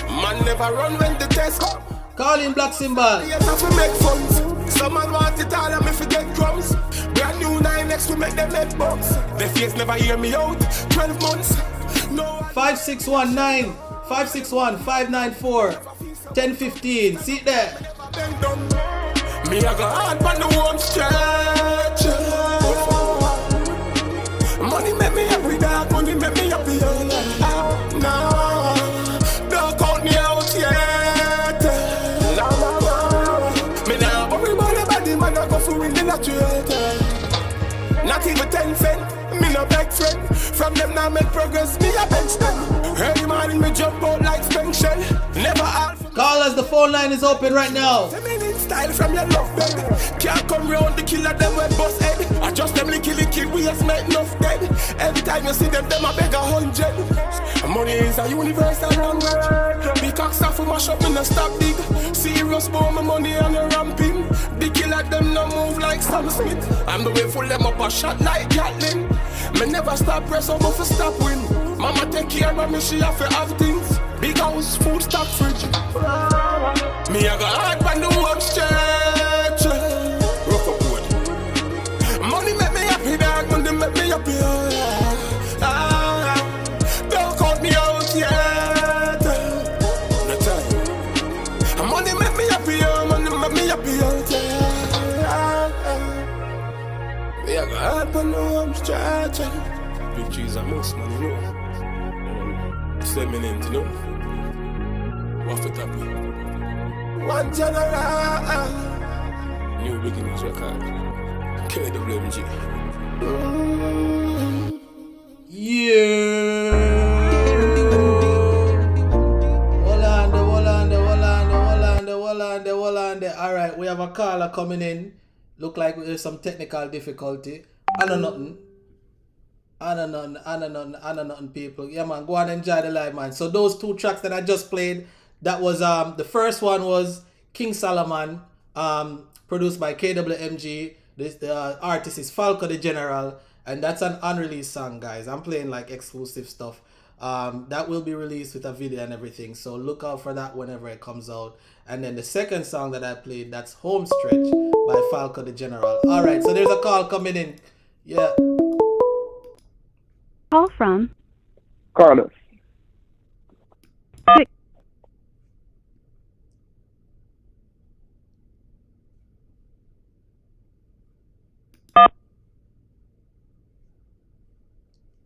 S5: Man never run when the test come.
S1: Call in Black Cymbal.
S5: Yes, I fi make funds. Some man want it all and me forget crumbs. Brand new 9X we make them head bumps. Their face never hear me out. 12 months. No.
S1: 5619 561 594 1015. See it there.
S5: Me I go hard on the home stretch. Money make me happy, dog. Money make me happy. No, don't count me out yet. Me now worry about nobody, man. I go for win the lottery. Not even 10 cent. Me no beg friend. From them now make progress, me a bench them. Early morning me jump out like spring shell. Never all for
S1: Call us, the phone line is open right now.
S5: style from your love bed. Can't come round the killer them with bust head. I just them licky we has make enough dead. Every time you see them I beg 100. Money is a universal language. Big cock stuff for my shop in the stop dig. Serious boy, my money on the ramping. The killer them no move like Sam Smith. I'm the way full them up a shot like Gatlin. Me never stop press over for stop win. Mama take care of me, she have to have things. Big house, food stock fridge. Me I got hard on the work stretch. Rough up wood. Money make me happy, dog. Money make me happy. Don't count me out yet. No time. Money make me happy. Money make me happy out yet. Me I got hard on the work stretch. Big cheese and most money, no. 7 minutes, you know. What's the topic? One general. New beginnings record. KWMG.
S1: Yeah. Wallande. All right, we have a caller coming in. Look like there's some technical difficulty. I know nothing. People. Yeah, man, go on and enjoy the live, man. So those two tracks that I just played, that was the first one was King Solomon, produced by KWMG. The artist is Falco Di General, and that's an unreleased song, guys. I'm playing like exclusive stuff. That will be released with a video and everything, so look out for that whenever it comes out. And then the second song that I played, that's Home Stretch by Falco Di General. All right, so there's a call coming in. Yeah.
S3: Call from
S2: Carlos.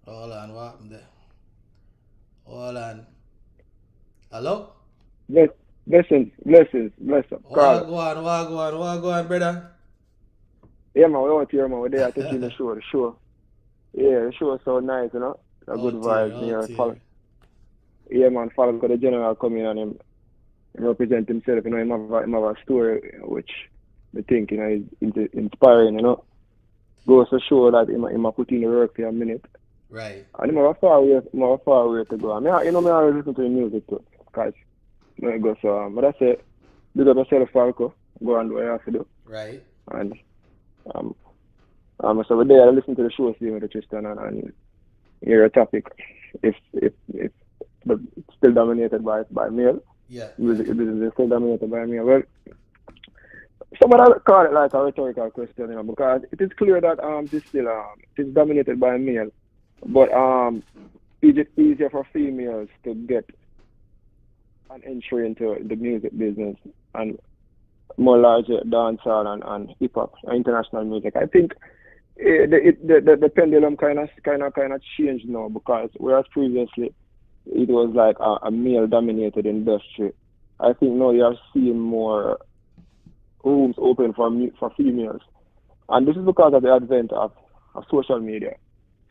S1: Hold on, what happened there? Hold on. Hello?
S2: Blessings.
S1: Wagwan, brother.
S2: Yeah, man, we out here, man. We're there to see the show. Yeah, the show is so nice, you know. A good vibes here. Yeah, man, Falco the General come in and him represent himself, you know. Him have a story which I think, you know, is inspiring, you know. Goes to show that him put in the work for a minute.
S1: Right.
S2: And him have a far way to go. I mean, you know, I always listen to the music too, because you know, it goes so but that's it. Big up yourself, Falco. Go and do what you have to do.
S1: Right.
S2: And so we're there, I listen to the show, see with Tristan and hear a topic. If but it's still dominated by male.
S1: Yeah.
S2: Music business is still dominated by male. Well, somebody call it like a rhetorical question, you know, because it is clear that this still it is dominated by male. But is it easier for females to get an entry into the music business and more larger dancehall and hip hop and international music? I think the pendulum kind of changed now, because whereas previously it was like a male dominated industry, I think now you are seeing more rooms open for females, and this is because of the advent of social media.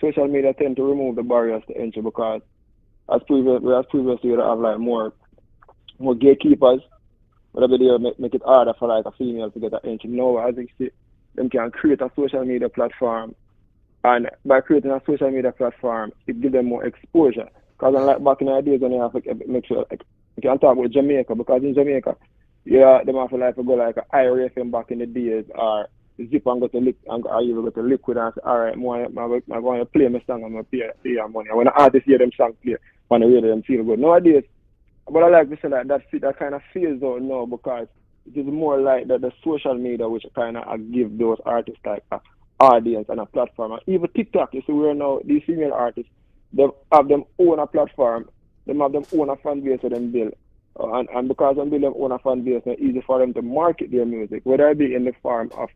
S2: Social media tend to remove the barriers to entry, because as previously you have like more gatekeepers, whatever they make it harder for like a female to get an entry. Now, as you see, them can create a social media platform, and by creating a social media platform, it gives them more exposure. Because unlike back in the days when you have to make sure, like, you can talk about Jamaica, because in Jamaica, yeah, them have to like to go like a IRA FM back in the days, or Zip and go to Liquid and say, alright, I'm going to play my song and I'm going to pay your money. And when the artists hear them song play, on the radio, them feel good. Nowadays, but I like to say that kind of feels out now, because it is more like the social media which kind of give those artists like an audience and a platform. And even TikTok, you see, where now these female artists, they have them own a platform, they have them own a fan base for them build. And because they build them own a fan base, it's easy for them to market their music, whether it be in the form of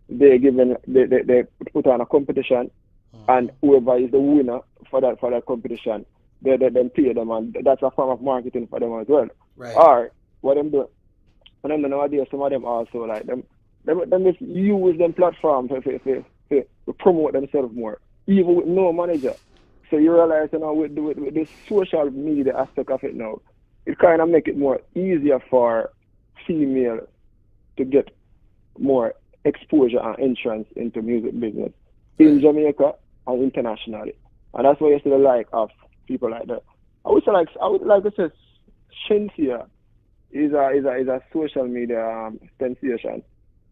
S2: they put on a competition, and whoever is the winner for that competition, they pay them, and that's a form of marketing for them as well.
S1: Right.
S2: Or what them do nowadays, some of them also like them just use them platform for
S6: to promote themselves more, even with no manager. So you realize, you know, with the social media aspect of it now, it kind of make it more easier for female to get more exposure and entrance into music business in Jamaica and internationally. And that's why you see the like of people like that. I would like to say Shenseea is a social media sensation.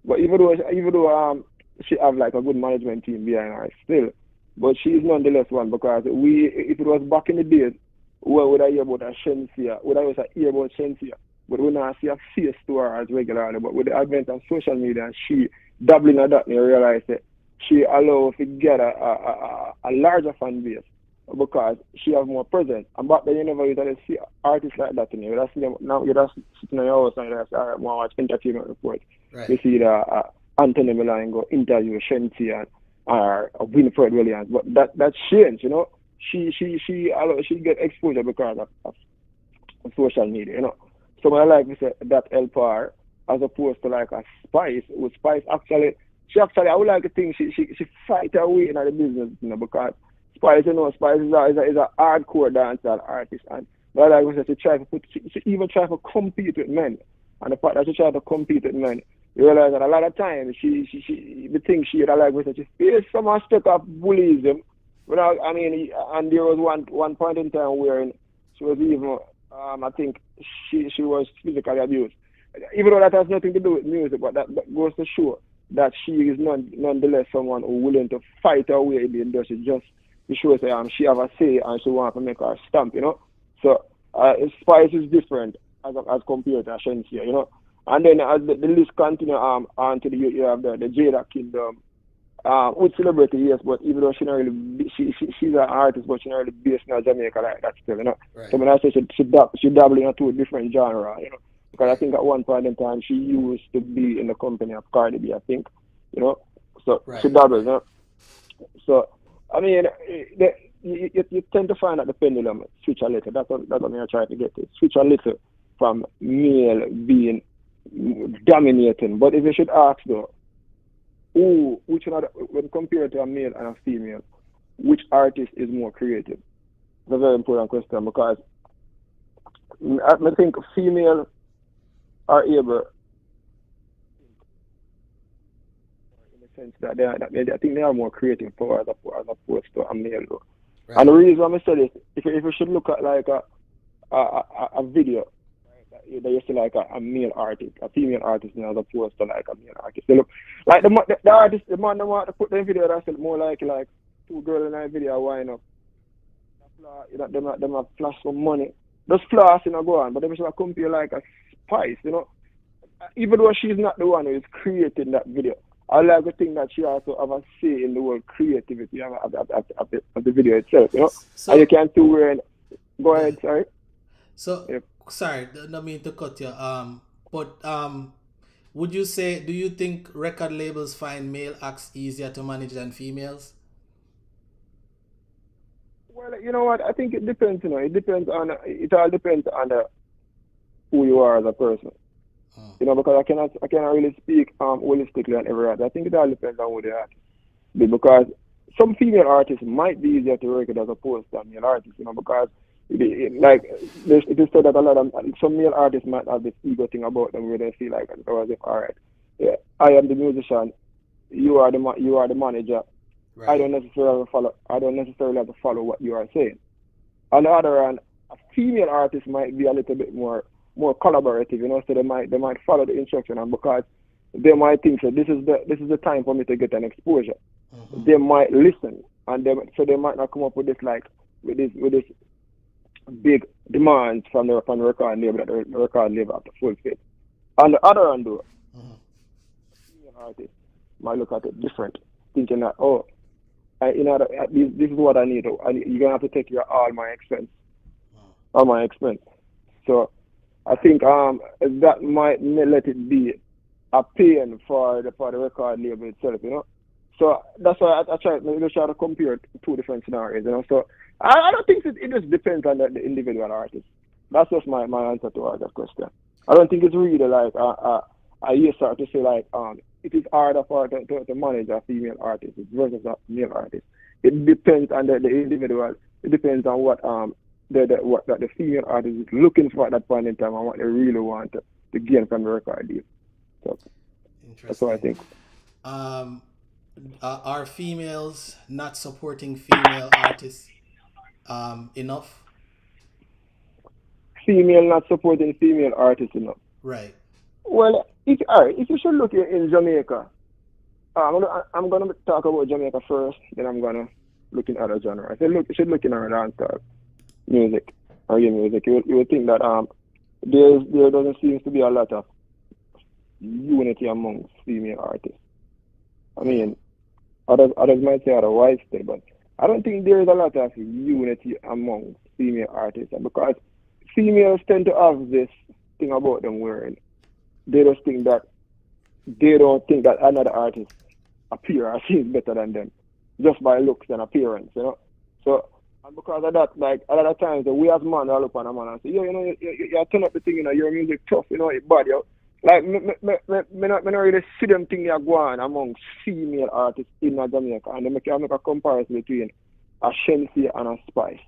S6: But even though she have like a good management team behind her still, but she is nonetheless one, because if it was back in the days, where would I hear about a Shenseea? Would I also hear about Shenseea? But we now see a face to her as regularly. But with the advent of social media, and she dabbling at that, and you realize that she allows to get a larger fan base because she has more presence. And back then, you never used to see artists like that. You know, now you're just sitting in your house and you just watch entertainment reports.
S1: Right.
S6: You see the Anthony Milan go interview Shenseea or Winfred Williams. But that's changed, you know. She get exposure because of social media, you know. So I like to say that help her as opposed to like a Spice. With Spice I would like to think she fight her way in the business, you know, because Spice is a hardcore dancehall artist, and but I like to say she even try to compete with men. And the fact that she try to compete with men, you realize that a lot of times she faced some aspect of bullyism. I mean, and there was one point in time where she was even, I think she was physically abused. Even though that has nothing to do with music, but that goes to show that she is nonetheless someone who willing to fight her way in the industry just to show that she have a say and she wants to make her stamp, you know. So Spice is different as compared to Shenseea, you know. And then as the list continue on to you have the Jada Kingdom. Hoodcelebrityy, yes, but even though she's an artist, but she's not really based in Jamaica like that still, you know.
S1: Right.
S6: So when I say she dabble in two different genres, you know, because I think at one point in time she used to be in the company of Cardi B, I think, you know. So
S1: Right.
S6: she dabbles, you know. So I mean, you tend to find that the pendulum switch a little. That's what I'm trying to get to. Switch a little from male being dominating. But if you should ask though, which one when compared to a male and a female, which artist is more creative? It's a very important question, because I think female are able, in the sense that I think they are more creative power as opposed to a male though.
S1: Right.
S6: And the reason I'm saying this, if you should look at like a video, they used to like a male artist, a female artist, as opposed to like a male artist. They look like the artist, the man that want to put them video, that's more like two girls in a video wind up. Them have flash some money. Those flash, you know, go on, but they should compare like a Spice, you know. Even though she's not the one who is creating that video, I like to think that she also have a say in the word creativity of the video itself, you know.
S1: So,
S6: and you can do it. Go ahead, sorry.
S1: So,
S6: Yep.
S1: sorry, don't mean to cut you. But would you say, do you think record labels find male acts easier to manage than females?
S6: Well, you know what? I think it depends. You know, it all depends on who you are as a person. You know, because I cannot really speak holistically on every artist. I think it all depends on who they are. Because some female artists might be easier to work with as opposed to male artists. You know, because like it is said that a lot of some male artists might have this ego thing about them where they feel like, oh, as if, all right, yeah, I am the musician, you are the manager. Right. I don't necessarily have to follow what you are saying. On the other hand, a female artist might be a little bit more collaborative, you know, so they might follow the instruction, and because they might think that this is the time for me to get an exposure. Mm-hmm. They might listen, and they might not come up with this big demands from the record label that the record label have to fulfill. On the other hand, though, female artists might look at it different, thinking that, oh, this is what I need. You're gonna have to take all my expense. So I think that might let it be a pain for the record label itself, you know. So that's why I try to compare two different scenarios, you know. So I don't think it just depends on the individual artist. That's just my answer to that question. I don't think it's really like I hear start to say like it is harder for her to manage a female artist versus a male artist. It depends on the individual. It depends on what what the female artist is looking for at that point in time and what they really want to gain from the record deal. So that's what I think.
S1: Are females not supporting female artists enough?
S6: Female not supporting female artists enough.
S1: Right.
S6: Well, if you should look in Jamaica, I'm gonna talk about Jamaica first, then I'm gonna look in other genres. You should look in our dancehall music, reggae music. You would think that there doesn't seem to be a lot of unity amongst female artists. I mean, others might say otherwise, but I don't think there is a lot of unity amongst female artists, because females tend to have this thing about them where they just think that they don't think that another artist appear or seems better than them just by looks and appearance, you know. So, and because of that, like a lot of times we as men all look on a man and say, yo, you know, you turn up the thing, you know, your music tough, you know, it bad, yo. Like, me not really see them thing that go on amongst female artists in Jamaica, and they make a comparison between a Shenseea and a Spice.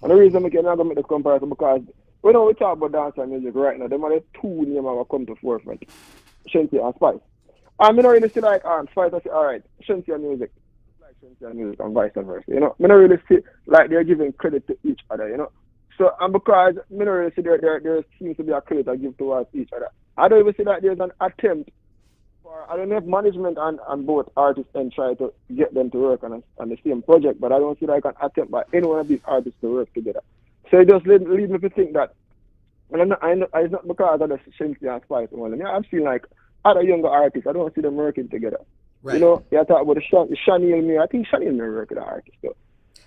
S6: And the reason I can make the comparison because when we talk about dancehall music right now, them are the two names that come to forefront, Shenseea and Spice. And I don't really see like Spice and say, alright, Shenseea music, like Shenseea music and vice versa, you know. I don't really see like they're giving credit to each other, you know. So, and because I don't really see there seems to be a credit I give towards each other. I don't even see that there's an attempt for, I don't know if management and both artists and try to get them to work on the same project, but I don't see like an attempt by any one of these artists to work together. So it just leads me to think that, and it's not because of the Shenseea and Spice only. I've seen like other younger artists, I don't see them working together. Right. You know, you talk about the Chanel Mir, I think Chanel Mir work with the artist though.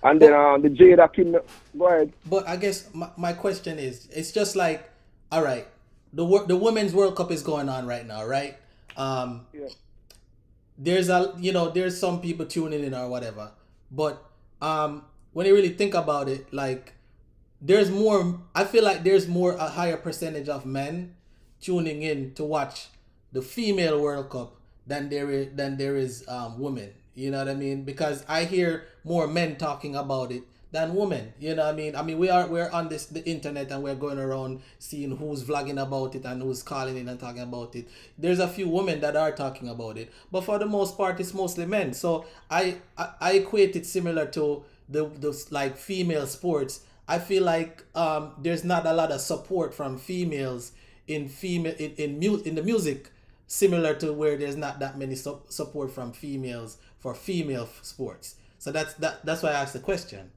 S6: And then the Jada Kim, go ahead.
S1: But I guess my question is, it's just like, all right, the Women's World Cup is going on right now, right? Yeah. There's some people tuning in or whatever. But when you really think about it, like, I feel like there's a higher percentage of men tuning in to watch the female World Cup than there is women. You know what I mean? Because I hear more men talking about it than women. You know what I mean? I mean, we're on the internet and we're going around seeing who's vlogging about it and who's calling in and talking about it. There's a few women that are talking about it, but for the most part, it's mostly men. So I equate it similar to the like female sports. I feel like there's not a lot of support from females in the music, similar to where there's not that many support from females for female sports. So that's why I asked the question.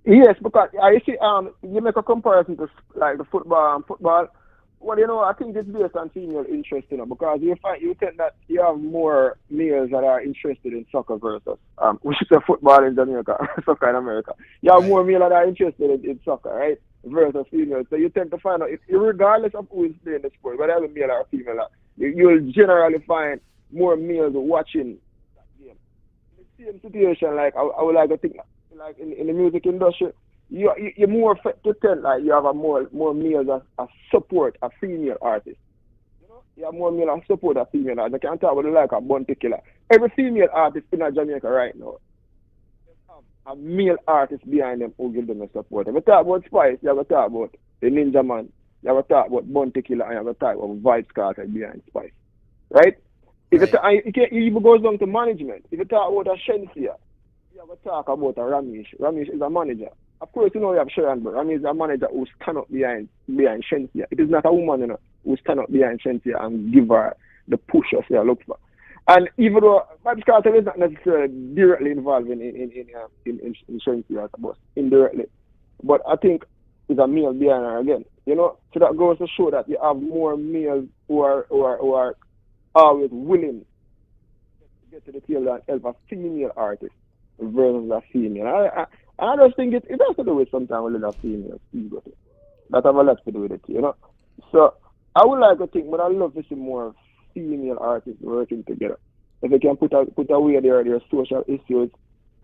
S6: Yes, because I see you make a comparison to like the football. Well, you know, I think it's based on female interest, you know, because you think that you have more males that are interested in soccer versus which is a football in Jamaica, soccer in America. You have more males that are interested in soccer, right? Versus females. So you tend to find out, regardless of who is playing the sport, whether it's a male or a female, you'll generally find more males watching that game. In the same situation, like I would like to think, like in the music industry, you're more to tell like you have a more males as support a female artist. You know, you have more males as support a female artist. I can't talk about like a Bounty Killer. Every female artist in Jamaica right now, a male artist behind them who give them the support. If you talk about Spice, you have to talk about the Ninja Man, you have to talk about Bounty Killer, and you have to talk about Vibes Carter behind Spice. Right? If it even goes down to management. If you talk about a Shenseea, you have to talk about a Remy. Remy is a manager. Of course, you know you have Sharon, but Remy is a manager who stand up behind Shenseea. It is not a woman, you know, who stand up behind Shenseea and give her the push as they look for. And even though Vibes Carter is not necessarily directly involved in Shenseea, but indirectly. But I think it's a male behind her again. You know, so that goes to show that you have more males who are always willing to get to the table and help a female artist versus a female. I just think it has to do with sometimes with a female ego. That have a lot to do with it, you know. So I would like to think, but I love to see more female artists working together. If they can put away their social issues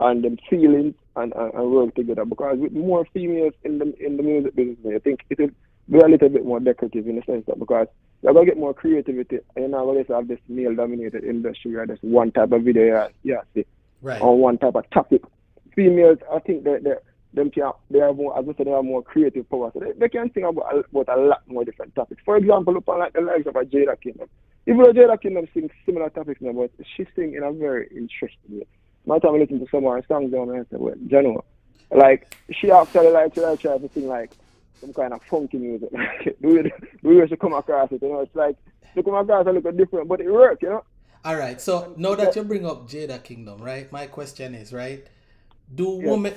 S6: and them feelings and work together. Because with more females in the music business, I think it will be a little bit more decorative in the sense that because you're going to get more creativity. And you're not going to have this male-dominated industry where there's one type of video you see,
S1: Right.
S6: on one type of topic. Females, I think they have more, as I said, they have more creative power. So they can think about a lot more different topics. For example, look on like the likes of a Jada Kingdom. Even though Jada Kingdom sings similar topics now, but she sings in a very interesting way. My time I listen to some of her songs down and I say, well, general. Like, she actually like to try to sing like some kind of funky music. the way she come across it, you know, it's like, she come across a little different, but it works, you know?
S1: All right. So now that you bring up Jada Kingdom, right? My question is, right? Do women,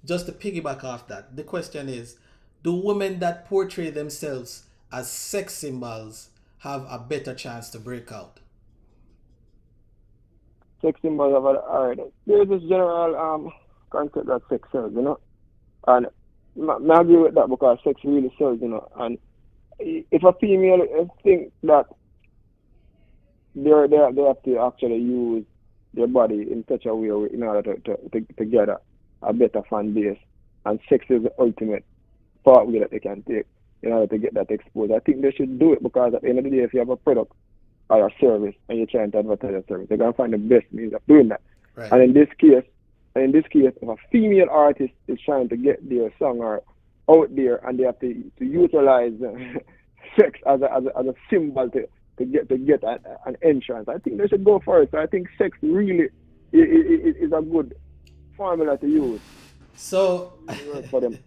S1: just to piggyback off that, the question is, do women that portray themselves as sex symbols have a better chance to break out?
S6: Sex symbols of alright. There's this general concept that sex sells, you know? And I agree with that because sex really sells, you know? And if a female think that they have to actually use their body in such a way in order to get a better fan base, and sex is the ultimate pathway that they can take in order to get that exposure. I think they should do it because at the end of the day, if you have a product or a service and you're trying to advertise a service, they're gonna find the best means of doing that.
S1: Right.
S6: And in this case, if a female artist is trying to get their song or out there and they have to utilize sex as a symbol to get an entrance, I think they should go for it. So I think sex really is a good formula to use.
S1: So,
S6: For them.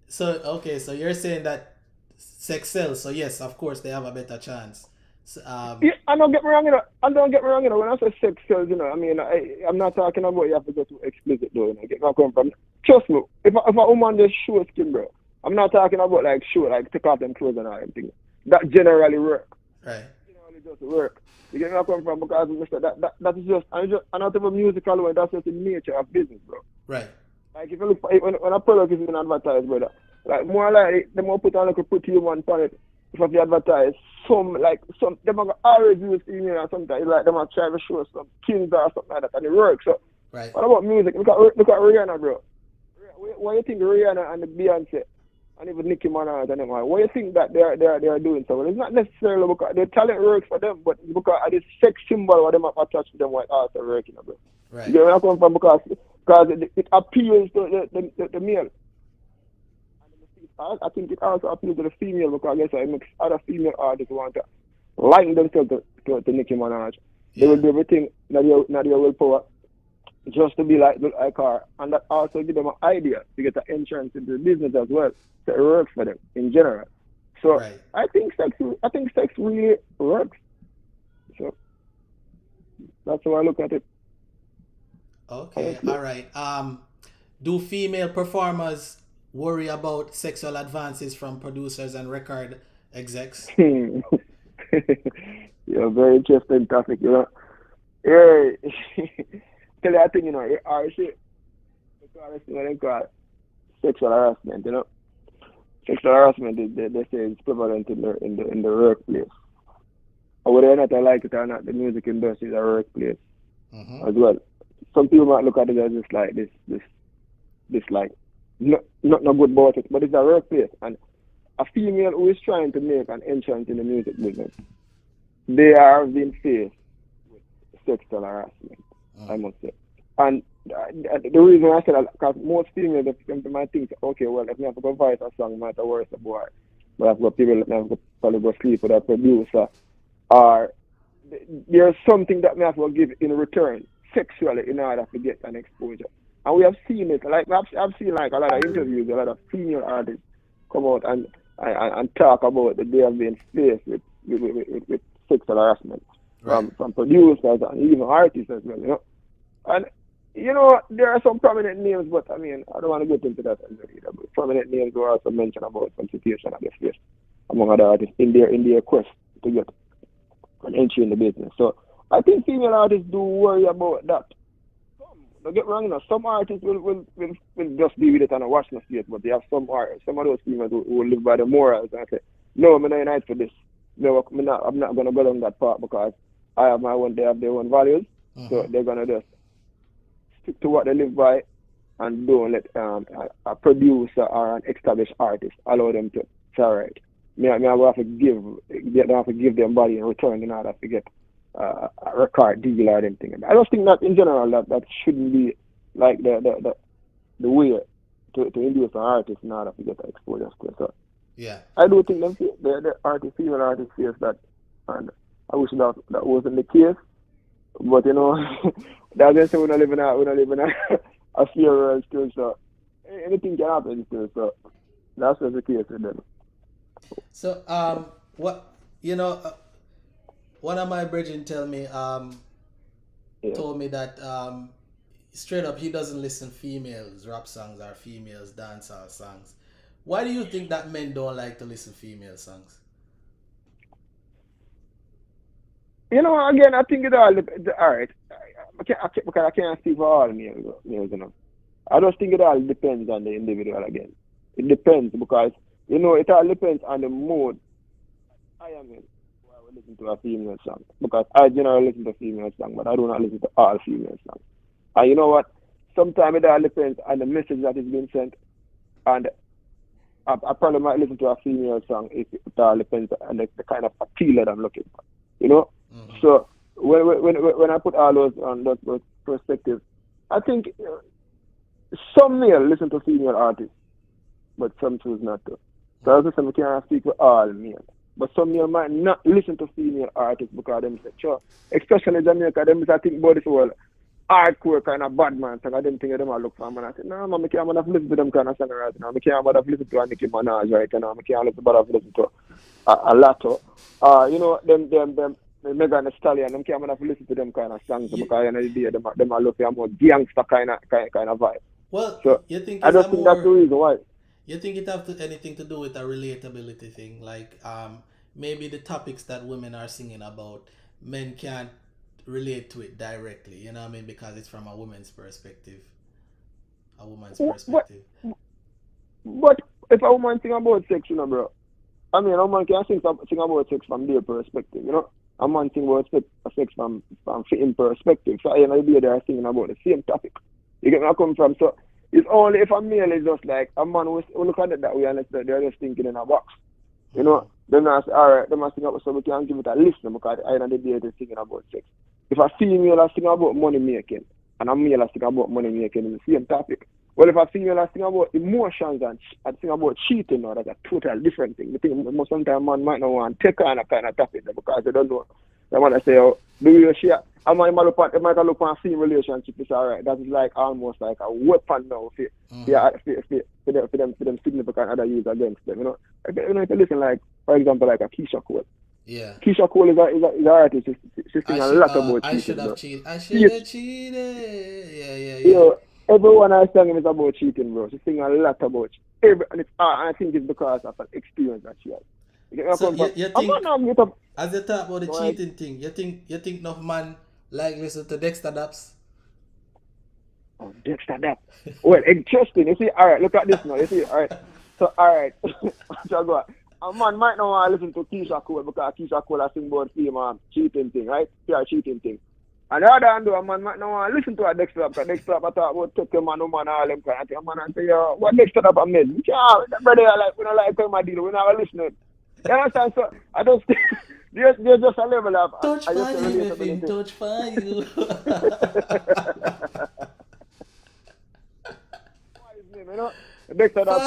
S1: so you're saying that sex sells. So yes, of course they have a better chance. So,
S6: Yeah, and don't get me wrong, you know. When I say sex sells, you know, I mean, I'm not talking about you have to go too explicit, though. You know, get where I come from. Trust me, if a woman just show skin, bro, I'm not talking about like show, like take off them clothes and all them things. That generally work.
S1: right.
S6: Generally just work. You get where I come from because that is just, and not even musical way. That's just the nature of business, bro.
S1: Right.
S6: Like if you look when a product is being advertised, brother, like more like they more put on like a pretty human on it. If you advertise some them are always use email or something like them are trying to show some kings or something like that and it works. So
S1: Right.
S6: what about music? Look at Rihanna, bro. What do you think Rihanna and the Beyonce and even Nicki Minaj and them, what do you think that they are doing so well? It's not necessarily because their talent works for them, but it's because of this sex symbol what them have attached to them what also working, bro.
S1: Right.
S6: You get where I come from because it appeals to the male. I think it also appeals to the female because I guess it makes other female artists want to line themselves to Nicki Minaj. They will do everything that they will power just to be like her, and that also give them an idea to get an entrance into the business as well. So it works for them in general. So
S1: Right.
S6: I think sex really works. So that's how I look at it.
S1: Okay. All right. Do female performers worry about sexual advances from producers and record execs?
S6: Yeah, very interesting topic, you know. Yeah, tell you I think, you know, RC, what they call sexual harassment, you know. Sexual harassment, they say it's prevalent in the workplace. Or whether or not I like it or not, the music industry is a workplace as well. Some people might look at it as just like this like not good about it, but it's a workplace. And a female who is trying to make an entrance in the music business, they are being faced with sexual harassment, I must say. And the reason I said that, because most females might think, okay, well, if I have to go voice a song, I might have to worry a boy. But I've got people that have to probably go sleep with a producer. Or there's something that I have to give in return, sexually, in order to get an exposure. And we have seen it. Like I've seen like a lot of interviews, a lot of female artists come out and talk about that they have been faced with sexual harassment from producers and even artists as well, you know. And you know, there are some prominent names, but I mean, I don't want to get into that either. But prominent names were also mentioned about some situation at the face among other artists in their quest to get an entry in the business. So I think female artists do worry about that. Don't get me wrong, you know, some artists will just be with it and watch the state, but they have some of those females who will live by the morals and say, no, I'm not united for this. No, I'm not going to go down that path because I have my own, they have their own values. So they're going to just stick to what they live by and don't let a producer or an established artist allow them to write. I will have to give them body in return in order to get a record deal or anything. I just think that in general that shouldn't be like the way to induce an artist in order to get the exposure to it. So
S1: Yeah.
S6: I do think the artist, female artist feels that, and I wish that wasn't the case. But you know, that's just we don't live in a fair world still, so anything can happen still. So that's just the case with them.
S1: So what one of my brethren told me that straight up he doesn't listen females rap songs or females dancehall songs. Why do you think that men don't like to listen female songs?
S6: You know, again, I think it all right. Because I can't speak for all males, you know. I just think it all depends on the individual again. It depends because, you know, it all depends on the mood I am in when I listen to a female song. Because I generally listen to female songs, but I do not listen to all female songs. And you know what? Sometimes it all depends on the message that is being sent. And I probably might listen to a female song if it all depends on the kind of appeal that I'm looking for. You know? Mm-hmm. So when I put all those on those perspectives, I think some male listen to female artists, but some choose not to. So as I said, we can't speak for all male. But some male might not listen to female artists because them say, sure, especially Jamaica, them I think about this whole hardcore kind of bad man song. I didn't think of them I look for man. I said, no man, I can't have listen to them kind of song right now. I can't have listen to a Nicki Minaj right now. I can't have listen to a Latto. You know, them Megan Thee Stallion, them can't have listen to them kind of songs because at the end of the day, them are looking at more gangster kind of vibe.
S1: Well,
S6: so
S1: you think
S6: I don't think that's the reason why.
S1: You think it have anything to do with a relatability thing, like maybe the topics that women are singing about, men can't relate to it directly, you know what I mean, because it's from a woman's perspective,
S6: But if a woman sing about sex, you know, bro, I mean, a woman can sing about sex from their perspective, you know. A man sing about sex from fitting perspective. So at the end of the day, they are singing about the same topic. You get where I come from? So it's only if a male is just like a man who look at it that way and they're just thinking in a box. You know, then I say, all right, they must sing about so we can give it a listen because at the end of the day, they're singing about sex. If a female is singing about money making and a male is singing about money making, it's the same topic. Well, if a female is singing about emotions and singing about cheating, that's a total different thing. I think sometimes man might not want to take on a kind of topic because they don't know. They want to say, oh, do you share? I might look at a female relationship. It's all right. That is like almost like a weapon now for them significant other use against them. You know, if you listen like, for example, like a Keisha Cole.
S1: Yeah.
S6: Keisha Cole is an artist. She sings a lot about cheating.
S1: I should have cheated. I should have cheated. Yeah.
S6: You know, everyone I sang is about cheating, bro. She sings a lot about cheating. And I think it's because of an experience that she has.
S1: So you think, as you talk about the cheating thing, you think enough man like listen to Dexter Daps?
S6: Oh, Dexter Daps. Well, interesting. You see, all right, look at this now. You see, all right. So, all right. A man might not want to listen to Keisha Cole because Keisha Cole has sing about female cheating thing, right? Pure cheating thing. And the other hand, a man might not want to listen to a Dexter Daps because Dexter Daps talk about take a man, woman, all them kind of thing. A man and say, yo, what Dexter Daps made? Brother, we don't like my deal. We never listen. You understand? So I don't think there's just a level of
S1: touch for you, everything touch for you.
S6: You know? You tell the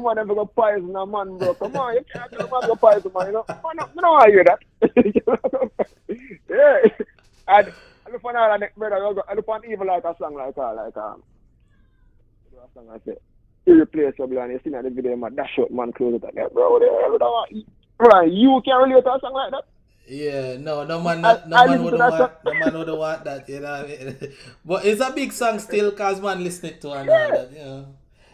S6: man to go poison a man, bro. Come on, you can't tell the man to go poison man, you know. I don't want to hear that. Yeah. And I look for another brother, I look for an evil like a song like song I say irreplaceable, and you see in the video man dash out man close it like bro, you can relate to a song like that?
S1: Yeah, no man wouldn't want that, you know what I mean? But it's a big song still cause man listening to and all that, you know.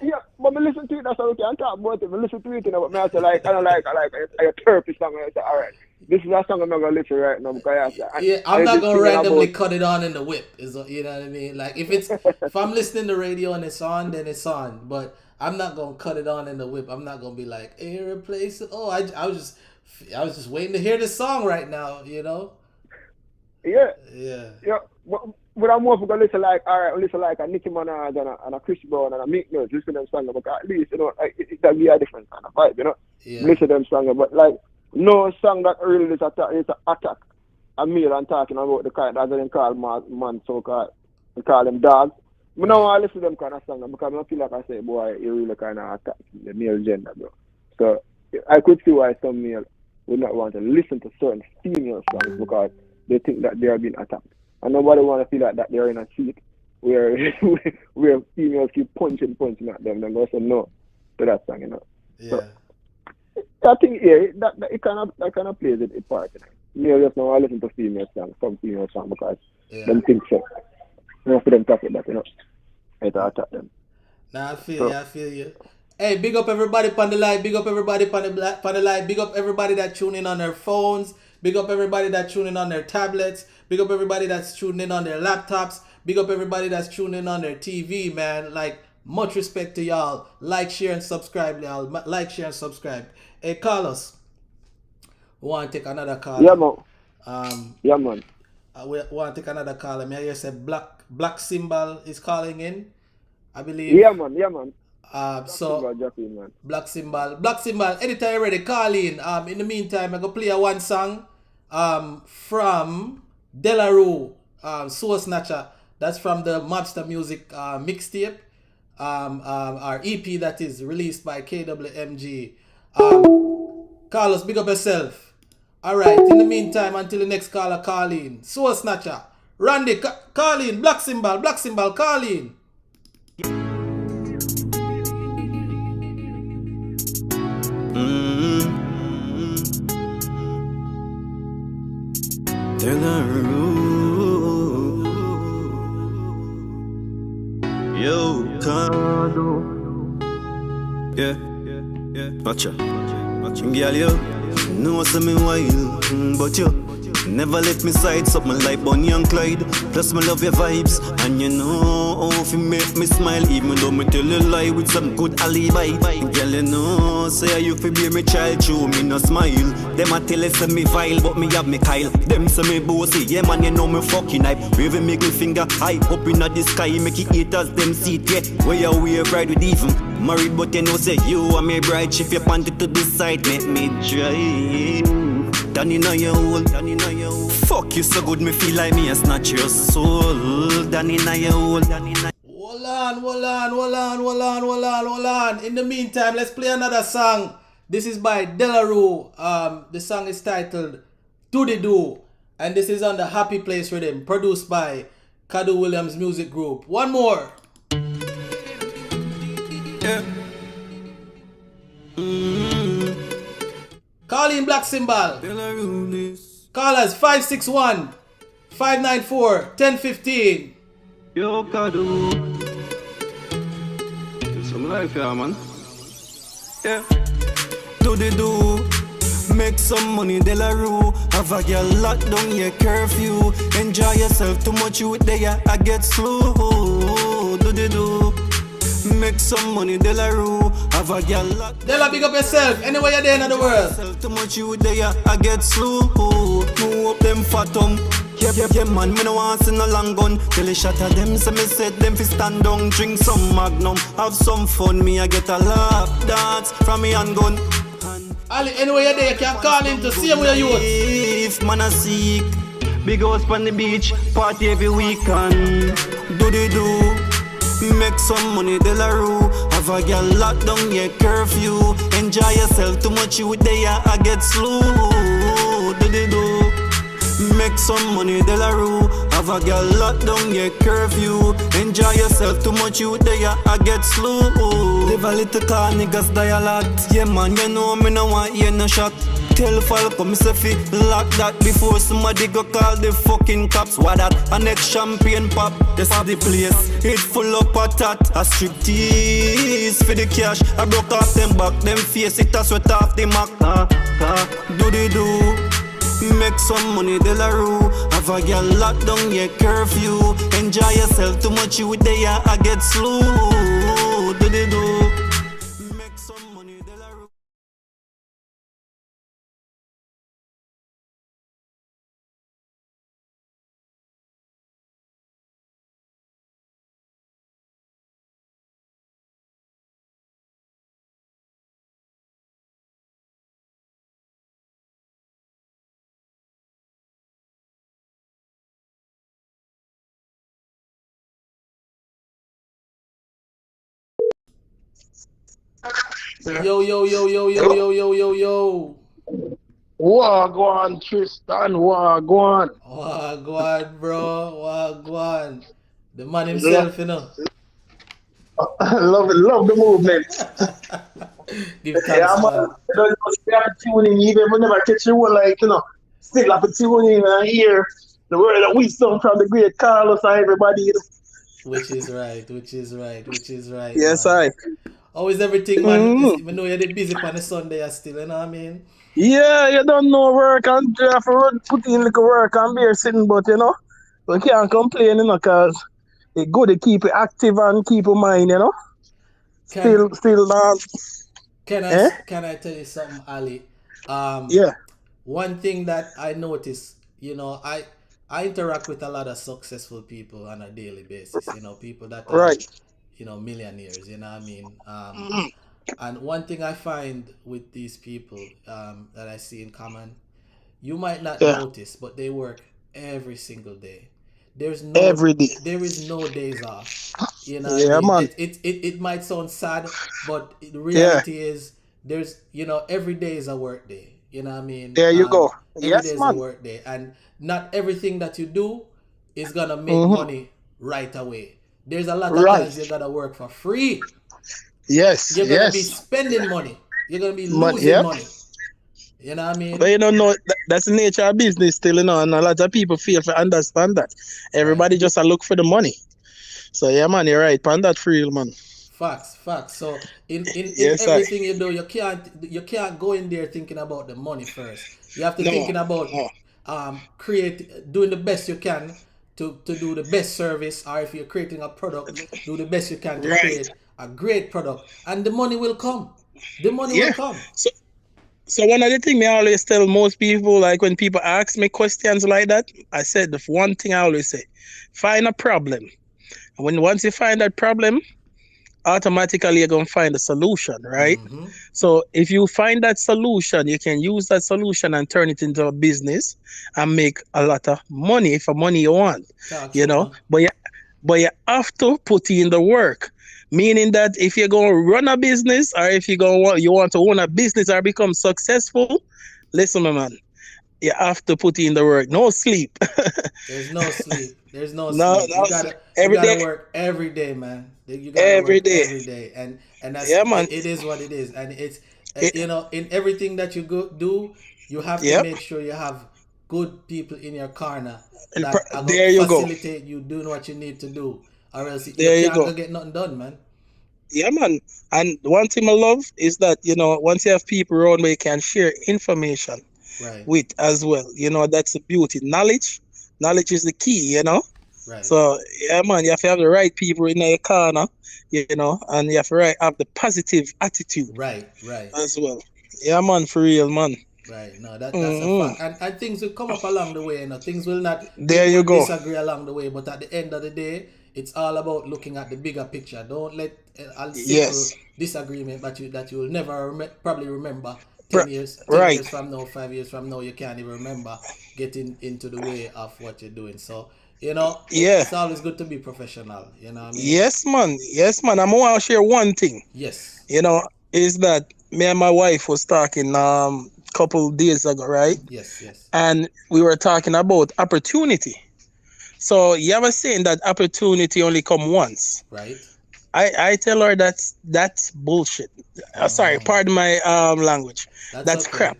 S6: Yeah, but me listen to it, that's how we can talk about it. Me listen to it, you know, but me I say like I like a therapy song, and I say, alright, this is a song I'm not gonna listen right now because
S1: I'm not gonna randomly cut it on in the whip, you know what I mean? Like if I'm listening to radio and it's on, then it's on. But I'm not gonna cut it on in the whip. I'm not gonna be like, hey, replace it. Oh, I was just waiting to hear this song right now, you know?
S6: Yeah.
S1: Yeah.
S6: Yeah. but I'm more for gonna listen like, alright, listen like a Nicki Minaj and a Chris Brown and a Meek Mill, listen to them songs, because at least, you know, it can be a different kind of vibe, you know.
S1: Yeah.
S6: Listen to them songs, but like, no song that really is attack a male and talking about the kind that they call man so-called, they call them dogs. But now I listen to them kind of songs because I feel like I say, boy, you really kind of attack the male gender, bro. So I could see why some male would not want to listen to certain female songs because they think that they are being attacked. And nobody want to feel like that they're in a seat where where females keep punching at them and go say no to that song, you know.
S1: Yeah.
S6: So, I think that it kind of plays a part. You know, just now I listen to female songs, some female songs because them think so. You know, for them talk about that, you know. I attack them.
S1: Nah, I feel you. Hey, big up everybody on the live, big up everybody on the live, big up everybody that tune in on their phones, big up everybody that tune in on their tablets, big up everybody that's tuning in on their laptops, big up everybody that's tuning in on their TV, man. Like, much respect to y'all. Like, share, and subscribe, y'all. Like, share, and subscribe. Hey, Carlos, we want to take another call.
S6: Yeah, man. Yeah, man.
S1: We want to take another call. I hear say Black Symbol is calling in, I believe.
S6: Yeah, man.
S1: Black Symbol, anytime you're ready, call in. In the meantime, I'm going to play one song from Delarue, Soul Snatcher. That's from the Mobster Music mixtape, our EP that is released by KWMG. Carlos, big up yourself. Alright, in the meantime, until the next caller, call in. Soul Snatcher. Randy, call in. Black Symbol, call in.
S7: Yo, Cardo. Yeah. Patra. Girl, yo, know some me wild, but yo, never let me side something like Bonnie and Clyde. Plus me love your vibes, and you know how if you make me smile, even though me tell you lie with some good alibi. Girl, you know, say you fi be me child, show me no smile. Them a tell us say me vile, but me have me Kyle. Them say me bossy, yeah man, you know me fucking hype. Wave a middle finger high up inna the sky, make it haters them see it, yeah. Where you wear bride with even married, but you know say you are my bride. Shift your panty to the side, make me try. Down in your hole, fuck you so good, me feel like me a snatch your soul. Down in your hole.
S1: Hold on. In the meantime, let's play another song. This is by Delarue. The song is titled Do the Do, and this is on the Happy Place Rhythm, produced by Cadu Williams Music Group. One more.
S7: Yeah.
S1: Call in Black Symbol. Call us 561-594-1015.
S7: Yo, Cadu. Some life, yeah, man. Yeah. Do the do. Make some money, Delarue. Have a girl locked down your curfew. Enjoy yourself too much, you there, I get slow. Do the do. Make some money, Delarue. Have a girl locked.
S1: Dela, big up yourself. Anywhere you're there in the world.
S7: Too much you there, I get slow. Move up them fatum. Yeah, man, me no want see no long gun. Tell the shot at them, so me said them fi stand down. Drink some Magnum, have some fun. Me I get a lap dance from me and gun.
S1: Ali, anywhere you're there, you can call in to see where you are.
S7: If man a sick, big house on the beach, party every weekend. Do the do. Make some money, Delarue. Have a girl locked down your curfew. Enjoy yourself too much, you there, I get slow. Do the do. Make some money, Delarue. Have a girl locked down your curfew. Enjoy yourself too much, you there, I get slow. Live a little car, niggas die a lot. Yeah man, you know me no want hear no shot. Tell Falco, me say fi lock that before somebody go call the fucking cops. What that? A next champagne pop. This is the place. It full up a tat. A striptease for the cash. I broke off them back, them face it a sweat off the Mac. Do the do. Make some money, Delarue. Have a girl locked down your curfew. Enjoy yourself too much, you there, I get slow. Do the do.
S1: Yo, yo, yo, yo, yo, yo, yo, yo, yo.
S8: Wagwan, Tristan, Wagwan.
S1: Wagwan, bro. Wagwan. The man himself, you know.
S8: love the movement.
S1: Give
S8: Yeah,
S1: thanks,
S8: man.
S1: man.
S8: You know, you have to tune in, even if you never catch you one, like, still have to tune in and hear the word of wisdom from the great Carlos and everybody.
S1: Which is right,
S8: Yes,
S1: man.
S8: I.
S1: How is everything, man? I know you're busy on the Sunday still, you know what I mean?
S8: Yeah, you don't know work and you have to put in little work and beer sitting, but we can't complain, because it's good to keep it active and keep your mind,
S1: Can can I
S8: eh?
S1: can I tell you something, Ali?
S8: Yeah,
S1: One thing that I notice, I interact with a lot of successful people on a daily basis. People that are
S8: right.
S1: millionaires. You know what I mean? And one thing I find with these people that I see in common, you might not
S8: Yeah,
S1: notice, but they work every single day.
S8: every day.
S1: There is no days off. You know what I
S8: Yeah,
S1: mean?
S8: man.
S1: It might sound sad, but the
S8: Yeah,
S1: reality is there's every day is a work day. You know what I mean?
S8: there you go.
S1: Every day
S8: Yes,
S1: is a
S8: man.
S1: work day, and not everything that you do is gonna make
S8: Mm-hmm.
S1: money right away. There's a lot of
S8: Right.
S1: times you gotta work for free.
S8: Yes,
S1: You're gonna be
S8: yes.
S1: spending money. You're gonna be
S8: Man,
S1: losing
S8: yep.
S1: money. You know what I
S8: But
S1: mean?
S8: that's the nature of business still, and a lot of people fail to understand that.
S1: Right.
S8: Everybody just a look for the money. So yeah, man, you're right. Pan that for real, man.
S1: Facts. So in
S8: Yes, I.
S1: everything you do, you can't go in there thinking about the money first. You have to
S8: No,
S1: thinking about
S8: no.
S1: doing the best you can to do the best service, or if you're creating a product, do the best you can to
S8: Right.
S1: create a great product, and the money will come. The money will
S8: Yeah.
S1: come.
S8: So one of the things I always tell most people, like when people ask me questions like that, I said the one thing I always say: find a problem. And once you find that problem, automatically you're gonna find a solution, right?
S1: Mm-hmm.
S8: So if you find that solution, you can use that solution and turn it into a business and make a lot of money for money you want,
S1: Talk
S8: you
S1: true,
S8: know.
S1: man.
S8: But you have to put in the work. Meaning that if you're gonna run a business, or if you want to own a business or become successful, listen, my man, you have to put in the work. No sleep.
S1: There's no sleep. There's no
S8: No,
S1: sleep. You
S8: no,
S1: gotta you
S8: every
S1: gotta
S8: day,
S1: work every day, man. You gotta
S8: every
S1: work
S8: day.
S1: every day, and
S8: Yeah, man.
S1: it is what it is, and it's
S8: It,
S1: in everything that you do, you have to
S8: yep.
S1: make sure you have good people in your corner
S8: And
S1: that are gonna
S8: there you go.
S1: facilitate you doing what you need to do, or else you
S8: There you
S1: can't
S8: go.
S1: go get nothing done, man.
S8: Yeah, man. And one thing I love is that, once you have people around where you can share information
S1: Right,
S8: with as well, that's the beauty. Knowledge is the key.
S1: right,
S8: So, yeah, man, you have to have the right people in your corner, and you have to have the positive attitude
S1: right.
S8: as well. Yeah, man, for real, man.
S1: Right. No, that's a
S8: Mm-hmm.
S1: fact. And things will come up along the way. Things will not.
S8: There
S1: People
S8: you
S1: will
S8: go.
S1: disagree along the way, but at the end of the day, it's all about looking at the bigger picture. Don't let a simple
S8: Yes.
S1: disagreement that you will never probably remember
S8: Pr-
S1: 10
S8: Right.
S1: years from now, 5 years from now, you can't even remember getting into the way of what you're doing. So
S8: Yeah.
S1: it's always good to be professional. You know what I mean?
S8: Yes, man. Yes, man. I'm going to share one thing,
S1: Yes.
S8: is that me and my wife was talking couple days ago, right?
S1: Yes.
S8: And we were talking about opportunity. So you ever saying that opportunity only come once?
S1: Right.
S8: I tell her that's bullshit. Sorry, pardon my language.
S1: That's
S8: That's
S1: okay.
S8: crap.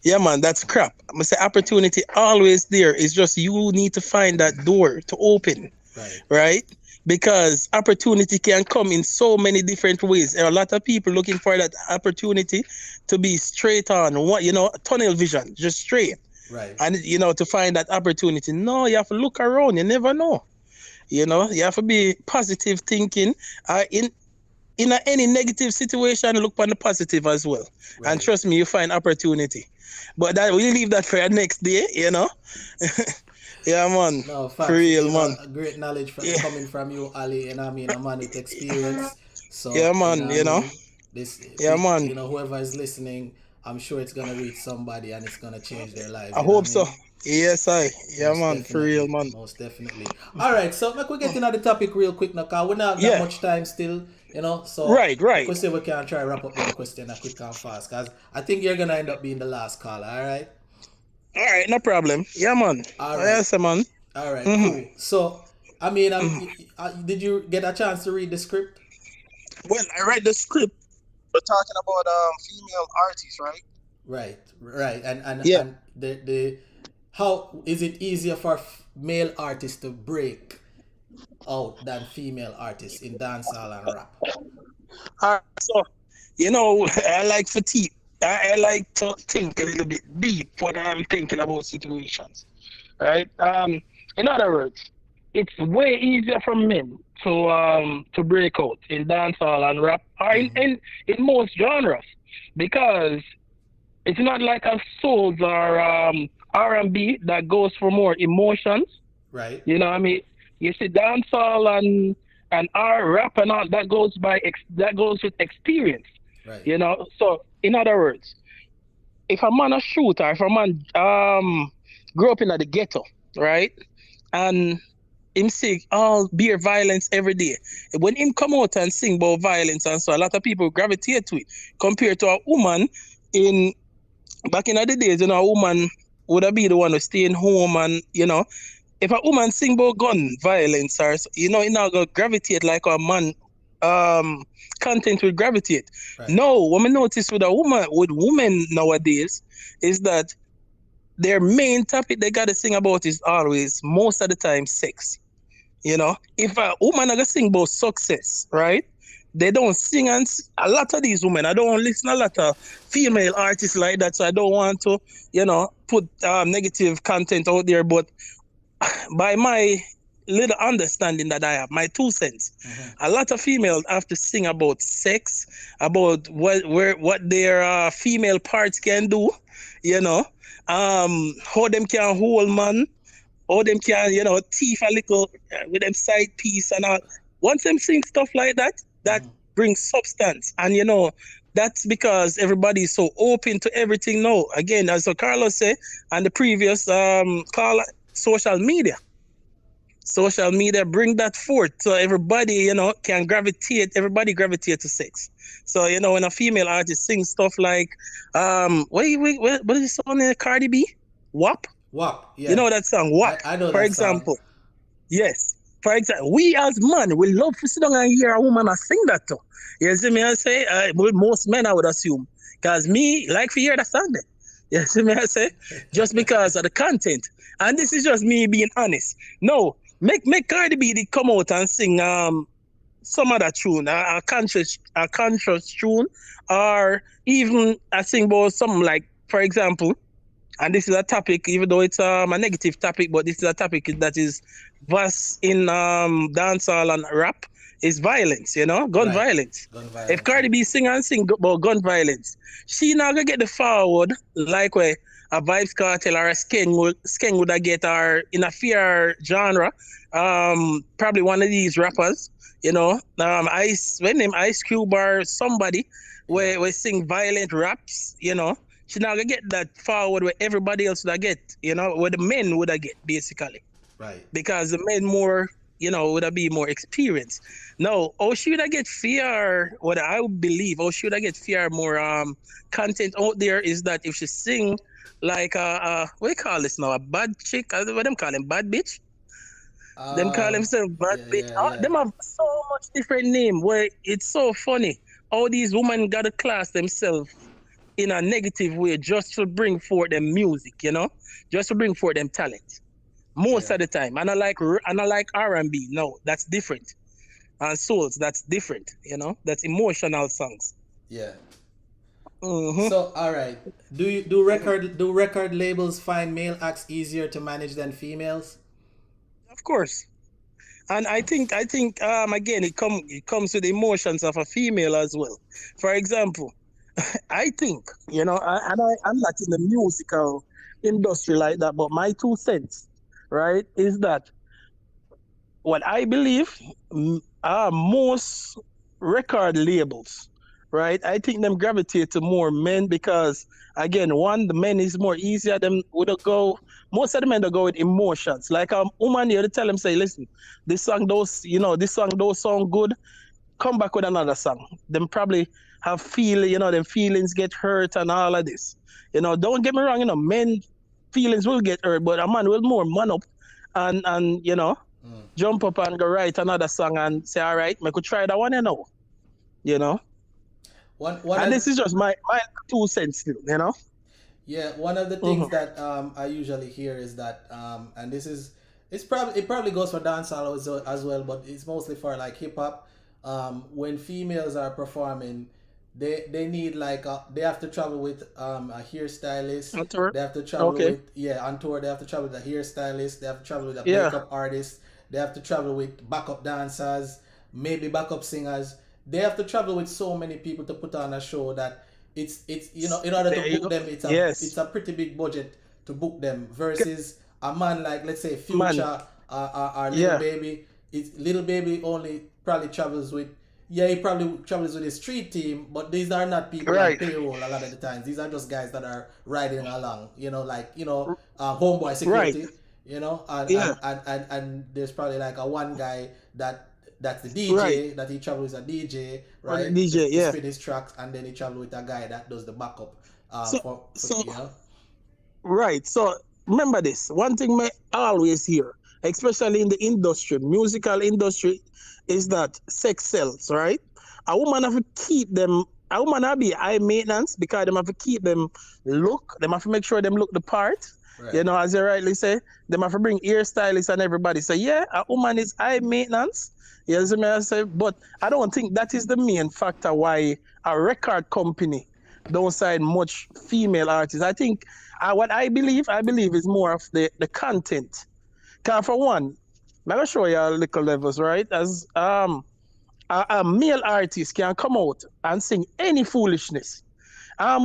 S8: Yeah, man, that's crap. I'm gonna say opportunity always there. It's just you need to find that door to open,
S1: Right.
S8: right? Because opportunity can come in so many different ways. There are a lot of people looking for that opportunity to be straight on, tunnel vision, just straight.
S1: Right.
S8: And to find that opportunity. No, you have to look around. You never know. You have to be positive thinking. In any negative situation, look on the positive as well.
S1: Right.
S8: And trust me, you find opportunity. But that we leave that for our next day. Yeah, man.
S1: No,
S8: For
S1: facts.
S8: real, man.
S1: Great knowledge
S8: Yeah.
S1: coming from you, Ali, and I mean a man with experience. So
S8: Yeah, man.
S1: what I mean? This
S8: Yeah, man.
S1: whoever is listening, I'm sure it's gonna reach somebody and it's gonna change their lives.
S8: I
S1: You know
S8: hope
S1: what I
S8: so.
S1: mean?
S8: Yes, yeah,
S1: Most
S8: man, for real,
S1: definitely,
S8: man.
S1: most definitely. All right, so like we get into the topic real quick now, cause we don't have that
S8: Yeah.
S1: much time still, you know. So
S8: Right.
S1: we could say we can try wrap up the question quick and fast, cause I think you're gonna end up being the last caller. All right.
S8: All right, no problem. Yeah, man.
S1: All right.
S8: Yes, man.
S1: All right, cool. So, I mean, did you get a chance to read the script?
S8: Well, I read the script. We're talking about female artists, right?
S1: Right, and
S8: Yeah.
S1: and the how is it easier for male artists to break out than female artists in dancehall and rap?
S8: So, you know, I like fatigue. I like to think a little bit deep when I'm thinking about situations, right? In other words, it's way easier for men to break out in dancehall and rap, or in most genres, because it's not like a souls or R&B that goes for more emotions.
S1: Right.
S8: You know what I mean? You see dancehall and our rap and all that goes with experience.
S1: Right.
S8: You know, so in other words, if a man a shooter, if a man grew up in the ghetto, right, and him see all beer violence every day, when him come out and sing about violence, and so a lot of people gravitate to it, compared to a woman in back in the days, you know, a woman would have be the one to stay in home, and you know, if a woman sing about gun violence, or you know, it now go gravitate like a man content will gravitate.
S1: Right.
S8: No, what I notice with women nowadays is that their main topic they gotta sing about is always, most of the time, sex. You know, if a woman gonna sing about success, right? They don't sing, and a lot of these women, I don't listen a lot of female artists like that, so I don't want to, you know, put negative content out there, but by my little understanding that I have, my 2 cents, a lot of females have to sing about sex, about what their female parts can do, you know, how them can hold man, how them can, you know, thief a little with them side piece and all. Once them sing stuff like that, that brings substance. And, you know, that's because everybody is so open to everything now. Again, as Carlos said, and the previous caller, social media bring that forth, so everybody, you know, can gravitate to sex. So, you know, when a female artist sings stuff like what is the song in Cardi B? WAP,
S1: yeah.
S8: You know that song, WAP?
S1: I know
S8: for
S1: that
S8: example
S1: song.
S8: Yes, for example, we as man, we love to sit down and hear a woman sing that too. You see me I say, most men I would assume, because me like to hear that song then. You see me I say, just because of the content. And this is just me being honest. No, make Cardi B come out and sing some other tune, a conscious tune, or even I sing about something like, for example, and this is a topic, even though it's a negative topic, but this is a topic that is vast in dancehall and rap, is violence, you know, gun violence. If Cardi B sing about gun violence, she not gonna get the forward like where a Vibes Cartel or a Skeng would get, or in a fear genre, probably one of these rappers, you know, Ice Cube or somebody where sing violent raps, you know. She not gonna get that forward where everybody else would get, you know, where the men would get, basically.
S1: Right.
S8: Because the men more, you know, would be more experienced. No, how should I get fear? What I would believe, how should I get fear more content out there is that if she sing like what do you call this now? A bad chick? What them call them? Bad bitch? Them call themselves bad bitch.
S1: Yeah.
S8: Them have so much different name where it's so funny. All these women gotta class themselves in a negative way just to bring forth them music, you know, just to bring forth them talent. Most of the time, and I like R&B. No, that's different. And souls, that's different. You know, that's emotional songs.
S1: Yeah.
S8: Mm-hmm.
S1: So, all right, do record labels find male acts easier to manage than females?
S8: Of course. And I think again it comes with the emotions of a female as well. For example, I think, you know, I'm not in the musical industry like that, but my 2 cents, right, is that what I believe most record labels right? I think them gravitate to more men because, again, one, the men is more easier. Them would go. Most of the men that go with emotions. Like woman here to tell them, say, listen, this song those sound good. Come back with another song. Them probably have them feelings get hurt and all of this. Don't get me wrong, men feelings will get hurt, but a man will more man up and jump up and go write another song and say, all right, I could try that one, And this is just my 2 cents still,
S1: Yeah, one of the things that I usually hear is that, and it probably goes for dancehall as well, but it's mostly for like hip hop. When females are performing, they need they have to travel with a hairstylist.
S8: On tour?
S1: They have to travel
S8: Okay.
S1: on tour. They have to travel with a hairstylist. They have to travel with a makeup artist. They have to travel with backup dancers, maybe backup singers. They have to travel with so many people to put on a show that it's in order to book them, it's a pretty big budget to book them versus a man like, let's say, Future or Lil Baby. Lil Baby only probably travels with he probably travels with his street team, but these are not people on payroll a lot of the times. These are just guys that are riding along, homeboy security, and there's probably like a one guy that's the DJ, that he travels as a DJ, right?
S8: DJ,
S1: he spin his tracks, and then he travels with a guy that does the backup.
S8: Right. So remember this. One thing I always hear, especially in the musical industry, is that sex sells, right? A woman have to keep them. A woman have to be high maintenance because they have to keep them look. They have to make sure them look the part. Right. As you rightly say, they have to bring hairstylists and everybody. So yeah, a woman is high maintenance. Yes, I say, but I don't think that is the main factor why a record company don't sign much female artists. I think what I believe is more of the content. Because for one, I'm gonna show you a little levels, right? As a male artist can come out and sing any foolishness.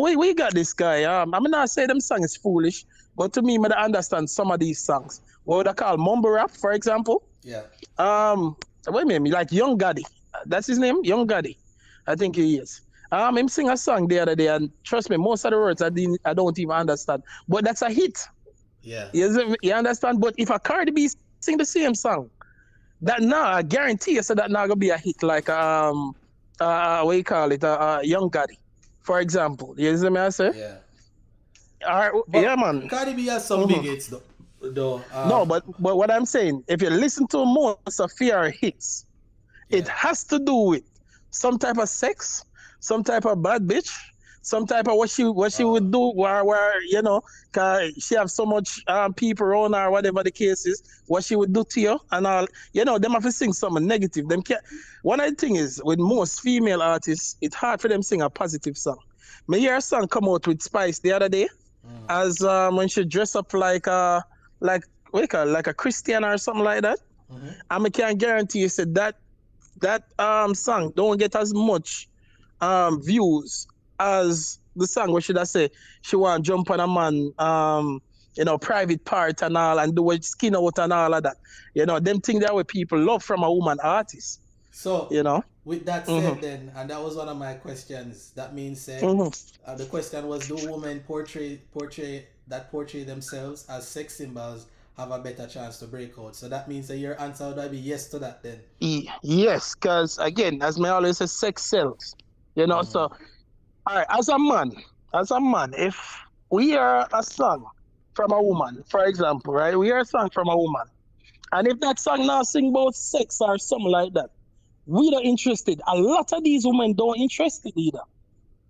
S8: We got this guy. I'm not say them song is foolish, but to me, I understand some of these songs. What would I call mumble rap, for example?
S1: Yeah.
S8: Wait a minute, like Young Gotti. That's his name, Young Gotti. I think he is. Him sing a song the other day, and trust me, most of the words I don't even understand. But that's a hit.
S1: Yeah.
S8: You understand? But if a Cardi B sing the same song, I guarantee you, so that now gonna be a hit like what you call it, Young Gotti, for example. You see me I say?
S1: Yeah.
S8: Yeah, man.
S1: Cardi B has some big hits though.
S8: No, but what I'm saying, if you listen to most of her hits, it has to do with some type of sex, some type of bad bitch, some type of what she would do where cause she have so much people around her, whatever the case is, what she would do to you and all. Them have to sing something negative. Them can't. One of the thing is with most female artists, it's hard for them to sing a positive song. Me hear a song come out with Spice the other day, as when she dress up like what you call it, like a Christian or something like that. And I can guarantee you that song don't get as much views as the song where should I say she want to jump on a man private part and all and do a skin out and all of that. Them things that way people love from a woman artist.
S1: So with that said then, and that was one of my questions, that means the question was, do women portray themselves as sex symbols have a better chance to break out? So that means that your answer would be yes to that then.
S8: Yes, because again, as me always say, sex sells. So all right, as a man, if we hear a song from a woman, for example, right? We hear a song from a woman, and if that song now sing about sex or something like that, we not interested. A lot of these women don't interested either.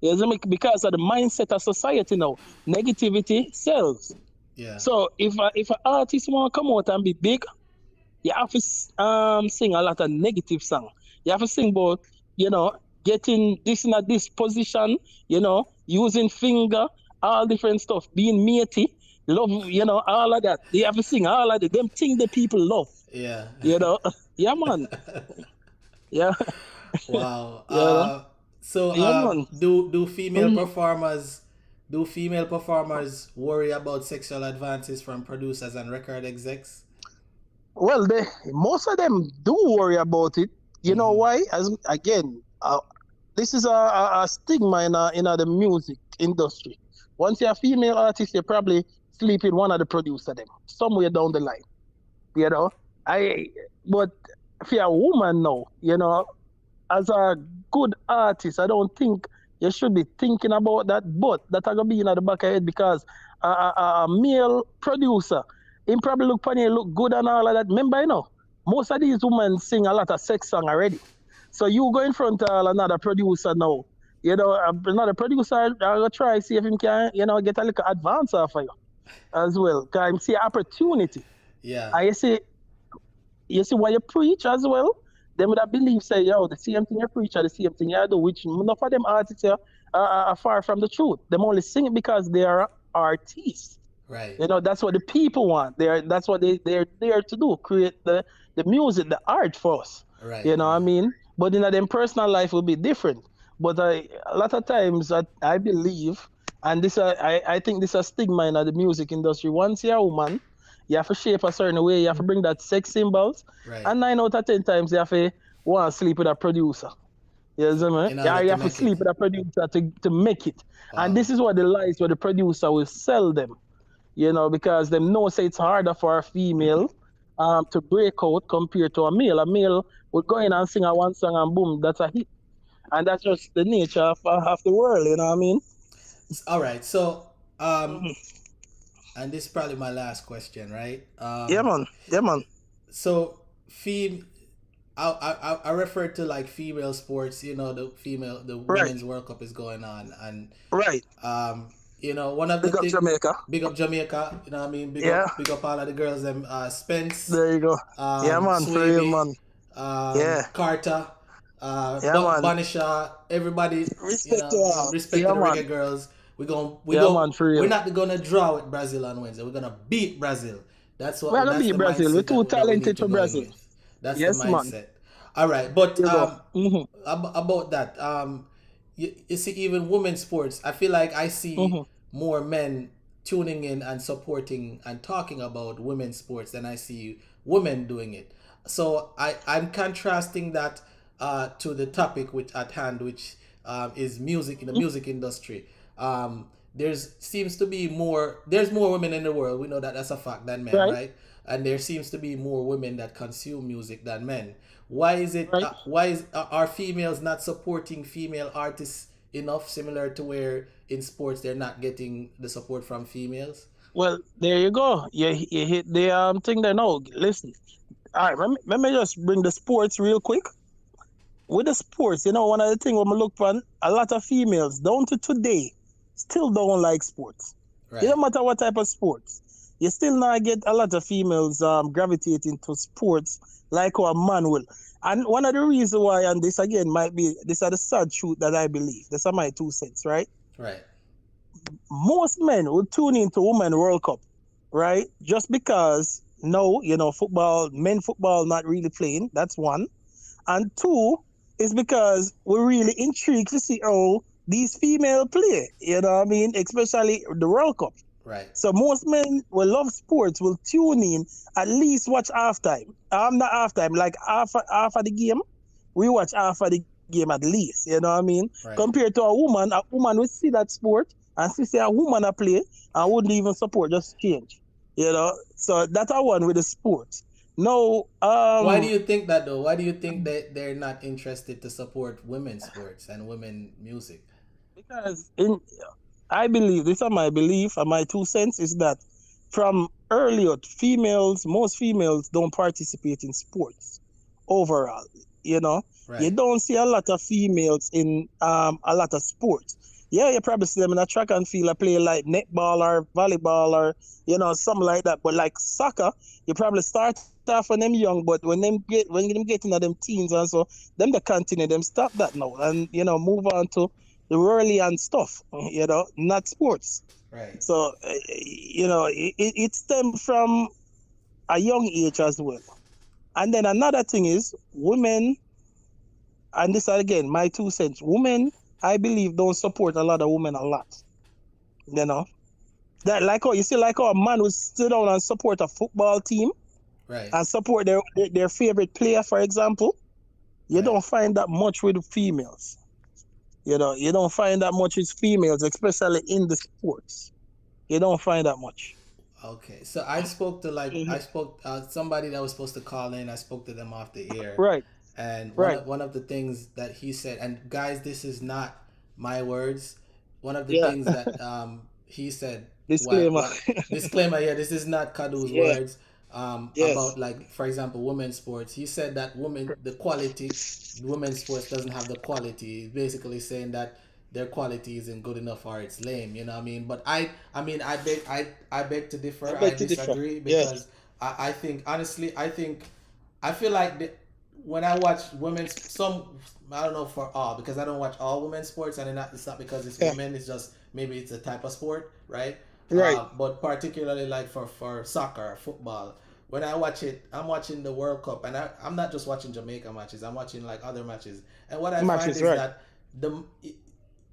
S8: Because of the mindset of society now, negativity sells.
S1: Yeah.
S8: So if an artist want to come out and be big, you have to sing a lot of negative song. You have to sing about getting this in a this position, using finger, all different stuff, being matey, love, all of that. You have to sing all of them things that people love.
S1: Yeah.
S8: Yeah, man. Yeah.
S1: Wow. Do female performers worry about sexual advances from producers and record execs?
S8: Well, most of them do worry about it. You know why? As again, this is a stigma in the music industry. Once you're a female artist, you probably sleep with one of the producer them somewhere down the line. You know, but if you're a woman now, you know, as a good artist, I don't think you should be thinking about that. But that are gonna be in the back of your head because a male producer, him probably look funny, look good and all of that. Remember, you know, most of these women sing a lot of sex song already. So you go in front of another producer now. You know, another producer, I'm gonna try see if he can, you know, get a little advance off of you as well. Cause I see opportunity.
S1: Yeah.
S8: And you see what you preach as well. Them would have believe say, yo, the same thing you preach are the same thing you do, which enough of them artists are far from the truth. Them only sing it because they are artists.
S1: Right.
S8: You know, that's what the people want. That's what they're there to do, create the music, the art for us.
S1: Right.
S8: You know what I mean? But in them personal life will be different. But a lot of times I believe, and this I think this is a stigma in the music industry. Once you're a woman, you have to shape a certain way, you have to bring that sex symbols.
S1: Right.
S8: And 9 out of 10 times you have to want to sleep with a producer. You know what I mean? You have to sleep with a producer to make it.
S1: Wow.
S8: And this is what the lies where the producer will sell them. You know, because them know say it's harder for a female to break out compared to a male. A male would go in and sing a one song and boom, that's a hit. And that's just the nature of the world, you know what I mean?
S1: All right, so and this is probably my last question, right?
S8: Yeah, man.
S1: So, I refer to like female sports. You know, the women's World Cup is going on, and
S8: right.
S1: You know, one of the
S8: big up
S1: Jamaica. You know what I mean? Big up all of the girls. Them Spence.
S8: There you go. Yeah, man. For real, man.
S1: Carter.
S8: Man.
S1: Banisha. Everybody.
S8: Respect
S1: to
S8: all.
S1: Respect to the reggae girls. We're not gonna draw with Brazil on Wednesday. We're gonna beat Brazil. That's what we're gonna beat
S8: Brazil. We're too talented for Brazil.
S1: That's the mindset. Man. All right, but about that, you see, even women's sports, I feel like I see more men tuning in and supporting and talking about women's sports than I see women doing it. So I'm contrasting that to the topic at hand, which is music in the music industry. There's more women in the world. We know that's a fact than men, right? And there seems to be more women that consume music than men. Why is it? Are females not supporting female artists enough? Similar to where in sports they're not getting the support from females.
S8: Well, there you go. You hit the thing there. No, listen. All right, let me just bring the sports real quick. With the sports, you know, one of the things when we look for, a lot of females down to today still don't like sports. Right. It don't matter what type of sports. You still not get a lot of females gravitating to sports like how a man will. And one of the reasons why, and this again might be, these are the sad truth that I believe. These are my 2 cents, right?
S1: Right.
S8: Most men will tune into Women's World Cup, right? Just because no, you know, men football not really playing. That's one. And 2 is because we're really intrigued to see how these female play, you know what I mean? Especially the World Cup.
S1: Right.
S8: So most men will love sports, will tune in, at least watch halftime. Not halftime, like half of the game, we watch half of the game at least, you know what I mean? Right. Compared to a woman will see that sport and see a woman a play and wouldn't even support, just change. You know? So that's a one with the sports. No.
S1: Why do you think that though? Why do you think that they're not interested to support women's sports and women music?
S8: Because I believe, this is my belief and my 2 cents is that from earlier, most females don't participate in sports overall, you know. Right. You don't see a lot of females in a lot of sports. Yeah, you probably see them in a track and field, I play like netball or volleyball or, you know, something like that. But like soccer, you probably start off when them young, but when them get into them teens and so, them they continue, them stop that now and, you know, move on to the worldly and stuff, you know, not sports.
S1: Right.
S8: So, you know, it stems from a young age as well. And then another thing is women, and this again, my 2 cents, women, I believe, don't support a lot of women a lot. You know? That like how a man would sit down and support a football team, right, and support their favorite player, for example. You don't find that much with the females. You know, you don't find that much with females, especially in the sports. You don't find that much.
S1: Okay, so I spoke to somebody that was supposed to call in. I spoke to them off the air,
S8: Right.
S1: and
S8: Right.
S1: one of the things that he said, and guys, this is not my words. One of the things that he said,
S8: Disclaimer.
S1: disclaimer, yeah, this is not Kadu's
S8: Yeah.
S1: words.
S8: Yes.
S1: About, like, for example, women's sports. He said that women's sports doesn't have the quality. He's basically saying that their quality isn't good enough or it's lame. You know what I mean? But I beg to differ. I disagree because I think, honestly, I feel like when I watch I don't know for all, because I don't watch all women's sports, and it's not because it's women. It's just maybe it's a type of sport, right?
S8: Right.
S1: But particularly like for soccer, football, when I watch it, I'm watching the World Cup, and I'm not just watching Jamaica matches. I'm watching like other matches, and what I find is that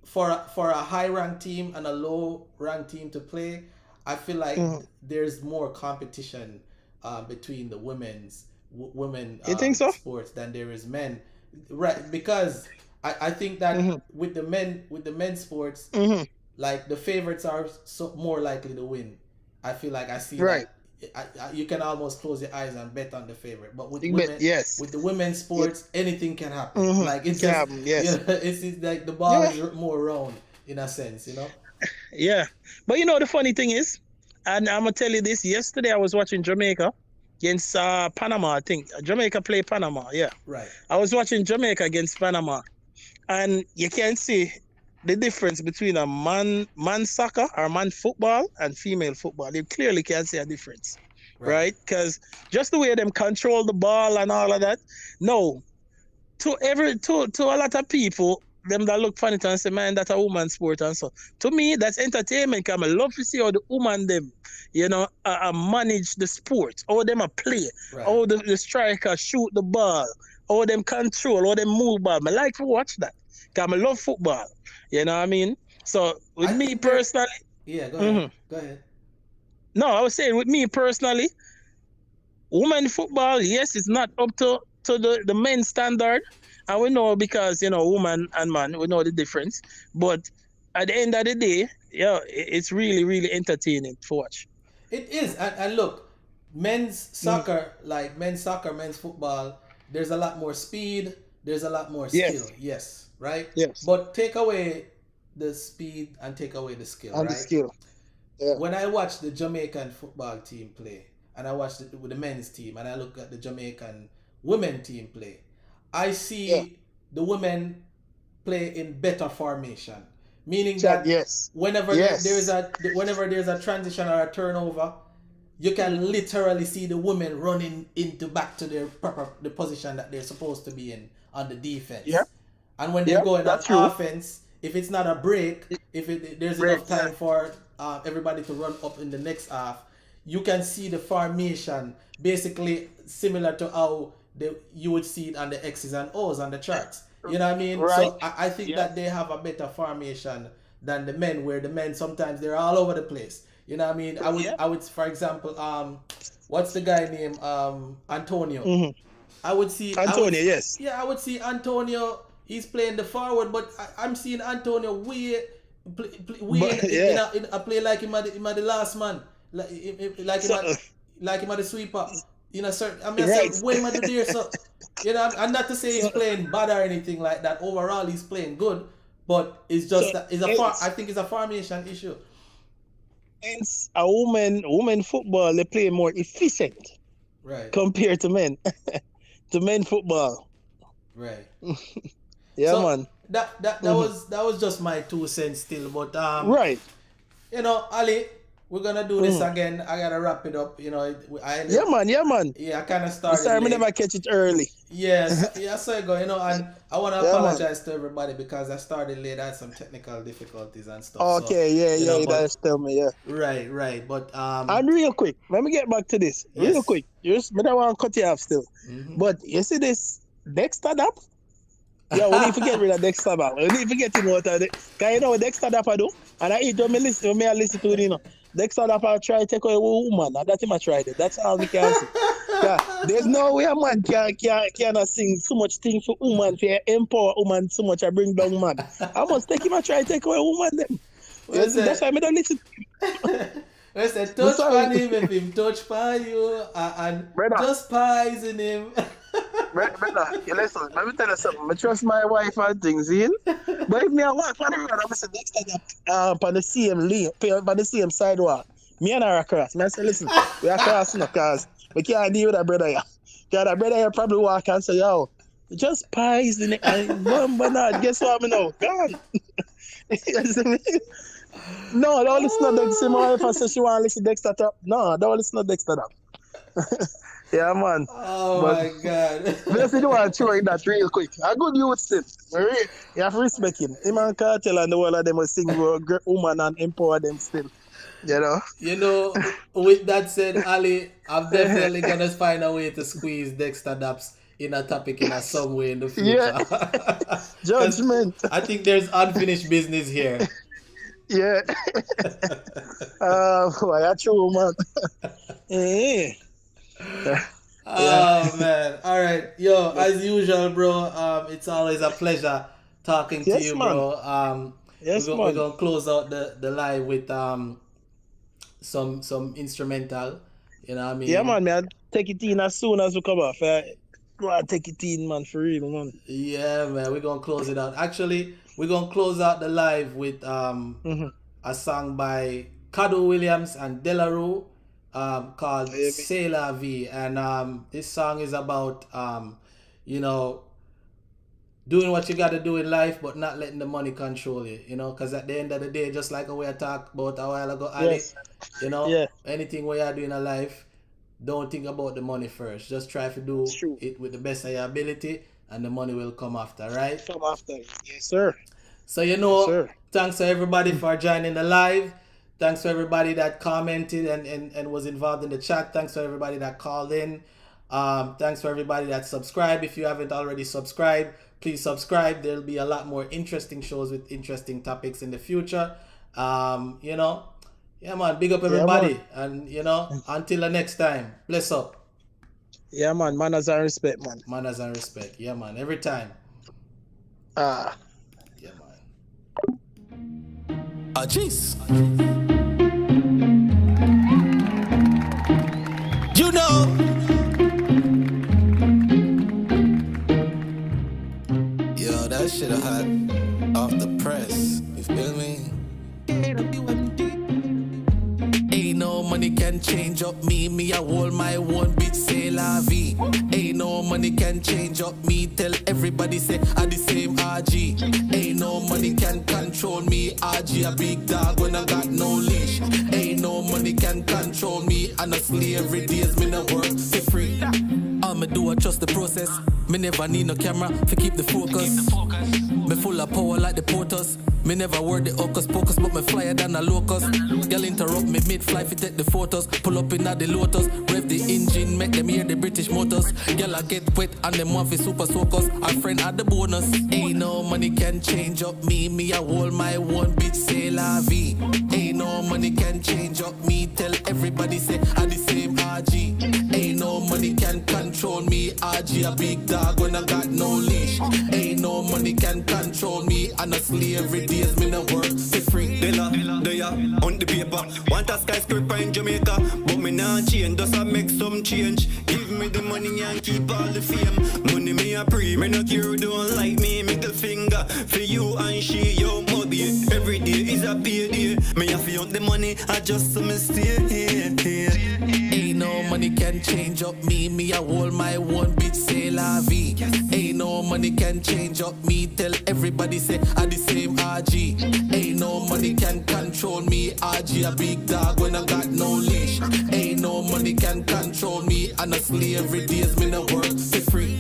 S1: for a high ranked team and a low ranked team to play, I feel like there's more competition between the women
S8: you think so?
S1: sports than there is men, right? Because I think that with the men's sports, like the favorites are more likely to win. I feel like I see that. You can almost close your eyes and bet on the favorite, but with with the women's sports, anything can happen. Like it's just, it's like the ball is more round in a sense, you know.
S8: Yeah, but you know the funny thing is, and I'm gonna tell you this. Yesterday I was watching Jamaica against Panama. I think Jamaica play Panama. Yeah,
S1: right.
S8: I was watching Jamaica against Panama, and you can see the difference between a man soccer or man football and female football. You clearly can see a difference, right? Because just the way them control the ball and all of that. No, to a lot of people, them that look funny and say, man, that's a woman's sport and so. To me, that's entertainment. Cause I love to see how the woman them, manage the sport, how them play, how the striker shoot the ball, how them control, how them move ball. I like to watch that. Cause I love football. You know what I mean? So with me personally,
S1: go ahead. Go ahead.
S8: No, I was saying with me personally, women football, yes, it's not up to the men's standard. And we know because, woman and man, we know the difference. But at the end of the day, it's really, really entertaining to watch.
S1: It is. And look, men's soccer, men's football, there's a lot more speed, there's a lot more skill. Yes. Right?
S8: Yes.
S1: But take away the speed and take away the skill,
S8: and
S1: right?
S8: The skill. Yeah.
S1: When I watch the Jamaican football team play, and I watch the men's team, and I look at the Jamaican women team play, I see the women play in better formation. Meaning that whenever there's a transition or a turnover, you can literally see the women running back to the position that they're supposed to be in on the defense.
S8: Yeah.
S1: And when they're going on offense, if it's not a break, there's enough time for everybody to run up in the next half, you can see the formation basically similar to how you would see it on the X's and O's on the charts. You know what I mean?
S8: Right.
S1: So I think that they have a better formation than the men, where the men sometimes they're all over the place. You know what I mean? I would, for example, what's the guy named Antonio? I would see
S8: Antonio. Yes.
S1: Yeah, I would see Antonio. He's playing the forward, but I'm seeing Antonio in a play like him at the last man, like him at the sweeper. You know, sir. I mean, way him at the there. So, and not to say he's playing bad or anything like that. Overall, he's playing good, but it's just I think it's a formation issue.
S8: Hence, women football, they play more efficient,
S1: right,
S8: compared to men. To men football,
S1: right.
S8: Yeah,
S1: so
S8: man.
S1: That was just my 2 cents still, but
S8: right.
S1: Ali, we're gonna do this again. I gotta wrap it up.
S8: Yeah, man.
S1: Yeah, I kind of started.
S8: Sorry, I never catch it early.
S1: Yes, so I go. And I want to apologize to everybody because I started late. I had some technical difficulties and stuff.
S8: Okay, you guys tell me, yeah.
S1: Right, but
S8: And real quick, let me get back to this.
S1: Yes.
S8: Real quick, I don't want to cut you off still. But you see this Dexter Dap? Yeah, we need to get rid of Dexter Dap. We need to get him out of it. Because you know what Dexter Dap I do? And I eat when I listen to it, Dexter Dap I try to take away a woman. And that's him I tried it. That's all we can see. There's no way a man cannot sing so much thing for woman, for empower woman so much I bring down man. I must take him and try to take away woman them. Yes, that's why I don't listen to him.
S1: I said, touch on him if him touch by you and
S8: brother, just
S1: poison him.
S8: brother, you listen, let me tell you something. I trust my wife and things, in. But if me a walk on the road, I'm saying next time on the same lane, on the same sidewalk, me and her across. I say, listen, we are crossing because we can't deal with that brother here. Because that brother here probably walk and say, yo, just poison it. And but not, guess what I know? Gone. No, don't listen to Dexter. My wife says she want to listen to Dexter top. No, don't listen to Dexter top. Yeah, man.
S1: Oh, my God.
S8: Let's see the one throwing that real quick. A good youth still. You have to respect him. Him and Cartel and the whole of them will sing a great woman and empower them still. You know?
S1: You know, with that said, Ali, I'm definitely going to find a way to squeeze Dexter Daps in a topic in some way in the future.
S8: Yeah. Judgment.
S1: I think there's unfinished business here.
S8: Yeah. Boy, that's true, man. Yeah.
S1: Oh, man. All right. Yo, as usual, bro, it's always a pleasure talking to you,
S8: man.
S1: bro.
S8: Yes,
S1: we're going to close out the live with some instrumental. You know what I mean?
S8: Yeah, man. I'll take it in as soon as we come off. Go and take it in, man, for real, man.
S1: Yeah, man. We're going to close it out. Actually, we're going to close out the live with a song by Cado Williams and Delarue called C'est la vie. And this song is about, you know, doing what you got to do in life, but not letting the money control you, you know, because at the end of the day, just like we talked about a while ago, Ali, you know, anything we are doing in life, don't think about the money first. Just try to do it with the best of your ability, and the money will come after, right?
S8: Come after. Yes, sir.
S1: So, you know, thanks to everybody for joining the live. Thanks to everybody that commented and was involved in the chat. Thanks to everybody that called in. Thanks to everybody that subscribed. If you haven't already subscribed, please subscribe. There'll be a lot more interesting shows with interesting topics in the future. You know, yeah, man, big up everybody. And, you know, until the next time, bless up.
S8: Yeah, man, manners and respect, man.
S1: Manners and respect. Yeah, man, every time.
S8: Yeah,
S1: man.
S5: Jeez. You know. Yo, that shit I had off the press. You feel me? Ain't no money can change up me. Me, I hold my one bitch, c'est la vie. Ain't no money can change up me. Tell everybody say I the same RG. Ain't no money can control me. RG a big dog when I got no leash. Ain't no money can control me. Honestly, every day is me no work for free. All me do I trust the process. Me never need no camera to keep the focus. Me full of power like the porters. Me never word the hocus pocus, but me flyer than a locust. Girl interrupt me mid-fly fi take the photos. Pull up in the Lotus, rev the engine, make them hear the British motors. Girl I get wet and them want fi super soakers. Our friend add the bonus. Ain't no money can change up me. Me I hold my one bitch, c'est la vie. Ain't no money can change up me. Tell everybody say I the same RG. Ain't no money can control me. RG a big dog when I got no leash. Ain't no money can control me. Honestly, every day is me no work for free.
S7: Della, on the paper. Want a skyscraper in Jamaica, but me nah change. Does I make some change? Give me the money and keep all the fame. Money me a pre, me no care who don't like me. Middle finger for you and she, yo mobby. Every day is a payday. Me have to want the money, I just so me stay here.
S1: Ain't no money can change up me. Me I hold my one bitch, c'est la vie. Ain't no money can change up me. Tell everybody say I the same RG. Ain't no money can control me. RG a big dog when I got no leash. Ain't no money can control me. Honestly, every day is me no work for free.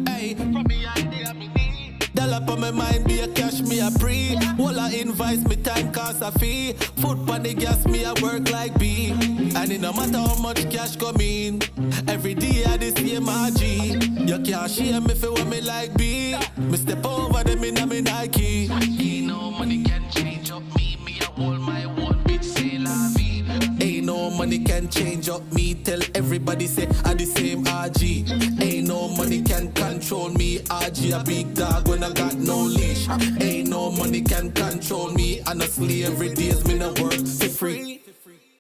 S1: Hey, from me idea me need. Dollar on my mind be a cash me a pre. All I invoice me time cost a fee. Foot on the gas me a work like B. And it no matter how much cash come in, every day I the same RG. You can't shame me for what me like B. Me step over them in a me Nike. Ain't no money can change up me. Me I hold my one bitch, c'est la vie. Ain't no money
S9: money can change up me. Tell everybody say I the same RG. Ain't no money can control me. RG a big dog when I got no leash. Ain't no money can control me. Honestly, every day is me no work for free.